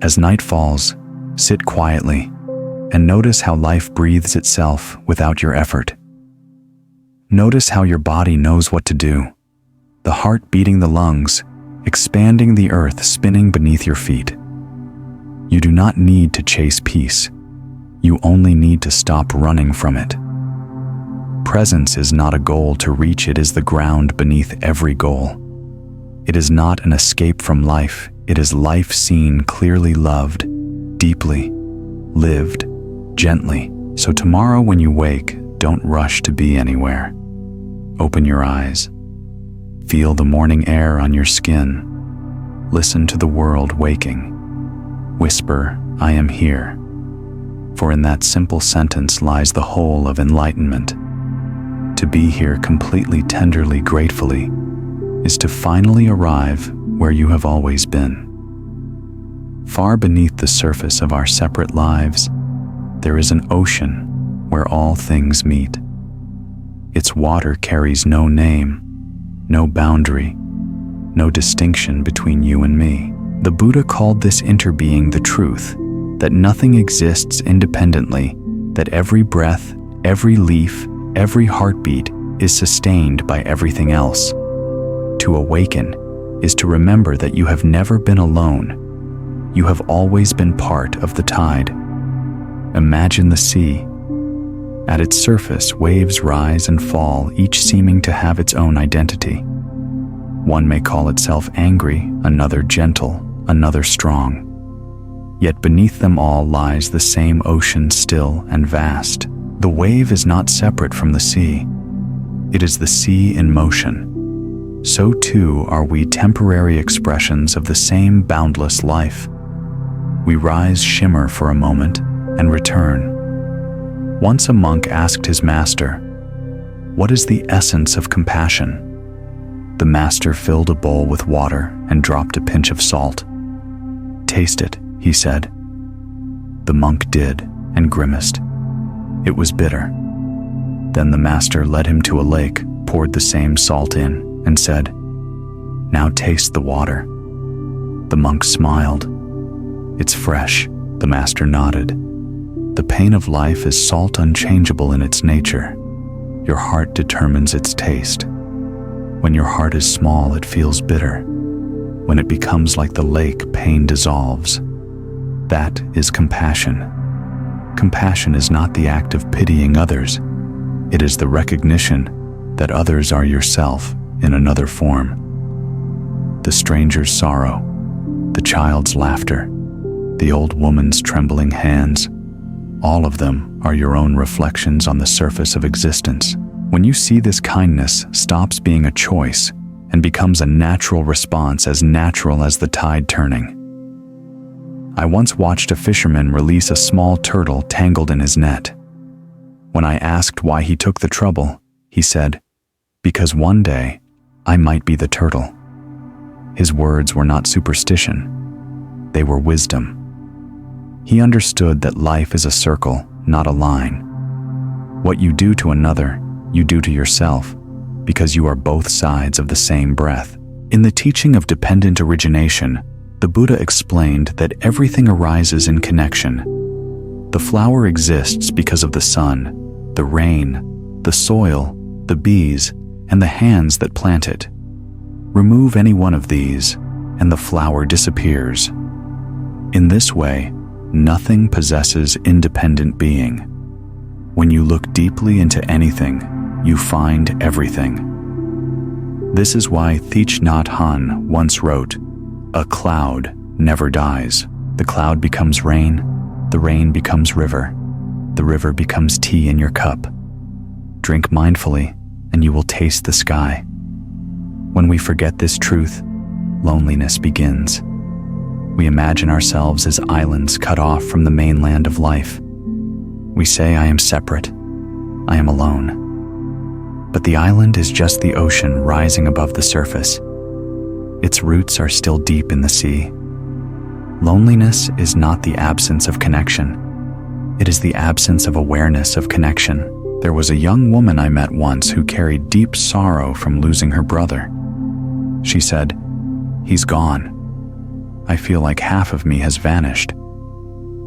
S1: As night falls, sit quietly and notice how life breathes itself without your effort. Notice how your body knows what to do. The heart beating the lungs, expanding the earth spinning beneath your feet. You do not need to chase peace. You only need to stop running from it. Presence is not a goal to reach, it is the ground beneath every goal. It is not an escape from life, it is life seen, clearly loved, deeply, lived, gently. So tomorrow when you wake, don't rush to be anywhere. Open your eyes. Feel the morning air on your skin. Listen to the world waking. Whisper, I am here. For in that simple sentence lies the whole of enlightenment. To be here completely, tenderly, gratefully, is to finally arrive where you have always been. Far beneath the surface of our separate lives, there is an ocean where all things meet. Its water carries no name, no boundary, no distinction between you and me. The Buddha called this interbeing the truth, that nothing exists independently, that every breath, every leaf, every heartbeat is sustained by everything else. To awaken is to remember that you have never been alone. You have always been part of the tide. Imagine the sea. At its surface, waves rise and fall, each seeming to have its own identity. One may call itself angry, another gentle, another strong. Yet beneath them all lies the same ocean, still and vast. The wave is not separate from the sea. It is the sea in motion. So too are we, temporary expressions of the same boundless life. We rise, shimmer for a moment, and return. Once a monk asked his master, What is the essence of compassion? The master filled a bowl with water and dropped a pinch of salt. "Taste it," he said. The monk did and grimaced. It was bitter. Then the master led him to a lake, poured the same salt in, and said, "Now taste the water." The monk smiled. "It's fresh," the master nodded. The pain of life is salt unchangeable in its nature. Your heart determines its taste. When your heart is small, it feels bitter. When it becomes like the lake, pain dissolves. That is compassion. Compassion is not the act of pitying others. It is the recognition that others are yourself in another form. The stranger's sorrow, the child's laughter, the old woman's trembling hands, all of them are your own reflections on the surface of existence. When you see this, kindness stops being a choice and becomes a natural response, as natural as the tide turning. I once watched a fisherman release a small turtle tangled in his net. When I asked why he took the trouble, he said, "Because one day I might be the turtle." His words were not superstition, they were wisdom. He understood that life is a circle, not a line. What you do to another, you do to yourself, because you are both sides of the same breath. In the teaching of dependent origination, the Buddha explained that everything arises in connection. The flower exists because of the sun, the rain, the soil, the bees, and the hands that plant it. Remove any one of these, and the flower disappears. In this way, nothing possesses independent being. When you look deeply into anything, you find everything. This is why Thich Nhat Hanh once wrote, "A cloud never dies. The cloud becomes rain, the rain becomes river, the river becomes tea in your cup. Drink mindfully, and you will taste the sky." When we forget this truth, loneliness begins. We imagine ourselves as islands cut off from the mainland of life. We say, "I am separate. I am alone." But the island is just the ocean rising above the surface. Its roots are still deep in the sea. Loneliness is not the absence of connection. It is the absence of awareness of connection. There was a young woman I met once who carried deep sorrow from losing her brother. She said, "He's gone. I feel like half of me has vanished."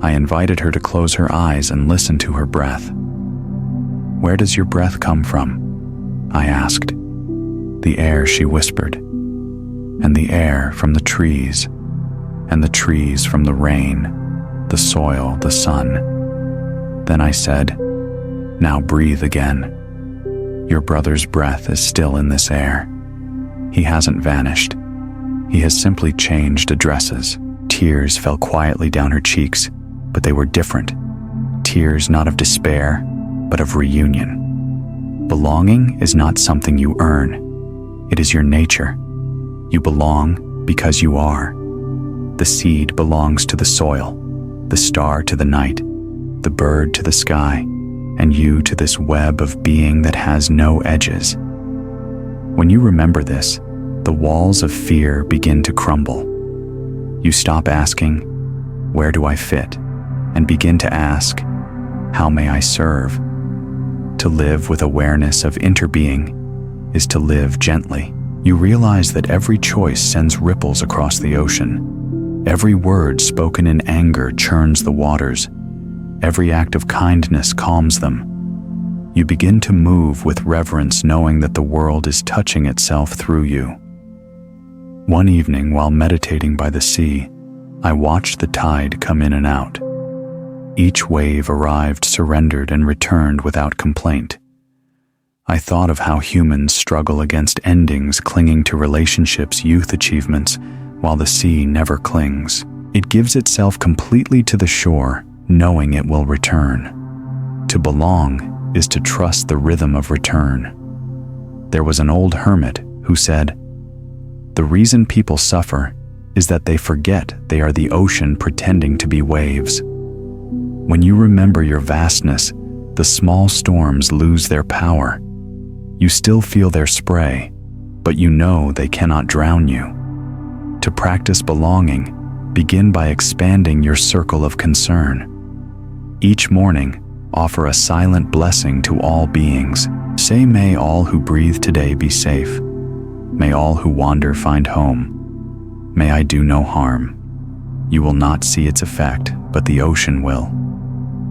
S1: I invited her to close her eyes and listen to her breath. "Where does your breath come from?" I asked. "The air," she whispered, "and the air from the trees, and the trees from the rain, the soil, the sun." Then I said, "Now breathe again. Your brother's breath is still in this air. He hasn't vanished. He has simply changed addresses." Tears fell quietly down her cheeks, but they were different. Tears not of despair, but of reunion. Belonging is not something you earn. It is your nature. You belong because you are. The seed belongs to the soil, the star to the night, the bird to the sky, and you to this web of being that has no edges. When you remember this, the walls of fear begin to crumble. You stop asking, "Where do I fit?" and begin to ask, "How may I serve?" To live with awareness of interbeing is to live gently. You realize that every choice sends ripples across the ocean. Every word spoken in anger churns the waters. Every act of kindness calms them. You begin to move with reverence, knowing that the world is touching itself through you. One evening, while meditating by the sea, I watched the tide come in and out. Each wave arrived, surrendered, and returned without complaint. I thought of how humans struggle against endings, clinging to relationships, youth achievements, while the sea never clings. It gives itself completely to the shore, knowing it will return. To belong is to trust the rhythm of return. There was an old hermit who said, "The reason people suffer is that they forget they are the ocean pretending to be waves." When you remember your vastness, the small storms lose their power. You still feel their spray, but you know they cannot drown you. To practice belonging, begin by expanding your circle of concern. Each morning, offer a silent blessing to all beings. Say, "May all who breathe today be safe. May all who wander find home. May I do no harm." You will not see its effect, but the ocean will.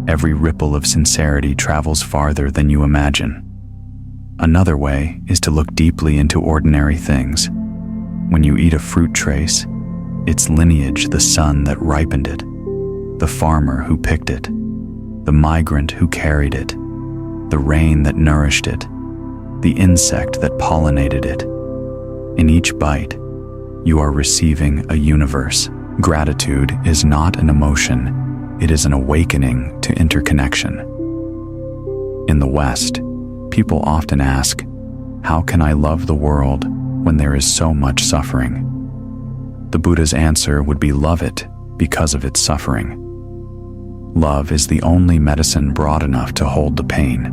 S1: Every ripple of sincerity travels farther than you imagine. Another way is to look deeply into ordinary things. When you eat a fruit trace, its lineage, the sun that ripened it, the farmer who picked it, the migrant who carried it, the rain that nourished it, the insect that pollinated it. In each bite, you are receiving a universe. Gratitude is not an emotion, it is an awakening to interconnection. In the West, people often ask, "How can I love the world when there is so much suffering?" The Buddha's answer would be, love it because of its suffering. Love is the only medicine broad enough to hold the pain.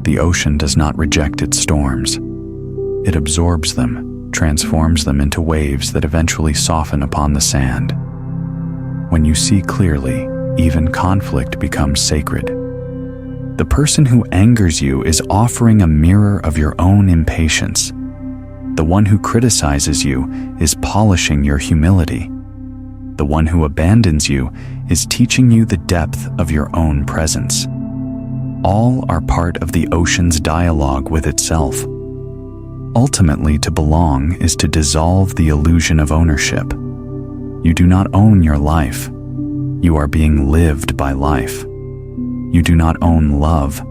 S1: The ocean does not reject its storms. It absorbs them, transforms them into waves that eventually soften upon the sand. When you see clearly, even conflict becomes sacred. The person who angers you is offering a mirror of your own impatience. The one who criticizes you is polishing your humility. The one who abandons you is teaching you the depth of your own presence. All are part of the ocean's dialogue with itself. Ultimately, to belong is to dissolve the illusion of ownership. You do not own your life. You are being lived by life. You do not own love.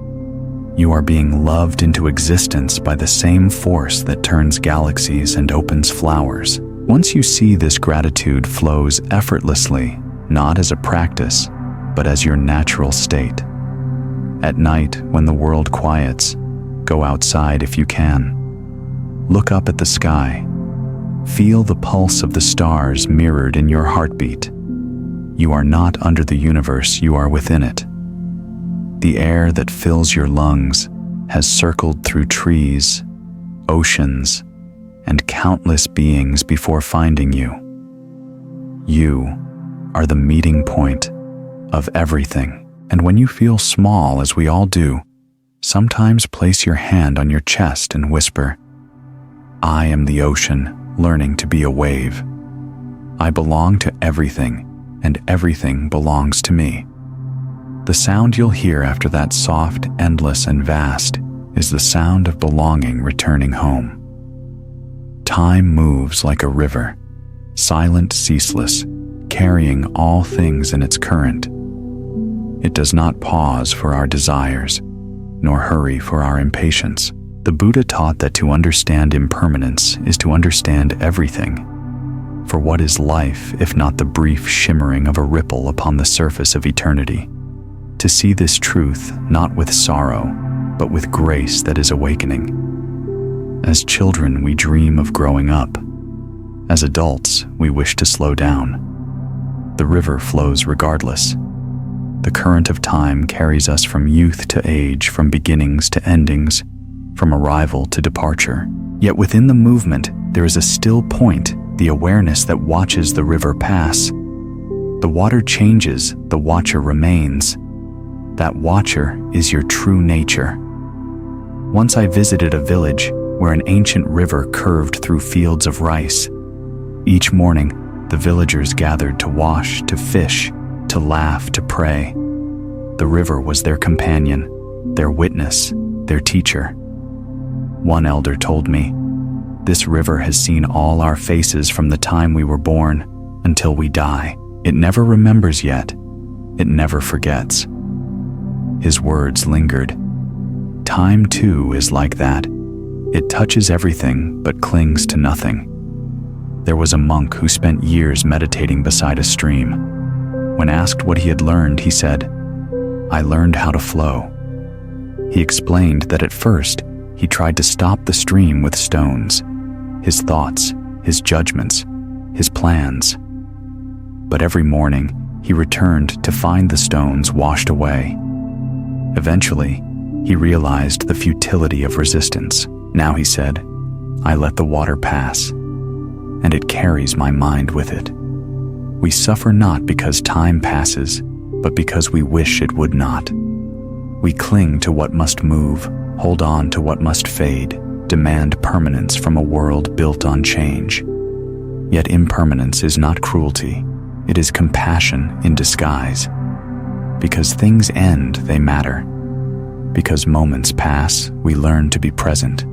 S1: You are being loved into existence by the same force that turns galaxies and opens flowers. Once you see this, gratitude flows effortlessly, not as a practice, but as your natural state. At night, when the world quiets, go outside if you can. Look up at the sky. Feel the pulse of the stars mirrored in your heartbeat. You are not under the universe, you are within it. The air that fills your lungs has circled through trees, oceans, and countless beings before finding you. You are the meeting point of everything. And when you feel small, as we all do, sometimes place your hand on your chest and whisper, "I am the ocean, learning to be a wave. I belong to everything, and everything belongs to me." The sound you'll hear after that, soft, endless, and vast, is the sound of belonging returning home. Time moves like a river, silent, ceaseless, carrying all things in its current. It does not pause for our desires, nor hurry for our impatience. The Buddha taught that to understand impermanence is to understand everything. For what is life if not the brief shimmering of a ripple upon the surface of eternity? To see this truth not with sorrow, but with grace that is awakening. As children, we dream of growing up. As adults, we wish to slow down. The river flows regardless. The current of time carries us from youth to age, from beginnings to endings, from arrival to departure. Yet within the movement, there is a still point, the awareness that watches the river pass. The water changes, the watcher remains. That watcher is your true nature. Once I visited a village where an ancient river curved through fields of rice. Each morning, the villagers gathered to wash, to fish, to laugh, to pray. The river was their companion, their witness, their teacher. One elder told me, "This river has seen all our faces from the time we were born until we die. It never remembers yet. It never forgets." His words lingered. Time, too, is like that. It touches everything but clings to nothing. There was a monk who spent years meditating beside a stream. When asked what he had learned, he said, "I learned how to flow." He explained that at first, he tried to stop the stream with stones, his thoughts, his judgments, his plans. But every morning, he returned to find the stones washed away. Eventually, He realized the futility of resistance. Now he said, "I let the water pass, and it carries my mind with it." We suffer not because time passes, but because we wish it would not. We cling to what must move, hold on to what must fade, demand permanence from a world built on change. Yet impermanence is not cruelty, it is compassion in disguise. Because things end, they matter. Because moments pass, we learn to be present.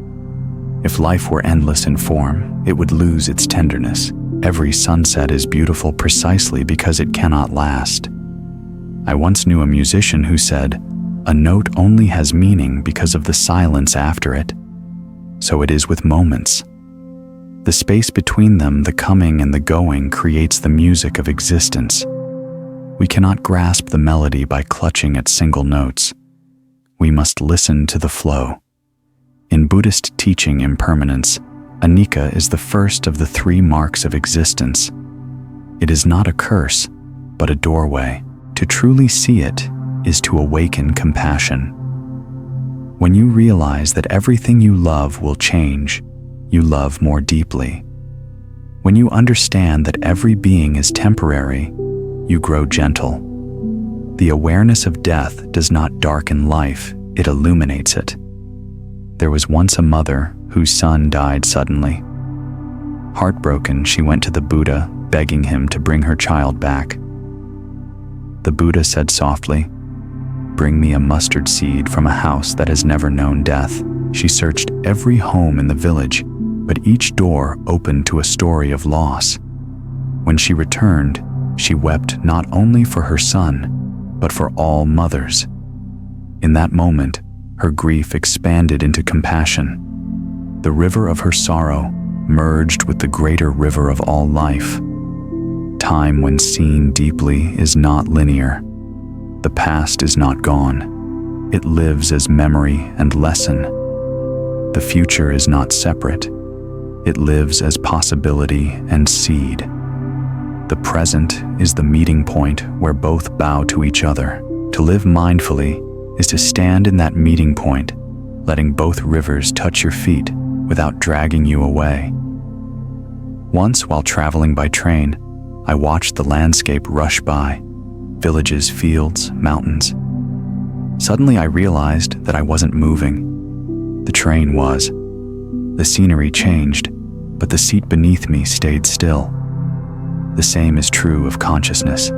S1: If life were endless in form, it would lose its tenderness. Every sunset is beautiful precisely because it cannot last. I once knew a musician who said, "A note only has meaning because of the silence after it." So it is with moments. The space between them, the coming and the going, creates the music of existence. We cannot grasp the melody by clutching at single notes. We must listen to the flow. In Buddhist teaching impermanence, anicca is the first of the 3 marks of existence. It is not a curse, but a doorway. To truly see it is to awaken compassion. When you realize that everything you love will change, you love more deeply. When you understand that every being is temporary, you grow gentle. The awareness of death does not darken life, it illuminates it. There was once a mother whose son died suddenly. Heartbroken, she went to the Buddha, begging him to bring her child back. The Buddha said softly, "Bring me a mustard seed from a house that has never known death." She searched every home in the village, but each door opened to a story of loss. When she returned, she wept not only for her son, but for all mothers. In that moment, her grief expanded into compassion. The river of her sorrow merged with the greater river of all life. Time, when seen deeply, is not linear. The past is not gone. It lives as memory and lesson. The future is not separate. It lives as possibility and seed. The present is the meeting point where both bow to each other. To live mindfully is to stand in that meeting point, letting both rivers touch your feet without dragging you away. Once, while traveling by train, I watched the landscape rush by, villages, fields, mountains. Suddenly I realized that I wasn't moving. The train was. The scenery changed, but the seat beneath me stayed still. The same is true of consciousness.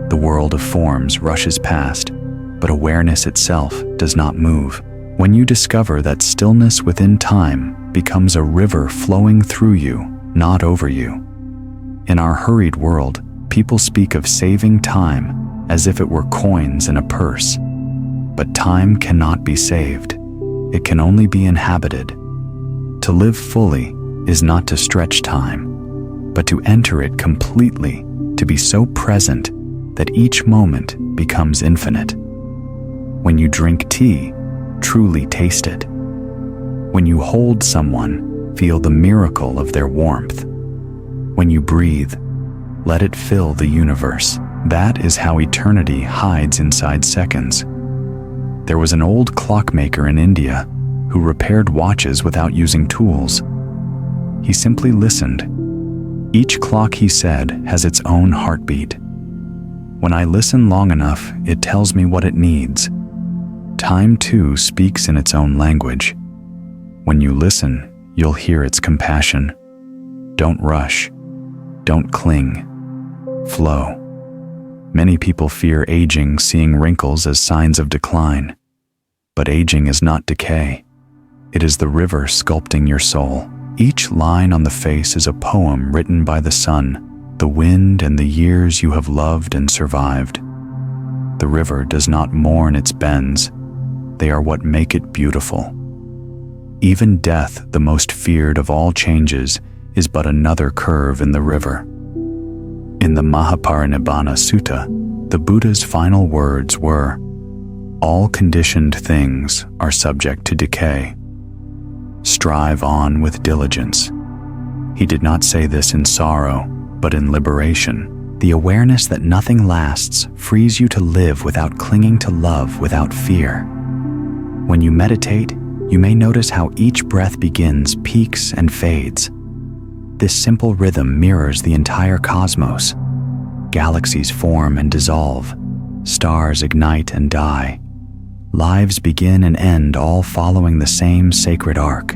S1: The world of forms rushes past, but awareness itself does not move. When you discover that stillness within time becomes a river flowing through you, not over you. In our hurried world, people speak of saving time as if it were coins in a purse. But time cannot be saved. It can only be inhabited. To live fully is not to stretch time, but to enter it completely, to be so present that each moment becomes infinite. When you drink tea, truly taste it. When you hold someone, feel the miracle of their warmth. When you breathe, let it fill the universe. That is how eternity hides inside seconds. There was an old clockmaker in India who repaired watches without using tools. He simply listened. Each clock, he said, has its own heartbeat. When I listen long enough, it tells me what it needs. Time, too, speaks in its own language. When you listen, you'll hear its compassion. Don't rush. Don't cling. Flow. Many people fear aging, seeing wrinkles as signs of decline. But aging is not decay. It is the river sculpting your soul. Each line on the face is a poem written by the sun, the wind, and the years you have loved and survived. The river does not mourn its bends. They are what make it beautiful. Even death, the most feared of all changes, is but another curve in the river. In the Mahaparinibbana Sutta, the Buddha's final words were, "All conditioned things are subject to decay. Strive on with diligence." He did not say this in sorrow, but in liberation. The awareness that nothing lasts frees you to live without clinging to love without fear. When you meditate, you may notice how each breath begins, peaks, and fades. This simple rhythm mirrors the entire cosmos. Galaxies form and dissolve. Stars ignite and die. Lives begin and end, all following the same sacred arc.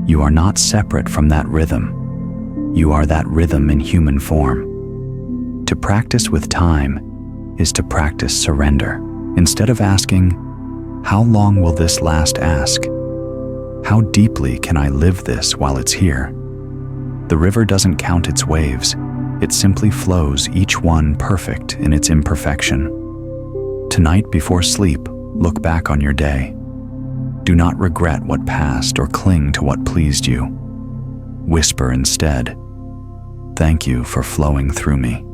S1: You are not separate from that rhythm. You are that rhythm in human form. To practice with time is to practice surrender. Instead of asking, "How long will this last?" ask, "How deeply can I live this while it's here?" The river doesn't count its waves. It simply flows, each one perfect in its imperfection. Tonight before sleep, look back on your day. Do not regret what passed or cling to what pleased you. Whisper instead, "Thank you for flowing through me."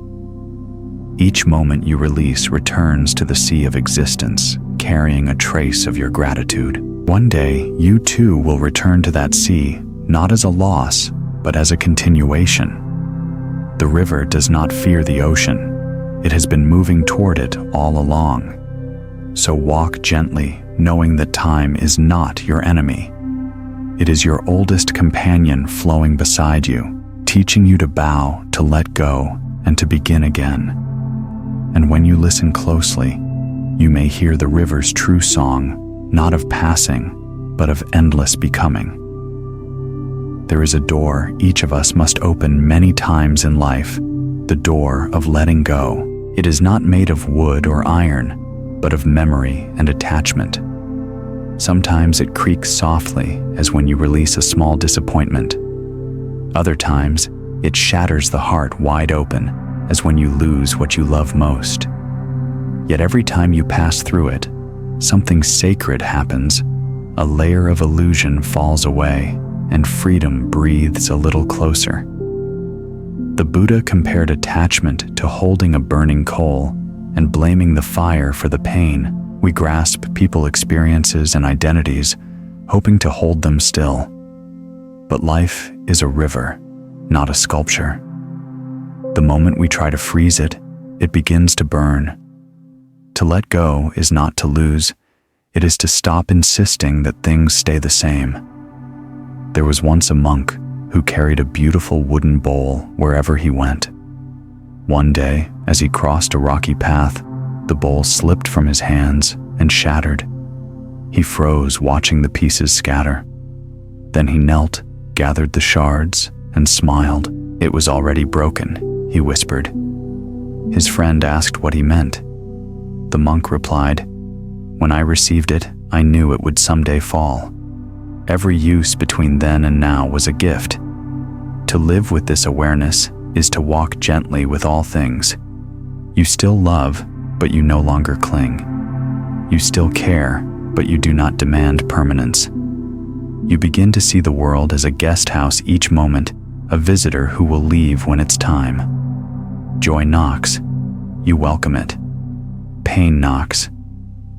S1: Each moment you release returns to the sea of existence, carrying a trace of your gratitude. One day, you too will return to that sea, not as a loss, but as a continuation. The river does not fear the ocean. It has been moving toward it all along. So walk gently, knowing that time is not your enemy. It is your oldest companion flowing beside you, teaching you to bow, to let go, and to begin again. And when you listen closely, you may hear the river's true song, not of passing, but of endless becoming. There is a door each of us must open many times in life, the door of letting go. It is not made of wood or iron, but of memory and attachment. Sometimes it creaks softly, as when you release a small disappointment. Other times, it shatters the heart wide open, as when you lose what you love most. Yet every time you pass through it, something sacred happens. A layer of illusion falls away, and freedom breathes a little closer. The Buddha compared attachment to holding a burning coal and blaming the fire for the pain. We grasp people, experiences, and identities, hoping to hold them still. But life is a river, not a sculpture. The moment we try to freeze it, it begins to burn. To let go is not to lose. It is to stop insisting that things stay the same. There was once a monk who carried a beautiful wooden bowl wherever he went. One day, as he crossed a rocky path, the bowl slipped from his hands and shattered. He froze, watching the pieces scatter. Then he knelt, gathered the shards, and smiled. "It was already broken," he whispered. His friend asked what he meant. The monk replied, "When I received it, I knew it would someday fall. Every use between then and now was a gift. To live with this awareness is to walk gently with all things. You still love, but you no longer cling. You still care, but you do not demand permanence. You begin to see the world as a guest house each moment, a visitor who will leave when it's time. Joy knocks, you welcome it. Pain knocks,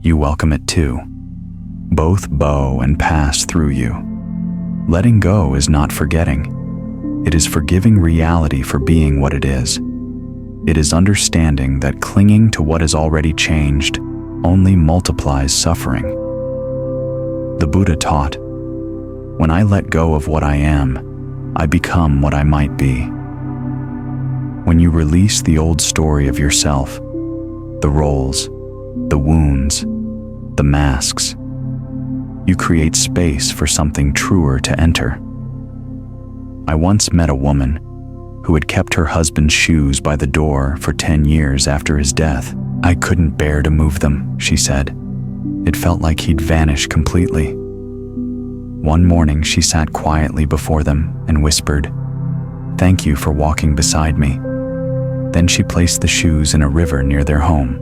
S1: you welcome it too. Both bow and pass through you. Letting go is not forgetting. It is forgiving reality for being what it is. It is understanding that clinging to what is already changed only multiplies suffering. The Buddha taught, "When I let go of what I am, I become what I might be." When you release the old story of yourself, the roles, the wounds, the masks, you create space for something truer to enter. I once met a woman who had kept her husband's shoes by the door for 10 years after his death. "I couldn't bear to move them," she said. "It felt like he'd vanished completely." One morning she sat quietly before them and whispered, "Thank you for walking beside me." Then she placed the shoes in a river near their home.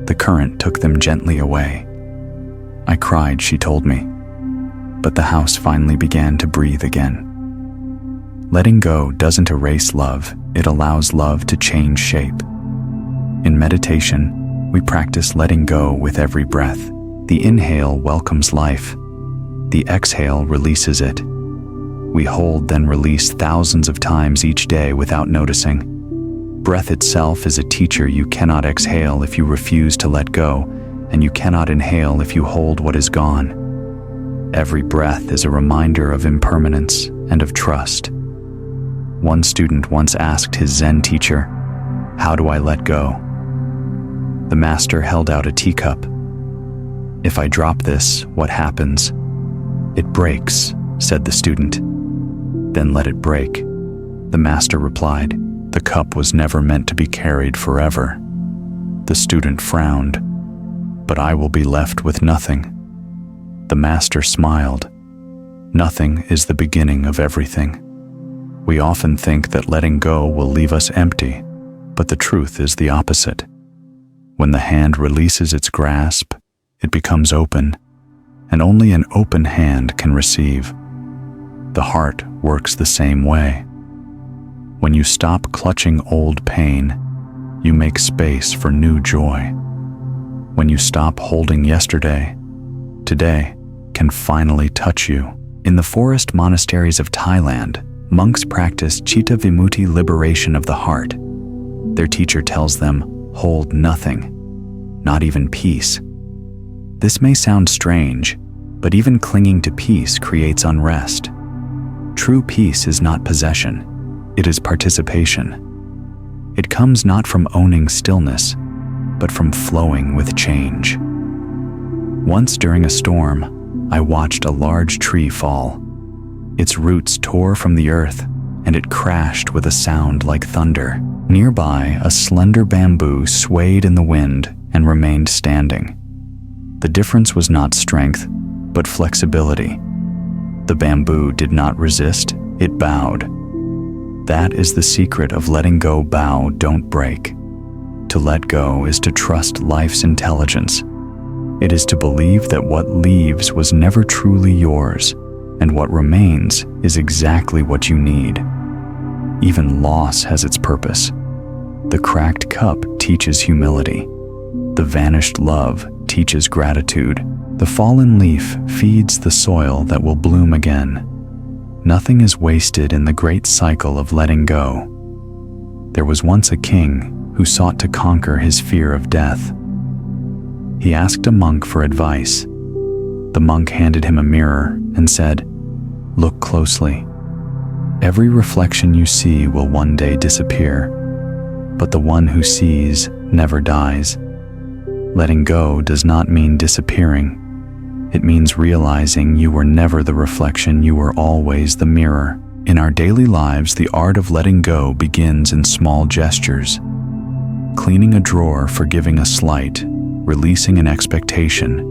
S1: The current took them gently away. "I cried," she told me, "but the house finally began to breathe again." Letting go doesn't erase love, it allows love to change shape. In meditation, we practice letting go with every breath. The inhale welcomes life. The exhale releases it. We hold then release thousands of times each day without noticing. Breath itself is a teacher you cannot exhale if you refuse to let go, and you cannot inhale if you hold what is gone. Every breath is a reminder of impermanence and of trust. One student once asked his Zen teacher, "How do I let go?" The master held out a teacup. "If I drop this, what happens?" "It breaks," said the student. "Then let it break," the master replied. The cup was never meant to be carried forever. The student frowned. "But I will be left with nothing." The master smiled. Nothing is the beginning of everything. We often think that letting go will leave us empty, but the truth is the opposite. When the hand releases its grasp, it becomes open, and only an open hand can receive. The heart works the same way. When you stop clutching old pain, you make space for new joy. When you stop holding yesterday, today can finally touch you. In the forest monasteries of Thailand, monks practice Chitta Vimutti, liberation of the heart. Their teacher tells them, hold nothing, not even peace. This may sound strange, but even clinging to peace creates unrest. True peace is not possession, it is participation. It comes not from owning stillness, but from flowing with change. Once during a storm, I watched a large tree fall. Its roots tore from the earth, and it crashed with a sound like thunder. Nearby, a slender bamboo swayed in the wind and remained standing. The difference was not strength, but flexibility. The bamboo did not resist, it bowed. That is the secret of letting go. Bow, don't break. To let go is to trust life's intelligence. It is to believe that what leaves was never truly yours, and what remains is exactly what you need. Even loss has its purpose. The cracked cup teaches humility. The vanished love teaches gratitude. The fallen leaf feeds the soil that will bloom again. Nothing is wasted in the great cycle of letting go. There was once a king who sought to conquer his fear of death. He asked a monk for advice. The monk handed him a mirror and said, "Look closely. Every reflection you see will one day disappear, but the one who sees never dies." Letting go does not mean disappearing. It means realizing you were never the reflection, you were always the mirror. In our daily lives, the art of letting go begins in small gestures. Cleaning a drawer, forgiving a slight, releasing an expectation.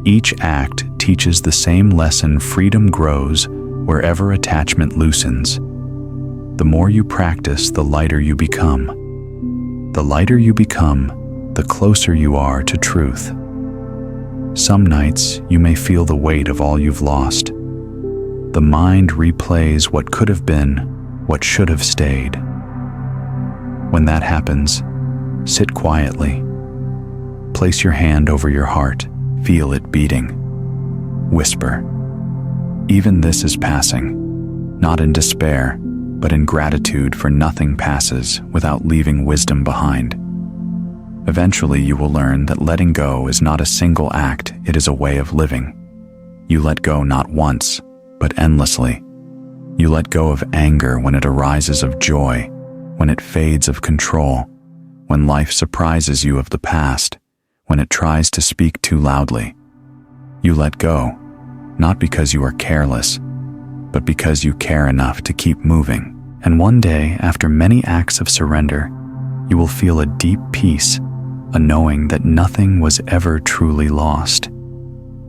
S1: Each act teaches the same lesson: freedom grows wherever attachment loosens. The more you practice, the lighter you become. The lighter you become, the closer you are to truth. Some nights you may feel the weight of all you've lost. The mind replays what could have been, what should have stayed. When that happens, sit quietly. Place your hand over your heart, feel it beating. Whisper, "Even this is passing," not in despair, but in gratitude, for nothing passes without leaving wisdom behind. Eventually you will learn that letting go is not a single act, it is a way of living. You let go not once, but endlessly. You let go of anger when it arises, of joy, when it fades, of control, when life surprises you, of the past, when it tries to speak too loudly. You let go, not because you are careless, but because you care enough to keep moving. And one day, after many acts of surrender, you will feel a deep peace, a knowing that nothing was ever truly lost.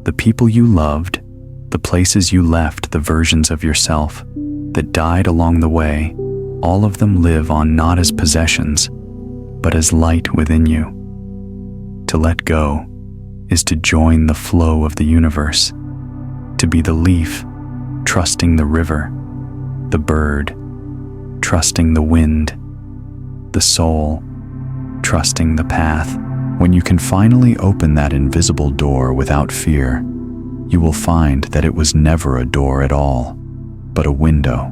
S1: The people you loved, the places you left, the versions of yourself that died along the way, all of them live on, not as possessions, but as light within you. To let go is to join the flow of the universe, to be the leaf, trusting the river, the bird, trusting the wind, the soul, trusting the path. When you can finally open that invisible door without fear, you will find that it was never a door at all, but a window.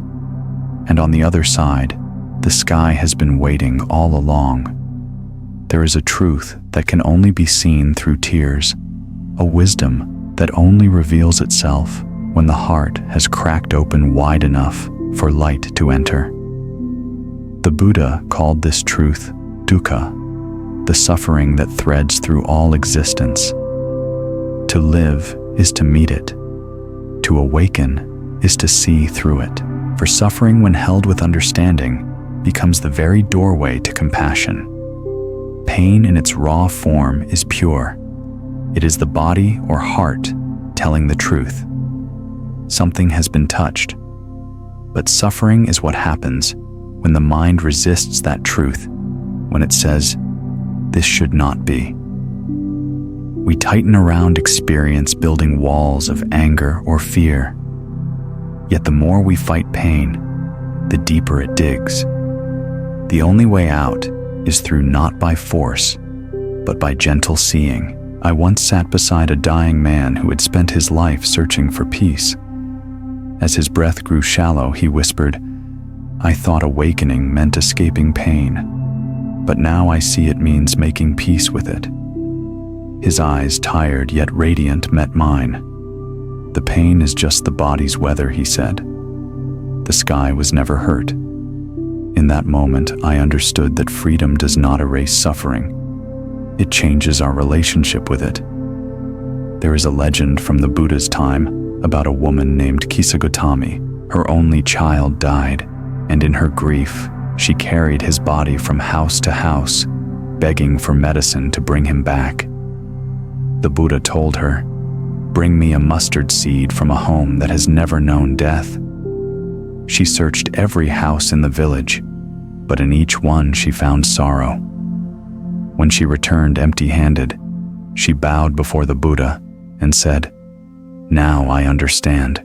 S1: And on the other side, the sky has been waiting all along. There is a truth that can only be seen through tears, a wisdom that only reveals itself when the heart has cracked open wide enough for light to enter. The Buddha called this truth dukkha, the suffering that threads through all existence. To live is to meet it. To awaken is to see through it. For suffering, when held with understanding, becomes the very doorway to compassion. Pain in its raw form is pure. It is the body or heart telling the truth. Something has been touched. But suffering is what happens when the mind resists that truth, when it says, "This should not be." We tighten around experience, building walls of anger or fear. Yet the more we fight pain, the deeper it digs. The only way out is through not by force, but by gentle seeing. I once sat beside a dying man who had spent his life searching for peace. As his breath grew shallow, he whispered, "I thought awakening meant escaping pain, but now I see it means making peace with it." His eyes, tired yet radiant, met mine. "The pain is just the body's weather," he said. The sky was never hurt. In that moment, I understood that freedom does not erase suffering. It changes our relationship with it. There is a legend from the Buddha's time about a woman named Kisagotami. Her only child died, and in her grief, she carried his body from house to house, begging for medicine to bring him back. The Buddha told her, "Bring me a mustard seed from a home that has never known death." She searched every house in the village, but in each one she found sorrow. When she returned empty-handed, she bowed before the Buddha and said, "Now I understand."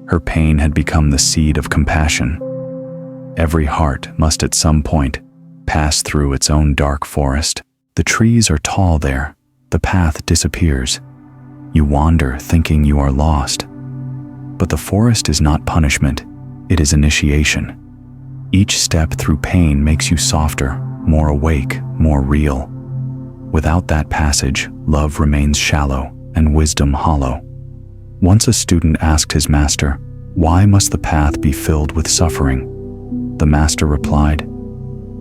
S1: Her pain had become the seed of compassion. Every heart must at some point pass through its own dark forest. The trees are tall there, the path disappears. You wander thinking you are lost. But the forest is not punishment, it is initiation. Each step through pain makes you softer, more awake, more real. Without that passage, love remains shallow and wisdom hollow. Once a student asked his master, "Why must the path be filled with suffering?" The master replied,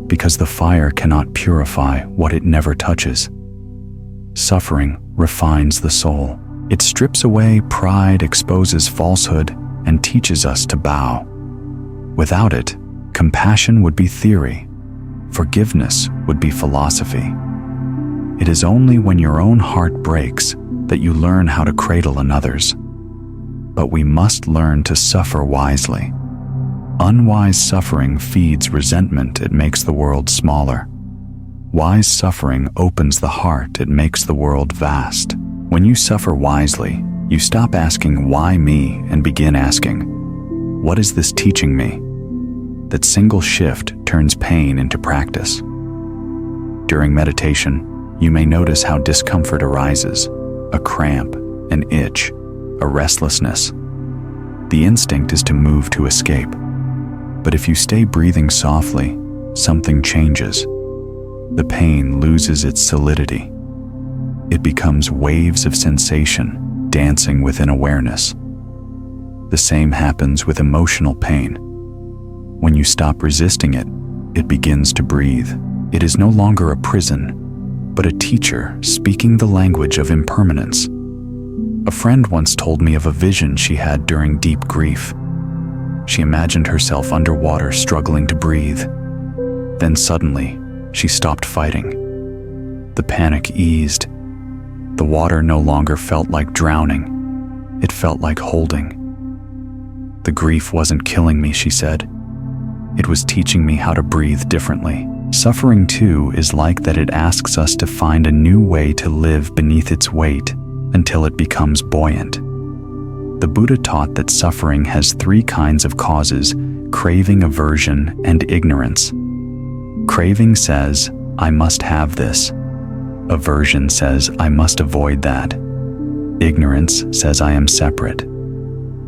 S1: "Because the fire cannot purify what it never touches." Suffering refines the soul. It strips away pride, exposes falsehood, and teaches us to bow. Without it, compassion would be theory. Forgiveness would be philosophy. It is only when your own heart breaks that you learn how to cradle another's. But we must learn to suffer wisely. Unwise suffering feeds resentment, it makes the world smaller. Wise suffering opens the heart, it makes the world vast. When you suffer wisely, you stop asking, "Why me?" and begin asking, "What is this teaching me?" That single shift turns pain into practice. During meditation, you may notice how discomfort arises, a cramp, an itch, a restlessness. The instinct is to move to escape. But if you stay breathing softly, something changes. The pain loses its solidity. It becomes waves of sensation, dancing within awareness. The same happens with emotional pain. When you stop resisting it, it begins to breathe. It is no longer a prison, but a teacher speaking the language of impermanence. A friend once told me of a vision she had during deep grief. She imagined herself underwater, struggling to breathe. Then suddenly, she stopped fighting. The panic eased. The water no longer felt like drowning. It felt like holding. "The grief wasn't killing me," she said. "It was teaching me how to breathe differently." Suffering, too, is like that. It asks us to find a new way to live beneath its weight until it becomes buoyant. The Buddha taught that suffering has three kinds of causes: craving, aversion, and ignorance. Craving says, "I must have this." Aversion says, "I must avoid that." Ignorance says, "I am separate."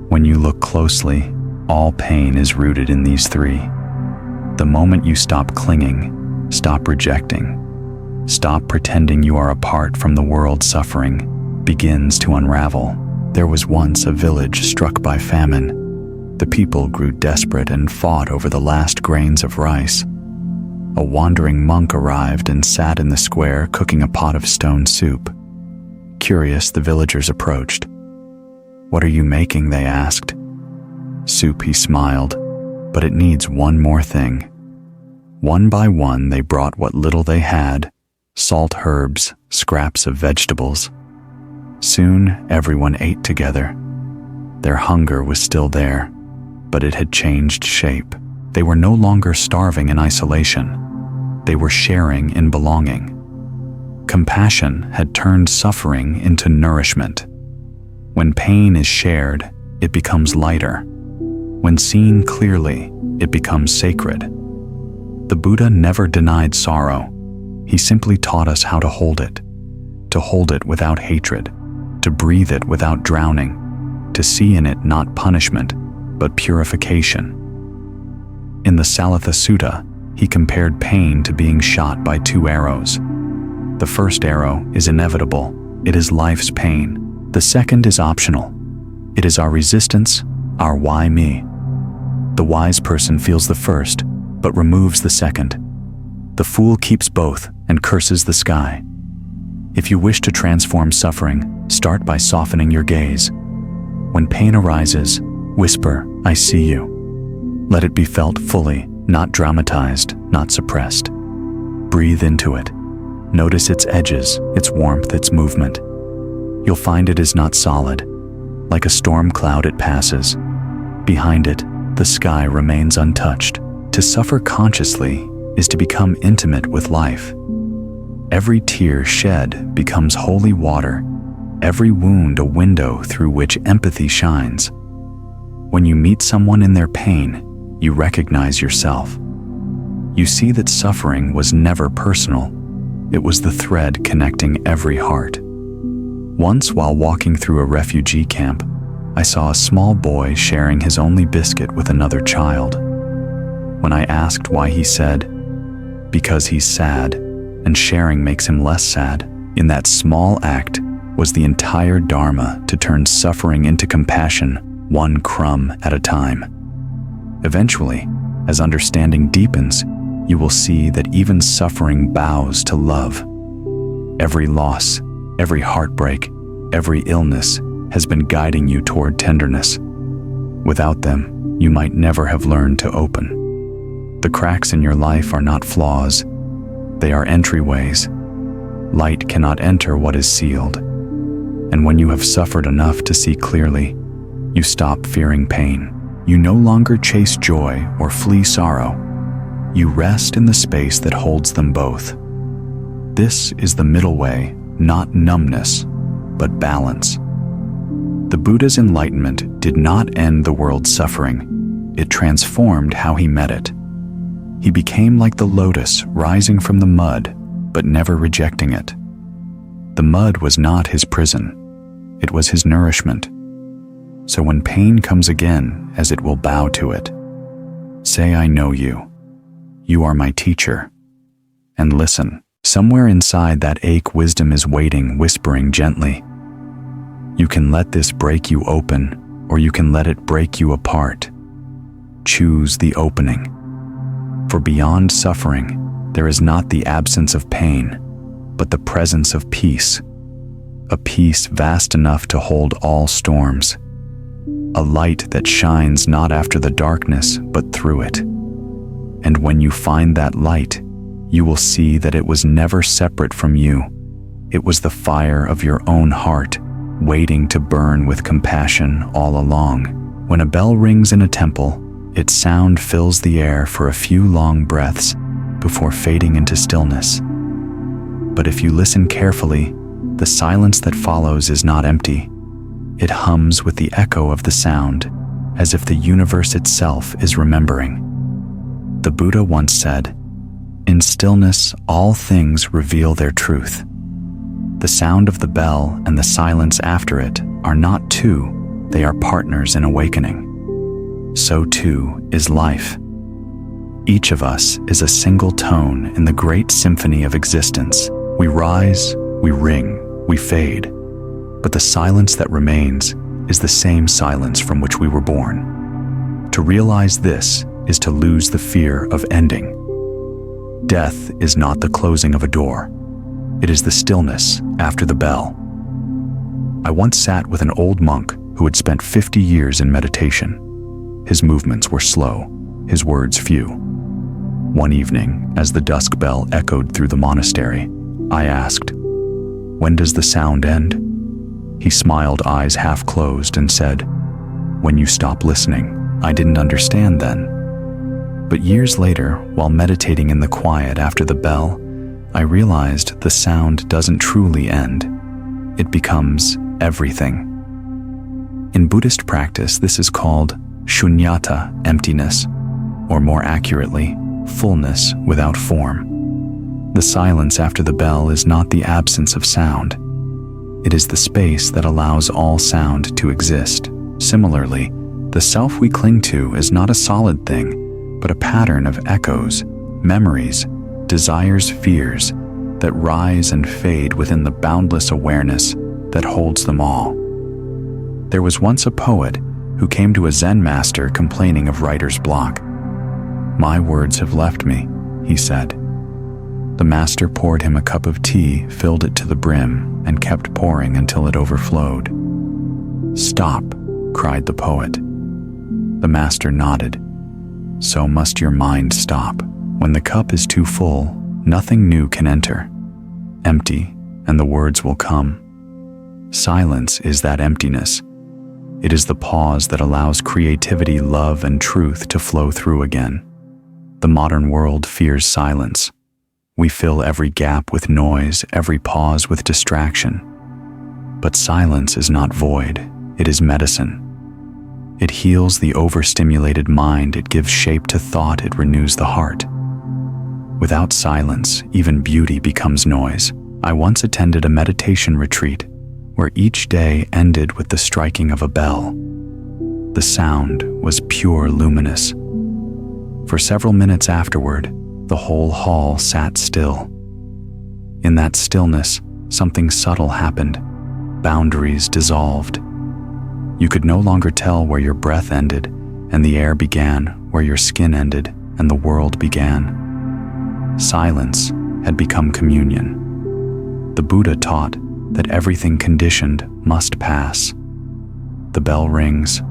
S1: When you look closely, all pain is rooted in these three. The moment you stop clinging, stop rejecting, Stop pretending you are apart from the world's suffering begins to unravel. There was once a village struck by famine. The people grew desperate and fought over the last grains of rice. A wandering monk arrived and sat in the square cooking a pot of stone soup. Curious, the villagers approached. "What are you making?" they asked. "Soup," he smiled, "but it needs one more thing." One by one they brought what little they had, salt herbs, scraps of vegetables. Soon everyone ate together. Their hunger was still there, but it had changed shape. They were no longer starving in isolation. They were sharing in belonging. Compassion had turned suffering into nourishment. When pain is shared, it becomes lighter. When seen clearly, it becomes sacred. The Buddha never denied sorrow. He simply taught us how to hold it without hatred, to breathe it without drowning, to see in it not punishment, but purification. In the Salatha Sutta, he compared pain to being shot by 2 arrows. The first arrow is inevitable. It is life's pain. The second is optional. It is our resistance, our why me. The wise person feels the first, but removes the second. The fool keeps both and curses the sky. If you wish to transform suffering, start by softening your gaze. When pain arises, whisper, "I see you." Let it be felt fully, not dramatized, not suppressed. Breathe into it. Notice its edges, its warmth, its movement. You'll find it is not solid. Like a storm cloud, it passes. Behind it, the sky remains untouched. To suffer consciously is to become intimate with life. Every tear shed becomes holy water, every wound a window through which empathy shines. When you meet someone in their pain, you recognize yourself. You see that suffering was never personal. It was the thread connecting every heart. Once, while walking through a refugee camp, I saw a small boy sharing his only biscuit with another child. When I asked why, he said, "Because he's sad, and sharing makes him less sad." In that small act was the entire Dharma to turn suffering into compassion, one crumb at a time. Eventually, as understanding deepens, you will see that even suffering bows to love. Every loss, every heartbreak, every illness has been guiding you toward tenderness. Without them, you might never have learned to open. The cracks in your life are not flaws. They are entryways. Light cannot enter what is sealed. And when you have suffered enough to see clearly, you stop fearing pain. You no longer chase joy or flee sorrow. You rest in the space that holds them both. This is the middle way, not numbness, but balance. The Buddha's enlightenment did not end the world's suffering. It transformed how he met it. He became like the lotus rising from the mud, but never rejecting it. The mud was not his prison. It was his nourishment. So when pain comes again, as it will bow to it, say, "I know you. You are my teacher." And listen. Somewhere inside that ache, wisdom is waiting, whispering gently. You can let this break you open, or you can let it break you apart. Choose the opening. For beyond suffering, there is not the absence of pain, but the presence of peace. A peace vast enough to hold all storms. A light that shines not after the darkness, but through it. And when you find that light, you will see that it was never separate from you. It was the fire of your own heart, waiting to burn with compassion all along. When a bell rings in a temple, its sound fills the air for a few long breaths before fading into stillness. But if you listen carefully, the silence that follows is not empty. It hums with the echo of the sound, as if the universe itself is remembering. The Buddha once said, "In stillness, all things reveal their truth." The sound of the bell and the silence after it are not two, they are partners in awakening. So too is life. Each of us is a single tone in the great symphony of existence. We rise, we ring, we fade, but the silence that remains is the same silence from which we were born. To realize this is to lose the fear of ending. Death is not the closing of a door. It is the stillness after the bell. I once sat with an old monk who had spent 50 years in meditation. His movements were slow, his words few. One evening, as the dusk bell echoed through the monastery, I asked, "When does the sound end?" He smiled, eyes half closed, and said, "When you stop listening." I didn't understand then. But years later, while meditating in the quiet after the bell, I realized the sound doesn't truly end. It becomes everything. In Buddhist practice, this is called shunyata, emptiness, or more accurately, fullness without form. The silence after the bell is not the absence of sound. It is the space that allows all sound to exist. Similarly, the self we cling to is not a solid thing, but a pattern of echoes, memories, desires, fears that rise and fade within the boundless awareness that holds them all. There was once a poet who came to a Zen master complaining of writer's block. "My words have left me," he said. The master poured him a cup of tea, filled it to the brim, and kept pouring until it overflowed. "Stop," cried the poet. The master nodded. "So must your mind stop. When the cup is too full, nothing new can enter. Empty, and the words will come." Silence is that emptiness. It is the pause that allows creativity, love, and truth to flow through again. The modern world fears silence. We fill every gap with noise, every pause with distraction. But silence is not void, it is medicine. It heals the overstimulated mind, it gives shape to thought, it renews the heart. Without silence, even beauty becomes noise. I once attended a meditation retreat where each day ended with the striking of a bell. The sound was pure luminous. For several minutes afterward, the whole hall sat still. In that stillness, something subtle happened. Boundaries dissolved. You could no longer tell where your breath ended and the air began, where your skin ended and the world began. Silence had become communion. The Buddha taught that everything conditioned must pass. The bell rings,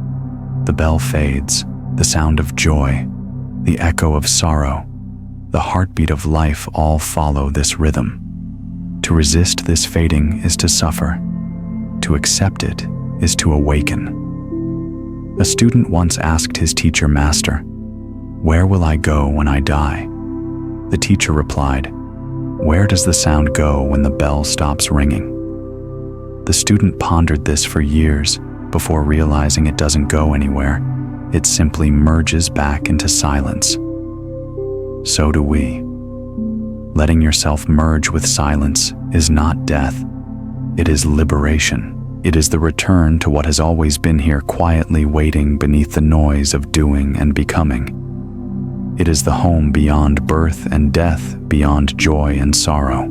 S1: the bell fades, the sound of joy, the echo of sorrow, the heartbeat of life all follow this rhythm. To resist this fading is to suffer. To accept it is to awaken. A student once asked his teacher, "Master, where will I go when I die?" The teacher replied, "Where does the sound go when the bell stops ringing?" The student pondered this for years before realizing it doesn't go anywhere. It simply merges back into silence. So do we. Letting yourself merge with silence is not death. It is liberation. It is the return to what has always been here, quietly waiting beneath the noise of doing and becoming. It is the home beyond birth and death, beyond joy and sorrow.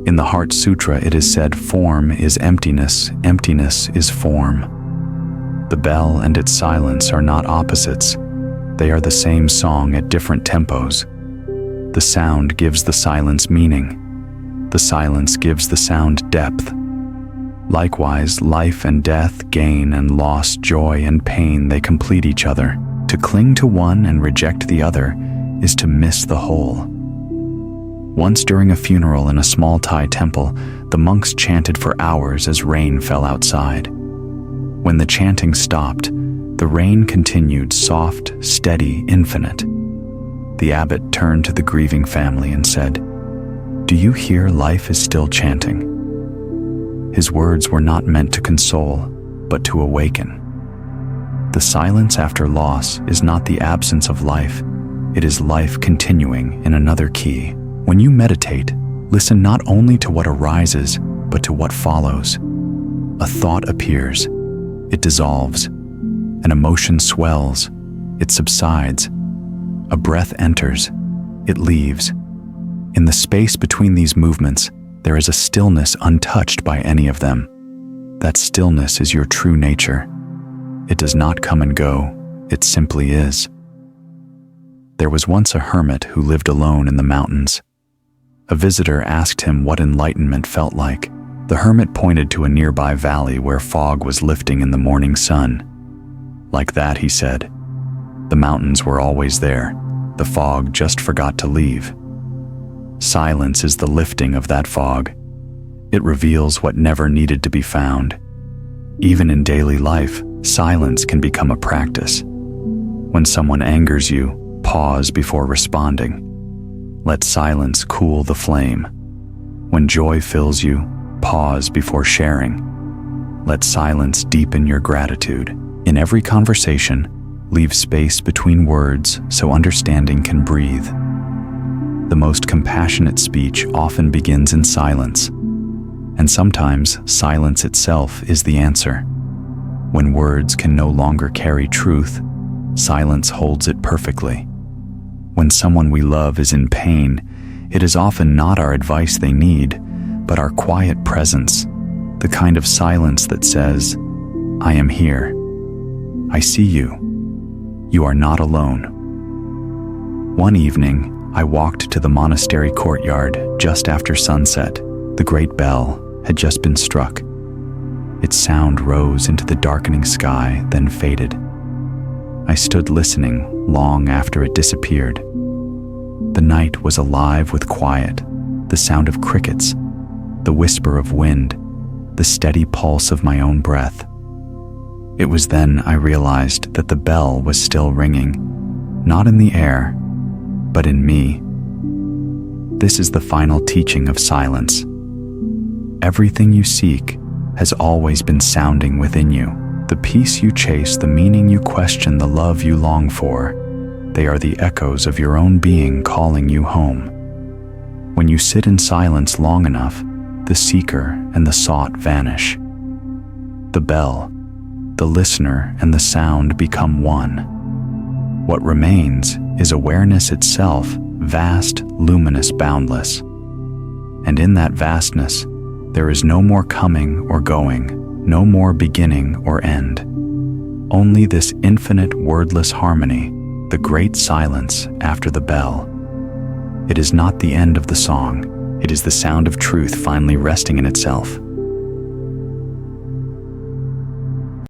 S1: In the Heart Sutra, it is said, "Form is emptiness, emptiness is form." The bell and its silence are not opposites. They are the same song at different tempos. The sound gives the silence meaning. The silence gives the sound depth. Likewise, life and death, gain and loss, joy and pain, they complete each other. To cling to one and reject the other is to miss the whole. Once during a funeral in a small Thai temple, the monks chanted for hours as rain fell outside. When the chanting stopped, the rain continued, soft, steady, infinite. The abbot turned to the grieving family and said, "Do you hear life is still chanting?" His words were not meant to console, but to awaken. The silence after loss is not the absence of life, it is life continuing in another key. When you meditate, listen not only to what arises, but to what follows. A thought appears, it dissolves. An emotion swells, it subsides. A breath enters, it leaves. In the space between these movements, there is a stillness untouched by any of them. That stillness is your true nature. It does not come and go, it simply is. There was once a hermit who lived alone in the mountains. A visitor asked him what enlightenment felt like. The hermit pointed to a nearby valley where fog was lifting in the morning sun. Like that, he said. The mountains were always there. The fog just forgot to leave. Silence is the lifting of that fog. It reveals what never needed to be found. Even in daily life, silence can become a practice. When someone angers you, pause before responding. Let silence cool the flame. When joy fills you, pause before sharing. Let silence deepen your gratitude. In every conversation, leave space between words so understanding can breathe. The most compassionate speech often begins in silence, and sometimes silence itself is the answer. When words can no longer carry truth, silence holds it perfectly. When someone we love is in pain, it is often not our advice they need, but our quiet presence, the kind of silence that says, "I am here. I see you. You are not alone." One evening, I walked to the monastery courtyard just after sunset. The great bell had just been struck. Its sound rose into the darkening sky, then faded. I stood listening long after it disappeared. The night was alive with quiet, the sound of crickets, the whisper of wind, the steady pulse of my own breath. It was then I realized that the bell was still ringing, not in the air, but in me. This is the final teaching of silence. Everything you seek has always been sounding within you. The peace you chase, the meaning you question, the love you long for, they are the echoes of your own being calling you home. When you sit in silence long enough, the seeker and the sought vanish. The bell, the listener, and the sound become one. What remains is awareness itself, vast, luminous, boundless. And in that vastness, there is no more coming or going, no more beginning or end. Only this infinite wordless harmony, the great silence after the bell. It is not the end of the song, it is the sound of truth finally resting in itself.